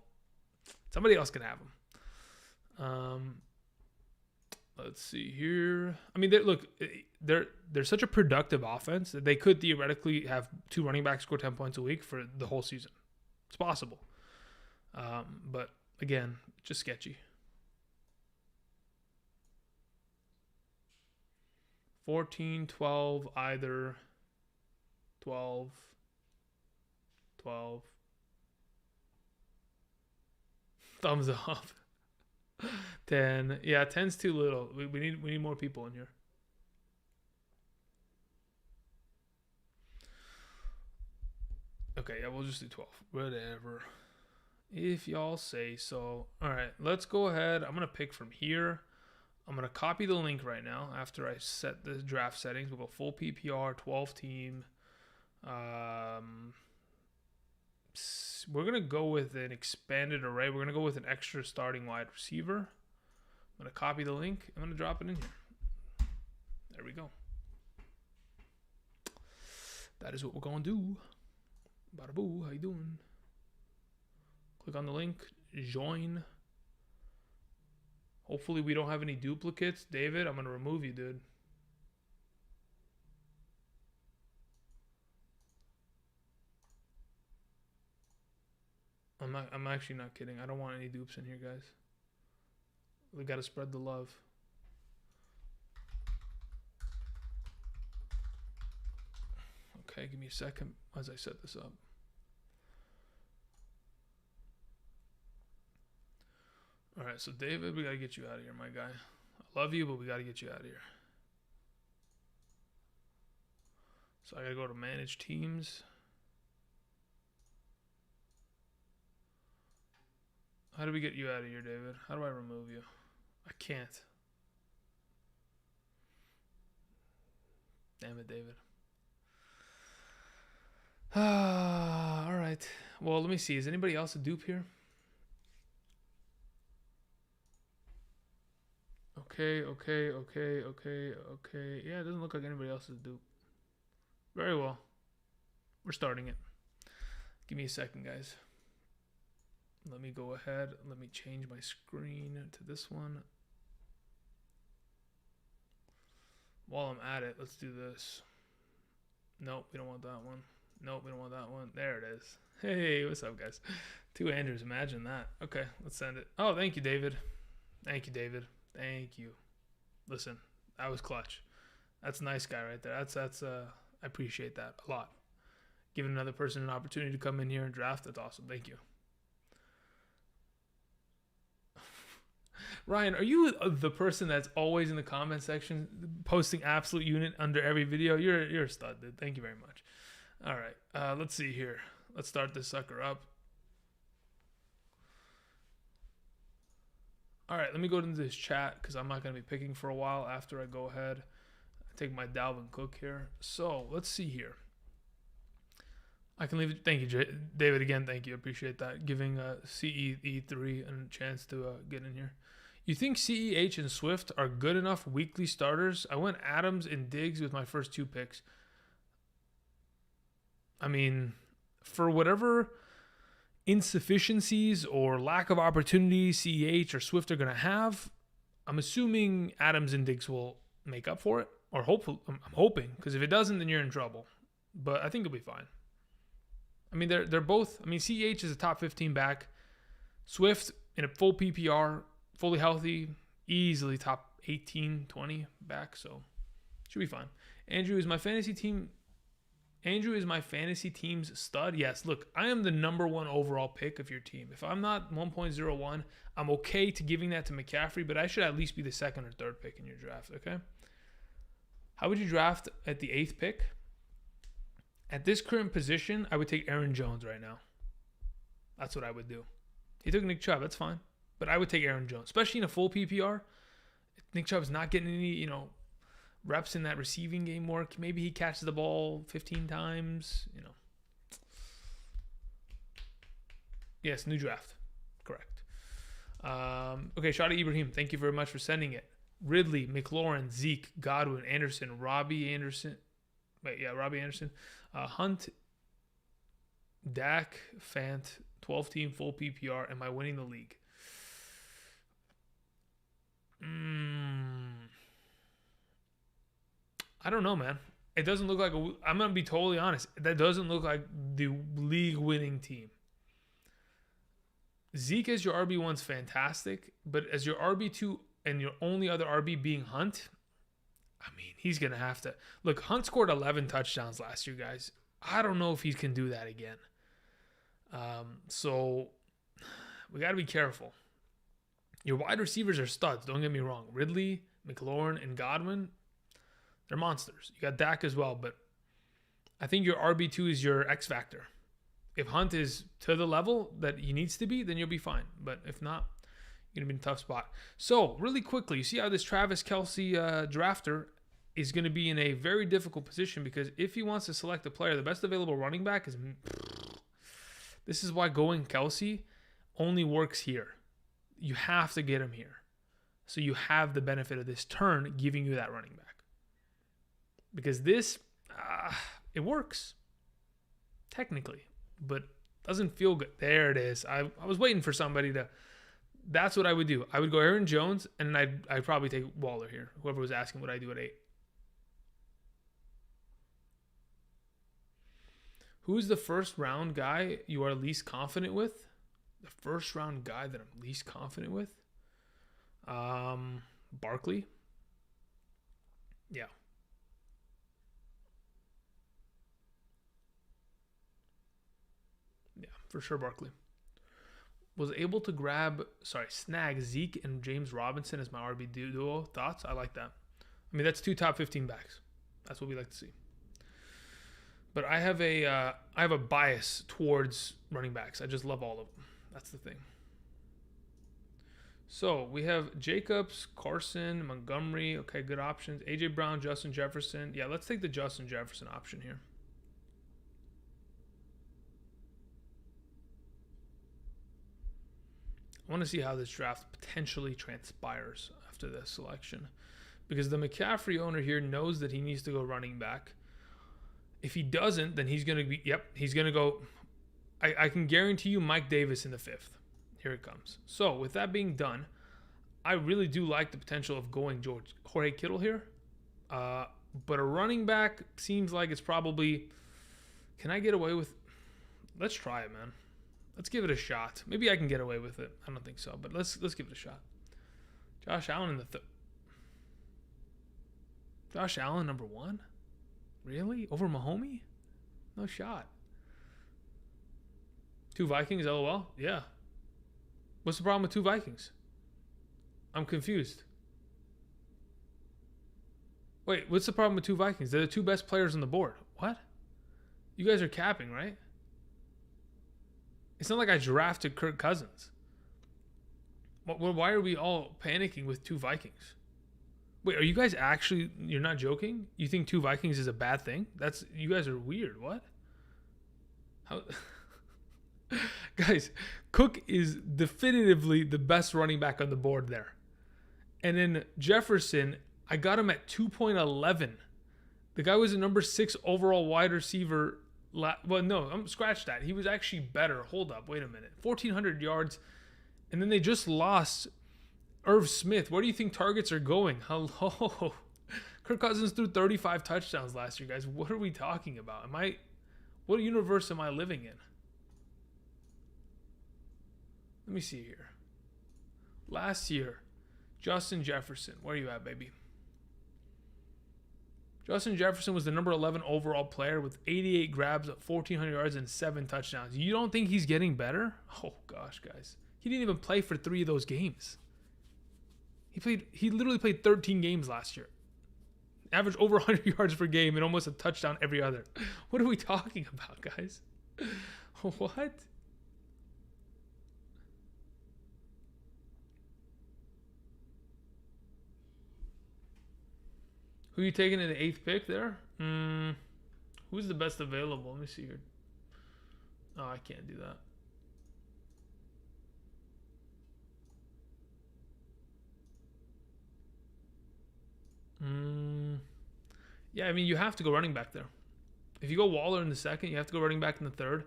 Somebody else can have them. Let's see here. I mean, they're such a productive offense that they could theoretically have 2 running backs score 10 points a week for the whole season. It's possible. But again, just sketchy. 14, 12, either 12, 12. Thumbs up. 10. Yeah, 10's too little. We need more people in here. Okay, yeah, we'll just do 12. Whatever. If y'all say so. All right, let's go ahead. I'm going to pick from here. I'm going to copy the link right now after I set the draft settings. We'll go full PPR, 12 team. We're going to go with an expanded array. We're going to go with an extra starting wide receiver. I'm going to copy the link. I'm going to drop it in here. There we go. That is what we're going to do. Bada boo, how you doing? Click on the link. Join. Hopefully we don't have any duplicates. David, I'm going to remove you, dude. I'm actually not kidding. I don't want any dupes in here, guys. We got to spread the love. Okay, give me a second as I set this up. All right, so David, we got to get you out of here, my guy. I love you, but we got to get you out of here. So I got to go to manage teams. How do we get you out of here, David? How do I remove you? I can't. Damn it, David. All right. Well, let me see. Is anybody else a dupe here? Okay. Yeah, it doesn't look like anybody else is a dupe. Very well. We're starting it. Give me a second, guys. Let me go ahead. Let me change my screen to this one. While I'm at it, let's do this. Nope, we don't want that one. Nope, we don't want that one. There it is. Hey, what's up, guys? 2 Andrews, imagine that. Okay, let's send it. Oh, thank you, David. Thank you, David. Thank you. Listen, that was clutch. That's a nice guy right there. That's I appreciate that a lot. Giving another person an opportunity to come in here and draft, that's awesome. Thank you. Ryan, are you the person that's always in the comment section posting absolute unit under every video? You're a stud, dude. Thank you very much. All right, let's see here. Let's start this sucker up. All right, let me go into this chat because I'm not going to be picking for a while after I go ahead. I take my Dalvin Cook here. So let's see here. I can leave it. Thank you, David. Again, thank you. Appreciate that. Giving CE3 a chance to get in here. You think CEH and Swift are good enough weekly starters? I went Adams and Diggs with my first 2 picks. I mean, for whatever insufficiencies or lack of opportunity CEH or Swift are going to have, I'm assuming Adams and Diggs will make up for it. Or hopefully, I'm hoping. Because if it doesn't, then you're in trouble. But I think it'll be fine. I mean, they're both. I mean, CEH is a top 15 back. Swift in a full PPR, fully healthy, easily top 18, 20 back. So should be fine. Andrew is my fantasy team's stud. Yes, look, I am the number 1 overall pick of your team. If I'm not 1.01, I'm okay to giving that to McCaffrey, but I should at least be the 2nd or 3rd pick in your draft, okay? How would you draft at the 8th pick? At this current position, I would take Aaron Jones right now. That's what I would do. He took Nick Chubb. That's fine. But I would take Aaron Jones, especially in a full PPR. Nick Chubb's not getting any, reps in that receiving game work. Maybe he catches the ball 15 times, Yes, new draft. Correct. Okay, Shadi Ibrahim, thank you very much for sending it. Ridley, McLaurin, Zeke, Godwin, Anderson, Robbie Anderson. Hunt, Dak, Fant, 12-team full PPR. Am I winning the league? I don't know, man. It doesn't look like I'm going to be totally honest. That doesn't look like the league-winning team. Zeke as your RB1's fantastic, but as your RB2 and your only other RB being Hunt, I mean, he's going to have to. Look, Hunt scored 11 touchdowns last year, guys. I don't know if he can do that again. So we got to be careful. Your wide receivers are studs, don't get me wrong. Ridley, McLaurin, and Godwin, they're monsters. You got Dak as well, but I think your RB2 is your X factor. If Hunt is to the level that he needs to be, then you'll be fine. But if not, you're going to be in a tough spot. So, really quickly, you see how this Travis Kelce drafter is going to be in a very difficult position because if he wants to select a player, the best available running back is... This is why going Kelce only works here. You have to get him here. So you have the benefit of this turn giving you that running back. Because this, it works. Technically. But doesn't feel good. There it is. I was waiting for somebody to... That's what I would do. I would go Aaron Jones, and I'd probably take Waller here. Whoever was asking what I do at 8. Who's the first round guy you are least confident with? The first round guy that I'm least confident with? Barkley. Yeah. Yeah, for sure Barkley. Was able to snag Zeke and James Robinson as my RB duo. Thoughts? I like that. I mean, that's 2 top 15 backs. That's what we like to see. But I have a bias towards running backs. I just love all of them. That's the thing. So we have Jacobs, Carson, Montgomery. Okay, good options. AJ Brown, Justin Jefferson. Yeah, let's take the Justin Jefferson option here. I want to see how this draft potentially transpires after this selection. Because the McCaffrey owner here knows that he needs to go running back. If he doesn't, then he's going to be, he's going to go, I can guarantee you Mike Davis in the 5th. Here it comes. So with that being done, I really do like the potential of going Jorge Kittle here. But a running back seems like it's probably, can I get away with, let's try it, man. Let's give it a shot. Maybe I can get away with it. I don't think so, but let's give it a shot. Josh Allen in the Josh Allen number 1? Really? Over Mahomes? No shot. 2 Vikings, LOL? Yeah. What's the problem with 2 Vikings? I'm confused. Wait, what's the problem with 2 Vikings? They're the 2 best players on the board. What? You guys are capping, right? It's not like I drafted Kirk Cousins. Why are we all panicking with 2 Vikings? Wait, are you guys actually... You're not joking? You think 2 Vikings is a bad thing? You guys are weird. What? How... Guys, Cook is definitively the best running back on the board there. And then Jefferson, I got him at 2.11. The guy was a number 6 overall wide receiver... Well, no, scratch that. He was actually better. Hold up. Wait a minute. 1,400 yards. And then they just lost Irv Smith. Where do you think targets are going? Hello. Kirk Cousins threw 35 touchdowns last year, guys. What are we talking about? What universe am I living in? Let me see here. Last year, Justin Jefferson. Where are you at, baby? Justin Jefferson was the number 11 overall player with 88 grabs, 1,400 yards, and 7 touchdowns. You don't think he's getting better? Oh, gosh, guys. He didn't even play for 3 of those games. He literally played 13 games last year. Averaged over 100 yards per game and almost a touchdown every other. What are we talking about, guys? What? Who you taking in the 8th pick there? Who's the best available? Let me see here. Oh, I can't do that. Yeah, I mean, you have to go running back there. If you go Waller in the 2nd, you have to go running back in the 3rd.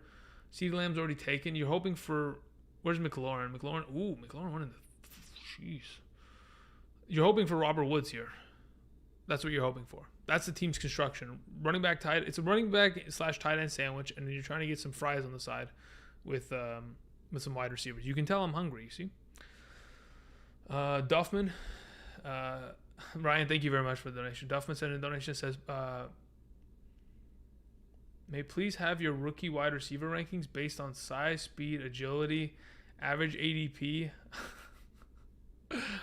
CeeDee Lamb's already taken. You're hoping for... Where's McLaurin? McLaurin went in the... Jeez. You're hoping for Robert Woods here. That's what you're hoping for. That's the team's construction. Running back tight. It's a running back / tight end sandwich, and then you're trying to get some fries on the side with some wide receivers. You can tell I'm hungry, you see? Duffman. Ryan, thank you very much for the donation. Duffman sent a donation that says, may please have your rookie wide receiver rankings based on size, speed, agility, average ADP.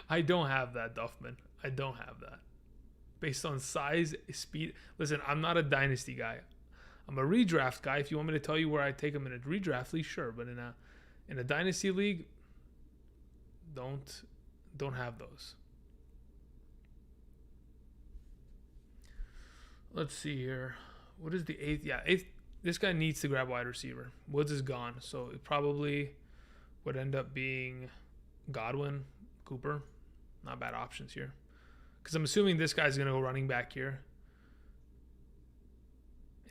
I don't have that, Duffman. I don't have that. Based on size, speed. Listen, I'm not a dynasty guy. I'm a redraft guy. If you want me to tell you where I take them in a redraft league, sure. But in a dynasty league, don't have those. Let's see here. What is the 8th? Yeah, 8th. This guy needs to grab wide receiver. Woods is gone, so it probably would end up being Godwin, Cooper. Not bad options here. Because I'm assuming this guy's going to go running back here.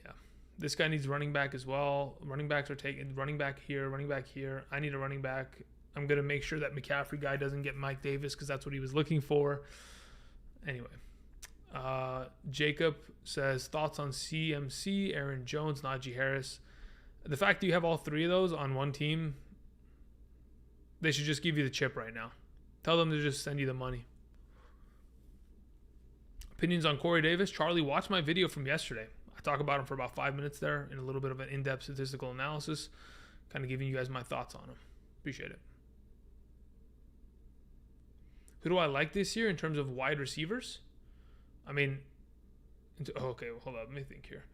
Yeah. This guy needs running back as well. Running backs are taking running back here, running back here. I need a running back. I'm going to make sure that McCaffrey guy doesn't get Mike Davis because that's what he was looking for. Anyway. Jacob says, thoughts on CMC, Aaron Jones, Najee Harris. The fact that you have all 3 of those on one team, they should just give you the chip right now. Tell them to just send you the money. Opinions on Corey Davis. Charlie, watch my video from yesterday. I talk about him for about 5 minutes there in a little bit of an in-depth statistical analysis, kind of giving you guys my thoughts on him. Appreciate it. Who do I like this year in terms of wide receivers? I mean, okay, well, hold up. Let me think here.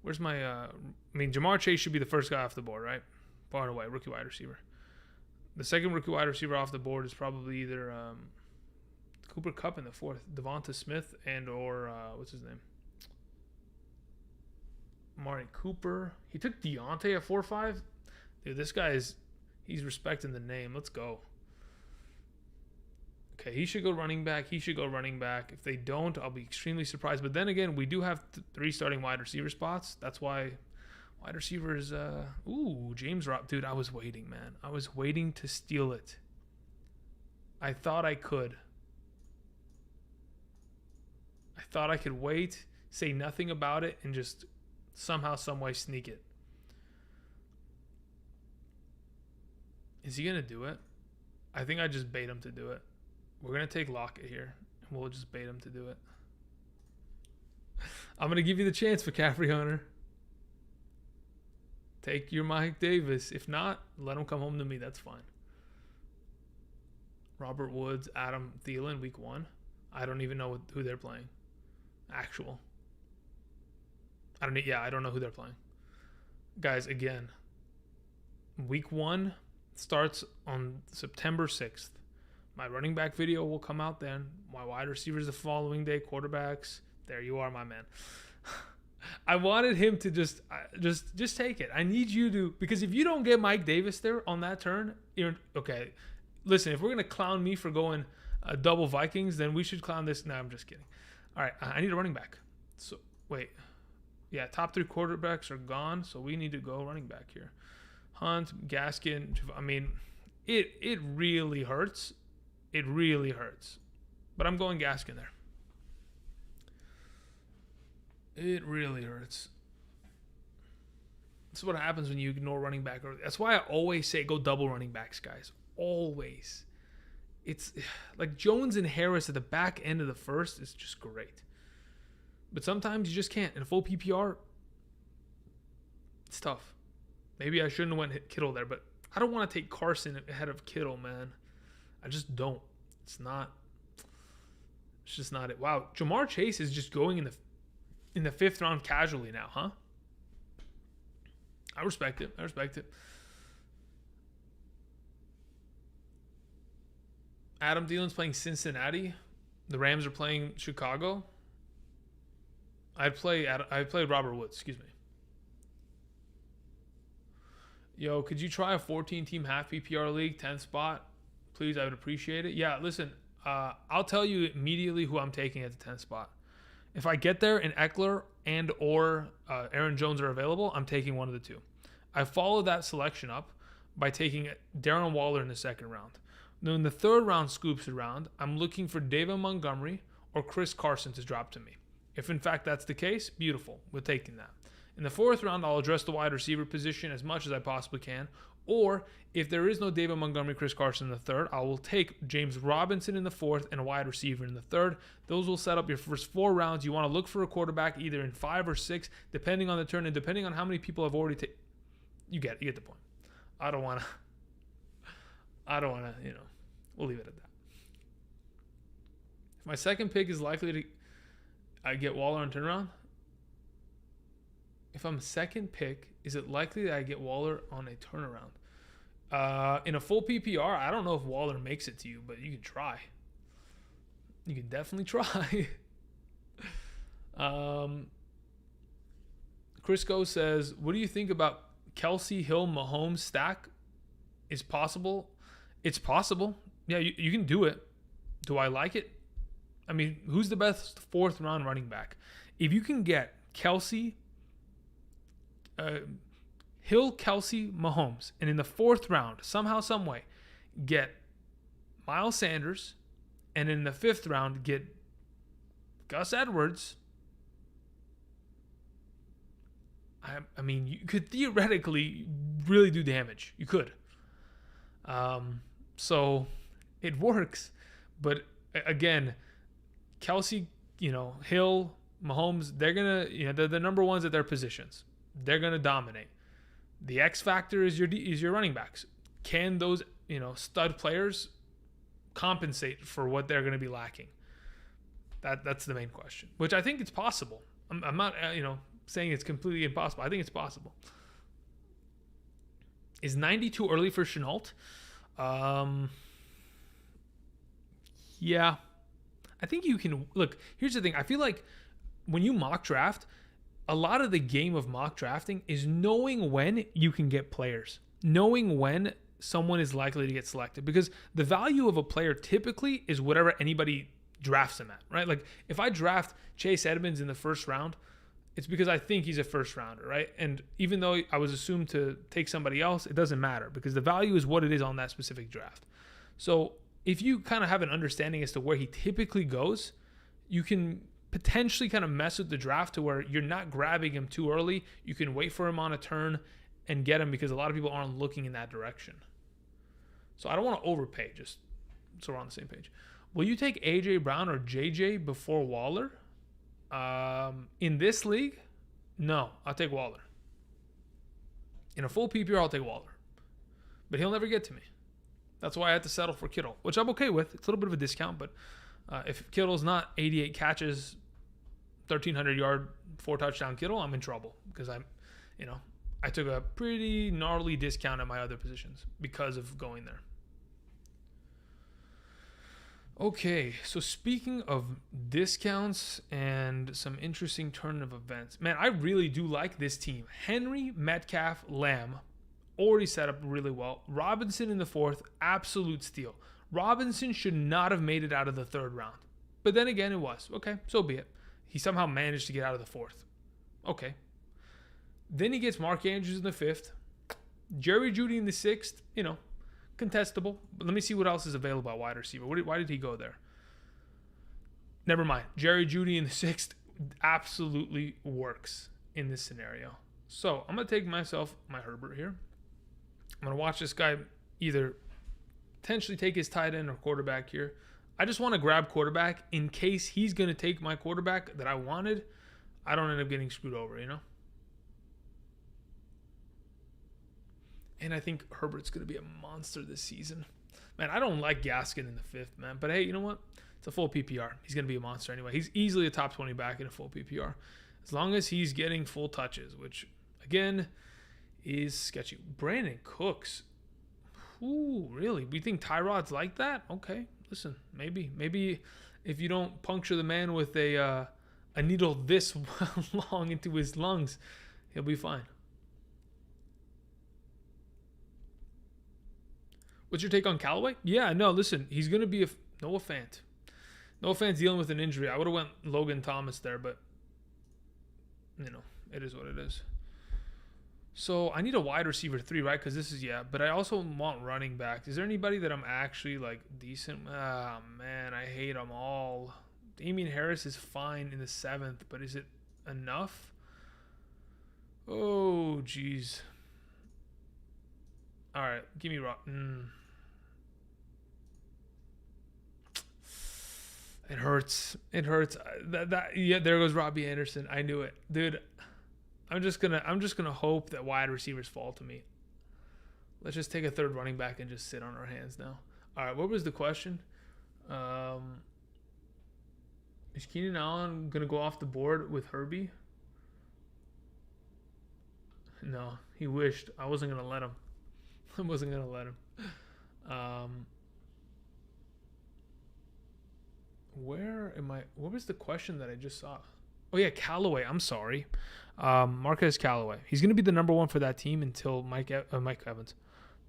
Where's my, Jamar Chase should be the first guy off the board, right? Far and away, rookie wide receiver. The second rookie wide receiver off the board is probably either Cooper Kupp in the 4th, Devonta Smith or what's his name? Amari Cooper. He took Deontay at 4-5. Dude, this guy he's respecting the name. Let's go. Okay, he should go running back. If they don't, I'll be extremely surprised. But then again, we do have 3 starting wide receiver spots. That's why wide receivers, James Rob. Dude, I was waiting, man. I was waiting to steal it. I thought I could. I thought I could wait, say nothing about it, and just somehow, some way sneak it. Is he going to do it? I think I just bait him to do it. We're going to take Lockett here, and we'll just bait him to do it. I'm going to give you the chance, McCaffrey Hunter. Take your Mike Davis. If not, let him come home to me. That's fine. Robert Woods, Adam Thielen, week 1. I don't even know who they're playing. Actual. I don't know who they're playing. Guys, again, week 1 starts on September 6th. My running back video will come out then. My wide receivers the following day, quarterbacks. There you are, my man. I wanted him to just take it. I need you to, because if you don't get Mike Davis there on that turn, you're okay. Listen, if we're gonna clown me for going double Vikings, then we should clown this. No, I'm just kidding. All right, I need a running back. So wait, yeah, top 3 quarterbacks are gone, so we need to go running back here. Hunt, Gaskin. I mean, it really hurts. It really hurts. But I'm going Gaskin there. It really hurts. This is what happens when you ignore running back. That's why I always say go double running backs, guys. Always. It's like Jones and Harris at the back end of the first is just great. But sometimes you just can't. In full PPR, it's tough. Maybe I shouldn't have went Kittle there, but I don't want to take Carson ahead of Kittle, man. I just don't. It's just not it. Wow, Jamar Chase is just going in the 5th round casually now, huh? I respect it. Adam Thielen's playing Cincinnati. The Rams are playing Chicago. I'd play Robert Woods. Excuse me. Yo, could you try a 14-team half PPR league, 10th spot? Please, I would appreciate it. Yeah, listen, I'll tell you immediately who I'm taking at the 10th spot. If I get there and Eckler and or Aaron Jones are available, I'm taking one of the two. I followed that selection up by taking Darren Waller in the second round. Then in the third round scoops around, I'm looking for David Montgomery or Chris Carson to drop to me. If in fact that's the case, beautiful. We're taking that. In the fourth round, I'll address the wide receiver position as much as I possibly can. Or if there is no David Montgomery, Chris Carson in the third, I will take James Robinson in the fourth and a wide receiver in the third. Those will set up your first 4 rounds. You want to look for a quarterback either in 5 or 6, depending on the turn and depending on how many people have already taken. You get the point. I don't want to, we'll leave it at that. If my second pick is likely to, I get Waller on turnaround. If I'm second pick, is it likely that I get Waller on a turnaround? In a full PPR, I don't know if Waller makes it to you, but you can try. You can definitely try. Crisco says, what do you think about Kelsey Hill Mahomes stack? Is possible? It's possible. Yeah, you can do it. Do I like it? I mean, who's the best 4th round running back? If you can get Kelsey, Hill, Kelsey, Mahomes, and in the 4th round, somehow, some way, get Miles Sanders, and in the 5th round, get Gus Edwards. I mean, you could theoretically really do damage. You could. So it works, but again, Kelsey, Hill, Mahomes, they're gonna, they're the number ones at their positions. They're gonna dominate. The X factor is your running backs. Can those stud players compensate for what they're gonna be lacking? That's the main question. Which I think it's possible. I'm not saying it's completely impossible. I think it's possible. Is 90 too early for Shenault? Yeah. I think you can look. Here's the thing. I feel like when you mock draft, a lot of the game of mock drafting is knowing when you can get players, knowing when someone is likely to get selected, because the value of a player typically is whatever anybody drafts him at, right? Like if I draft Chase Edmonds in the 1st round, it's because I think he's a 1st rounder, right? And even though I was assumed to take somebody else, it doesn't matter because the value is what it is on that specific draft. So if you kind of have an understanding as to where he typically goes, you can potentially kind of mess with the draft to where you're not grabbing him too early. You can wait for him on a turn and get him because a lot of people aren't looking in that direction. So I don't want to overpay, just so we're on the same page. Will you take A.J. Brown or J.J. before Waller? In this league, no, I'll take Waller. In a full PPR, I'll take Waller. But he'll never get to me. That's why I had to settle for Kittle, which I'm okay with. It's a little bit of a discount, but if Kittle's not 88 catches, 1,300 yard, 4 touchdown Kittle, I'm in trouble because I took a pretty gnarly discount at my other positions because of going there. Okay, so speaking of discounts and some interesting turn of events, man, I really do like this team. Henry, Metcalf, Lamb, already set up really well. Robinson in the 4th, absolute steal. Robinson should not have made it out of the 3rd round. But then again, it was. Okay, so be it. He somehow managed to get out of the 4th. Okay. Then he gets Mark Andrews in the 5th. Jerry Jeudy in the 6th, contestable. But let me see what else is available at wide receiver. Why did he go there? Never mind. Jerry Jeudy in the 6th absolutely works in this scenario. So I'm going to take myself my Herbert here. I'm going to watch this guy either potentially take his tight end or quarterback here. I just want to grab quarterback in case he's going to take my quarterback that I wanted. I don't end up getting screwed over, And I think Herbert's going to be a monster this season. Man, I don't like Gaskin in the 5th, man. But hey, you know what? It's a full PPR. He's going to be a monster anyway. He's easily a top 20 back in a full PPR. As long as he's getting full touches, which, again, is sketchy. Brandon Cooks. Ooh, really? We think Tyrod's like that? Okay, listen, maybe if you don't puncture the man with a a needle this long into his lungs, he'll be fine. What's your take on Callaway? Yeah, no, listen, he's going to be Noah Fant. Noah Fant's dealing with an injury. I would have went Logan Thomas there, but, it is what it is. So I need a wide receiver 3, right? Because this is, but I also want running back. Is there anybody that I'm actually, decent? Ah, man, I hate them all. Damian Harris is fine in the 7th, but is it enough? Oh, jeez. All right, give me It hurts. It hurts. There goes Robbie Anderson. I knew it, dude. I'm just gonna hope that wide receivers fall to me. Let's just take a third running back and just sit on our hands now. All right, what was the question? Is Keenan Allen gonna go off the board with Herbie? No, he wished. I wasn't gonna let him. Where am I? What was the question that I just saw? Oh, yeah, Callaway. I'm sorry. Marquez Callaway. He's going to be the number 1 for that team until Mike Evans.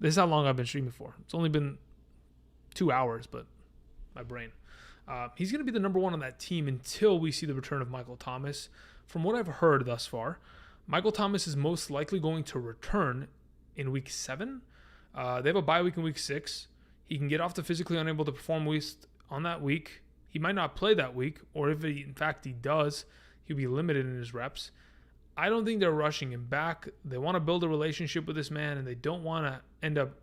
This is how long I've been streaming for. It's only been 2 hours, but my brain. He's going to be the number 1 on that team until we see the return of Michael Thomas. From what I've heard thus far, Michael Thomas is most likely going to return in week 7. They have a bye week in week 6. He can get off the physically unable to perform list on that week. He might not play that week, or if in fact he does, he'll be limited in his reps. I don't think they're rushing him back. They want to build a relationship with this man, and they don't want to end up,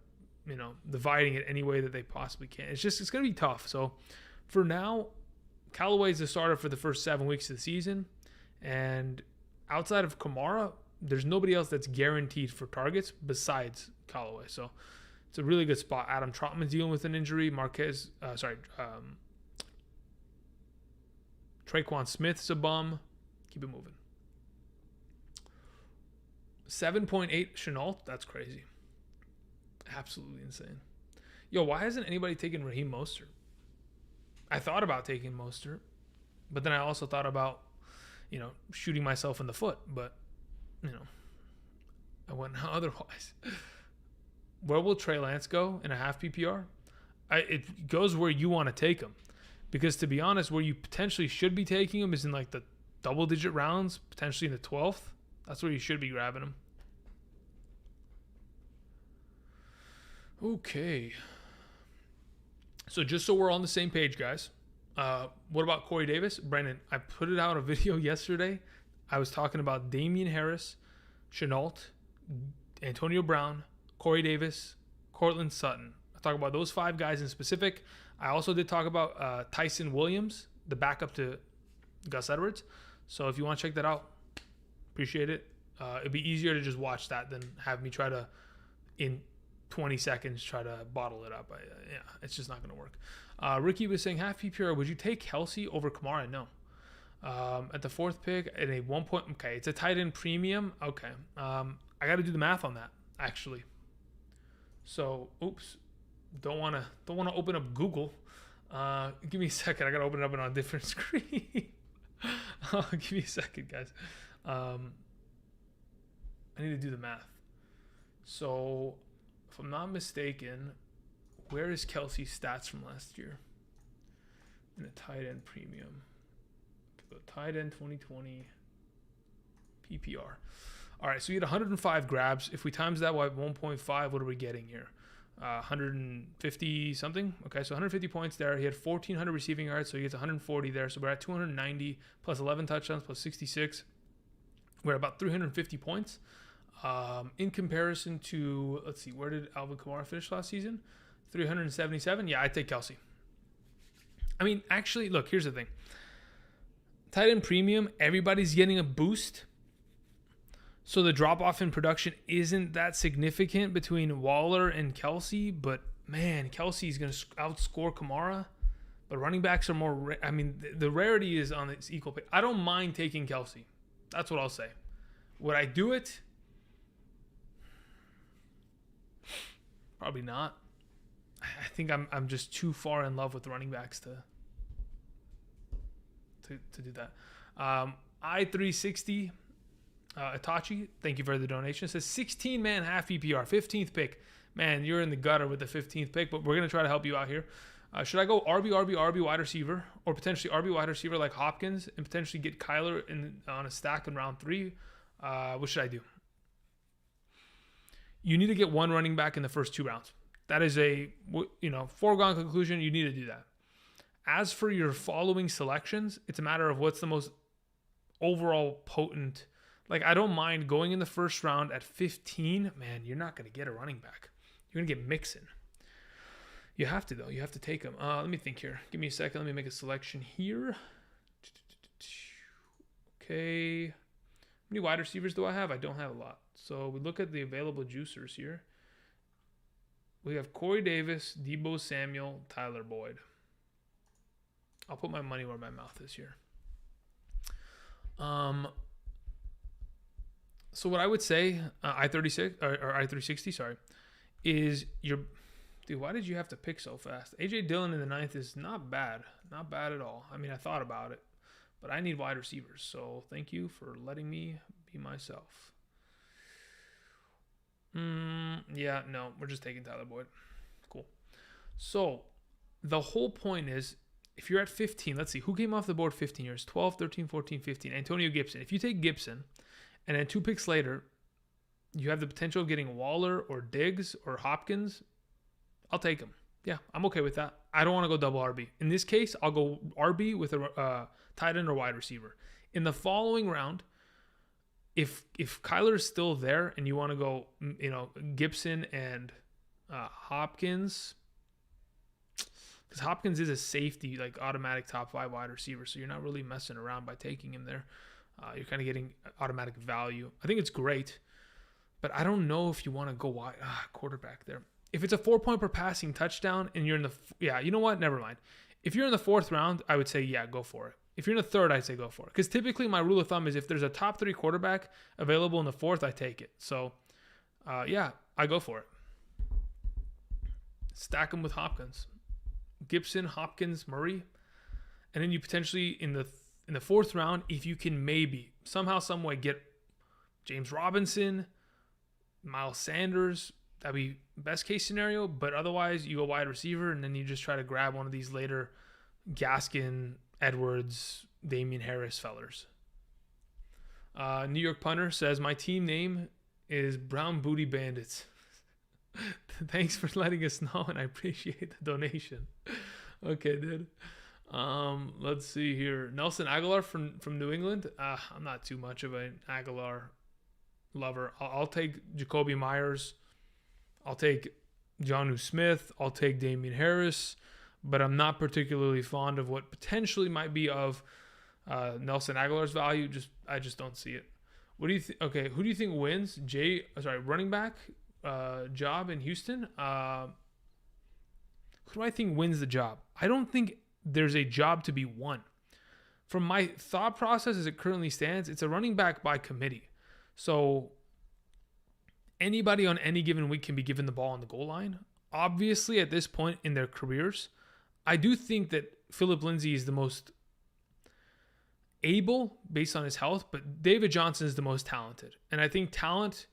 dividing it any way that they possibly can. It's going to be tough. So for now, Callaway's the starter for the first 7 weeks of the season. And outside of Kamara, there's nobody else that's guaranteed for targets besides Callaway. So it's a really good spot. Adam Trotman's dealing with an injury. Traquan Smith's a bum. Keep it moving. 7.8 Chenault. That's crazy. Absolutely insane. Yo, why hasn't anybody taken Raheem Mostert? I thought about taking Mostert, but then I also thought about, shooting myself in the foot. But, I went otherwise. Where will Trey Lance go in a half PPR? It goes where you want to take him. Because to be honest, where you potentially should be taking him is in the double-digit rounds, potentially in the 12th. That's where you should be grabbing him. Okay. So just so we're on the same page, guys. What about Corey Davis? Brandon, I put it out a video yesterday. I was talking about Damian Harris, Chenault, Antonio Brown, Corey Davis, Cortland Sutton. I talk about those 5 guys in specific. I also did talk about Tyson Williams, the backup to Gus Edwards. So if you want to check that out, appreciate it. It'd be easier to just watch that than have me try to, in 20 seconds, try to bottle it up. It's just not going to work. Ricky was saying, half PPR, would you take Kelsey over Kamara? No. At the 4th pick, at a 1 point, okay, it's a tight end premium. Okay. I got to do the math on that, actually. So, oops. Don't want to open up Google. Give me a second. I got to open it up on a different screen. Give me a second, guys. I need to do the math. So, if I'm not mistaken, where is Kelsey's stats from last year? In a tight end premium. The tight end 2020 PPR. All right, so you had 105 grabs. If we times that by 1.5, what are we getting here? 150 something. Okay, so 150 points there. He had 1,400 receiving yards, so he gets 140 there. So we're at 290 plus 11 touchdowns plus 66. We're at about 350 points. In comparison to, let's see, where did Alvin Kamara finish last season? 377. Yeah, I'd take Kelsey. I mean, actually, look, here's the thing. Tight end premium, everybody's getting a boost. So the drop-off in production isn't that significant between Waller and Kelsey, but man, Kelsey's going to outscore Kamara. But running backs are more, the rarity is on its equal pay. I don't mind taking Kelsey. That's what I'll say. Would I do it? Probably not. I think I'm just too far in love with running backs to do that. I360 Itachi, thank you for the donation. It says 16-man half PPR, 15th pick. Man, you're in the gutter with the 15th pick, but we're going to try to help you out here. Should I go RB wide receiver, or potentially RB wide receiver like Hopkins, and potentially get Kyler on a stack in round 3? What should I do? You need to get one running back in the first 2 rounds. That is a foregone conclusion. You need to do that. As for your following selections, it's a matter of what's the most overall potent. Like, I don't mind going in the first round at 15. Man, you're not going to get a running back. You're going to get Mixon. You have to, though. You have to take him. Let me think here. Give me a second. Let me make a selection here. Okay. How many wide receivers do I have? I don't have a lot. So we look at the available juicers here. We have Corey Davis, Deebo Samuel, Tyler Boyd. I'll put my money where my mouth is here. So what I would say, I-36 or I-360, sorry, is dude, why did you have to pick so fast? A.J. Dillon in the 9th is not bad. Not bad at all. I mean, I thought about it, but I need wide receivers. So thank you for letting me be myself. Yeah, no, we're just taking Tyler Boyd. Cool. So the whole point is, if you're at 15, let's see, who came off the board 15 years? 12, 13, 14, 15. Antonio Gibson. If you take Gibson, and then 2 picks later, you have the potential of getting Waller or Diggs or Hopkins, I'll take him. Yeah, I'm okay with that. I don't want to go double RB. In this case, I'll go RB with a tight end or wide receiver. In the following round, if Kyler is still there and you want to go, Gibson and Hopkins, because Hopkins is a safety, like automatic top 5 wide receiver, so you're not really messing around by taking him there. You're kind of getting automatic value. I think it's great, but I don't know if you want to go wide quarterback there. If it's a 4-point per passing touchdown and you're in you know what? Never mind. If you're in the 4th round, I would say, yeah, go for it. If you're in the 3rd, I'd say go for it. Because typically my rule of thumb is if there's a top 3 quarterback available in the 4th, I take it. So, yeah, I go for it. Stack them with Hopkins. Gibson, Hopkins, Murray. And then you potentially, in the 4th round, if you can maybe somehow, some way get James Robinson, Miles Sanders, that'd be best case scenario. But otherwise, you go wide receiver, and then you just try to grab one of these later Gaskin, Edwards, Damian Harris fellers. New York Punter says, my team name is Brown Booty Bandits. Thanks for letting us know, and I appreciate the donation. Okay, dude. Let's see here. Nelson Aguilar from New England. I'm not too much of an Aguilar lover. I'll take Jacoby Myers. I'll take Jonnu Smith. I'll take Damian Harris. But I'm not particularly fond of what potentially might be of Nelson Aguilar's value. I just don't see it. What do you think? Okay, who do you think wins? Running back job in Houston. Who do I think wins the job? I don't think there's a job to be won. From my thought process as it currently stands, it's a running back by committee. So anybody on any given week can be given the ball on the goal line. Obviously, at this point in their careers, I do think that Philip Lindsay is the most able based on his health, but David Johnson is the most talented. And I think talent,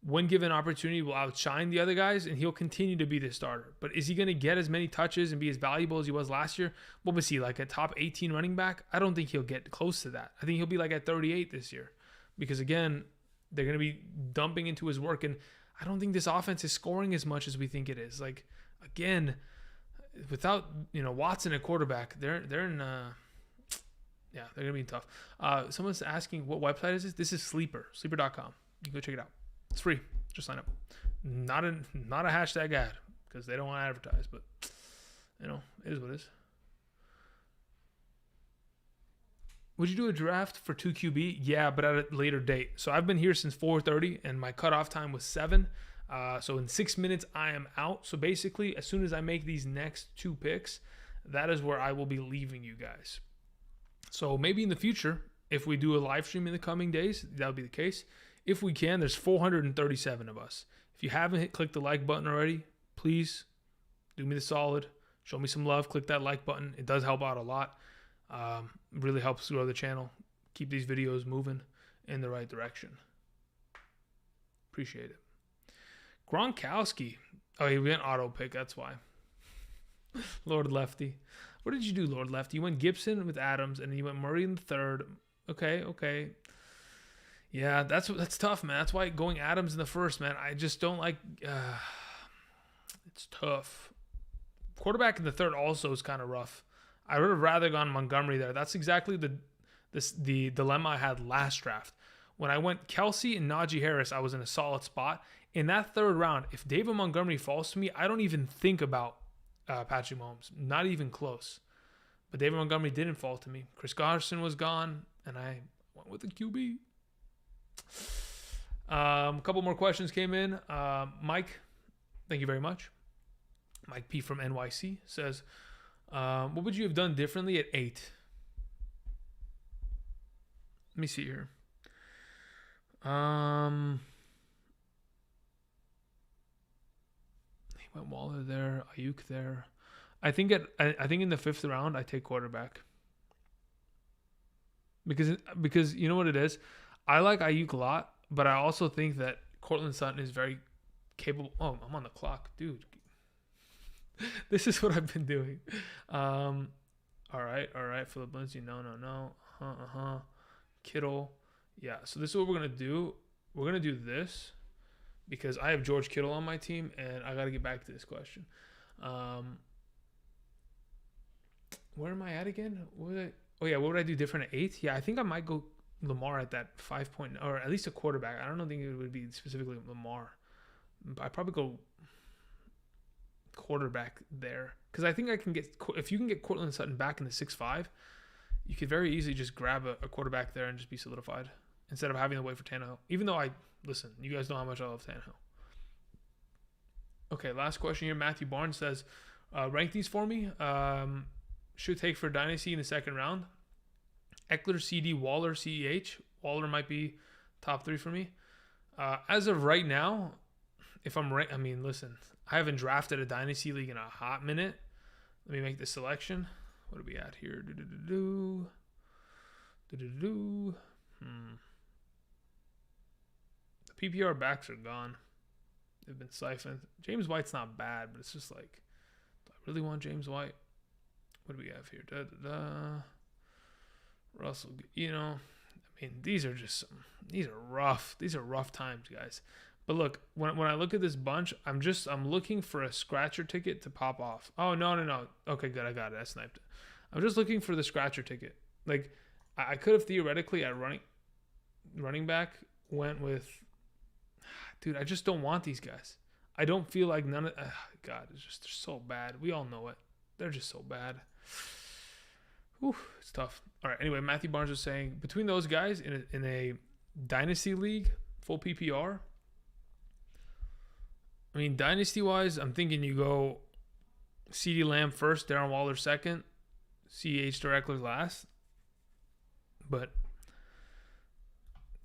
when given opportunity, will outshine the other guys, and he'll continue to be the starter. But is he going to get as many touches and be as valuable as he was last year? What was he, like a top 18 running back? I don't think he'll get close to that. I think he'll be like at 38 this year. Because again, they're going to be dumping into his work, and I don't think this offense is scoring as much as we think it is. Like, again, without Watson at quarterback, they're in they're gonna be tough. Someone's asking what website is this? This is sleeper.com. You can go check it out. It's free. Just sign up. Not a hashtag ad because they don't want to advertise, but it is what it is. Would you do a draft for 2 QB? Yeah, but at a later date. So I've been here since 4:30, and my cutoff time was 7. So in 6 minutes, I am out. So basically, as soon as I make these next 2 picks, that is where I will be leaving you guys. So maybe in the future, if we do a live stream in the coming days, that'll be the case. If we can, there's 437 of us. If you haven't clicked the like button already, please do me the solid. Show me some love. Click that like button. It does help out a lot. Really helps grow the channel. keep these videos moving in the right direction. Appreciate it. Gronkowski. Oh, he went auto pick. That's why. Lord Lefty. What did you do, Lord Lefty? You went Gibson with Adams, and then you went Murray in the third. Okay. Yeah, that's tough, man. That's why going Adams in the first, man. I just don't like. It's tough. Quarterback in the third also is kind of rough. I would have rather gone Montgomery there. That's exactly the dilemma I had last draft. When I went Kelsey and Najee Harris, I was in a solid spot. In that third round, if David Montgomery falls to me, I don't even think about Patrick Mahomes. Not even close. But David Montgomery didn't fall to me. Chris Carson was gone, and I went with the QB. A couple more questions came in. Mike, thank you very much. Mike P from NYC says, what would you have done differently at 8? Let me see here. He went Waller there, Ayuk there. I think in the 5th round I take quarterback. Because you know what it is? I like Ayuk a lot, but I also think that Cortland Sutton is very capable. Oh, I'm on the clock, dude. This is what I've been doing. All right. Philip Lindsay, no. Kittle. Yeah, so this is what we're going to do. We're going to do this because I have George Kittle on my team, and I got to get back to this question. Where am I at again? What would I do different at 8? Yeah, I think I might go Lamar at that 5 point, or at least a quarterback. I don't think it would be specifically Lamar. I'd probably go quarterback there because I think I can get, if you can get Cortland Sutton back in the 6-5, you could very easily just grab a quarterback there and just be solidified instead of having to wait for Tannehill. Even though you guys know how much I love Tannehill. Okay, last question here. Matthew Barnes says, rank these for me. Should take for Dynasty in the 2nd round. Eckler, CD, Waller, CEH. Waller might be top 3 for me. As of right now, if I'm right, listen, I haven't drafted a Dynasty League in a hot minute. Let me make the selection. What are we at here? The PPR backs are gone. They've been siphoned. James White's not bad, but it's just like, do I really want James White? What do we have here? Russell, these are rough. These are rough times, guys. But look, when I look at this bunch, I'm looking for a scratcher ticket to pop off. Oh, no. Okay, good. I got it. I sniped it. I'm just looking for the scratcher ticket. Like, I could have theoretically at running back went with, dude, I just don't want these guys. I don't feel like none of, God, they're so bad. We all know it. They're just so bad. Whew, it's tough. All right. Anyway, Matthew Barnes was saying between those guys in a Dynasty League, full PPR, Dynasty-wise, I'm thinking you go CeeDee Lamb first, Darren Waller second, CH Eckler last. But,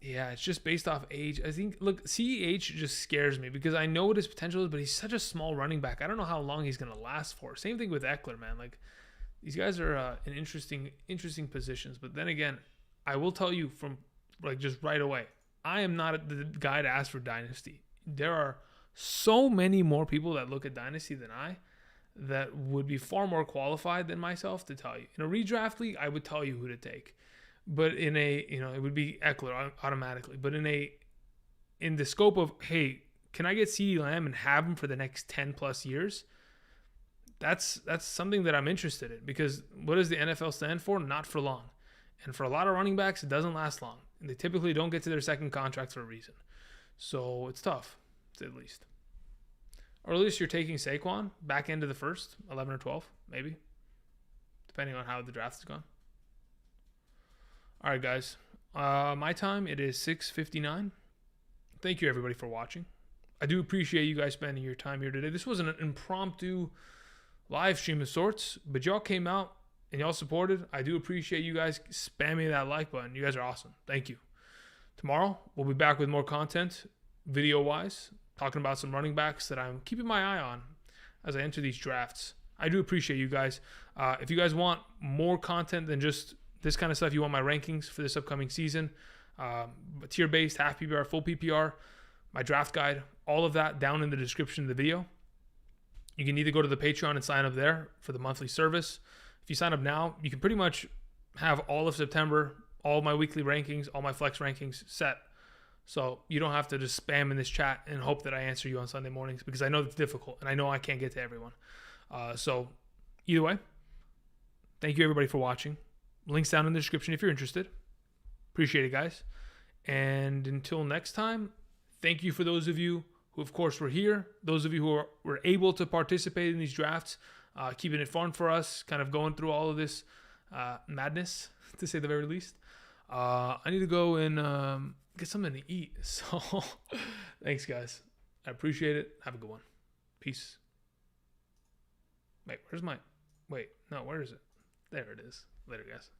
yeah, it's just based off age. I think, look, CEH just scares me because I know what his potential is, but he's such a small running back. I don't know how long he's going to last for. Same thing with Eckler, man. Like, these guys are in interesting positions. But then again, I will tell you from, like, just right away, I am not the guy to ask for Dynasty. There are so many more people that look at Dynasty than I that would be far more qualified than myself to tell you. In a redraft league, I would tell you who to take. But in it would be Eckler automatically. But in the scope of, hey, can I get CeeDee Lamb and have him for the next 10 plus years? That's something that I'm interested in because what does the NFL stand for? Not for long. And for a lot of running backs, it doesn't last long. And they typically don't get to their second contract for a reason. So it's tough, to say the least. Or at least you're taking Saquon back into the first, 11 or 12, maybe, depending on how the draft has gone. All right, guys. My time, it is 6:59. Thank you, everybody, for watching. I do appreciate you guys spending your time here today. This was an impromptu live stream of sorts, but y'all came out and y'all supported. I do appreciate you guys spamming that like button. You guys are awesome. Thank you. Tomorrow, we'll be back with more content, video-wise, talking about some running backs that I'm keeping my eye on as I enter these drafts. I do appreciate you guys. If you guys want more content than just this kind of stuff, you want my rankings for this upcoming season, tier-based, half PPR, full PPR, my draft guide, all of that down in the description of the video. You can either go to the Patreon and sign up there for the monthly service. If you sign up now, you can pretty much have all of September, all my weekly rankings, all my flex rankings set. So you don't have to just spam in this chat and hope that I answer you on Sunday mornings, because I know it's difficult and I know I can't get to everyone. So either way, thank you everybody for watching. Links down in the description if you're interested. Appreciate it, guys. And until next time, thank you for those of you who, of course, were here. Those of you who were able to participate in these drafts, keeping it fun for us, kind of going through all of this madness, to say the very least. I need to go and get something to eat. So thanks, guys. I appreciate it. Have a good one. Peace. Wait, where is it? There it is. Later, guys.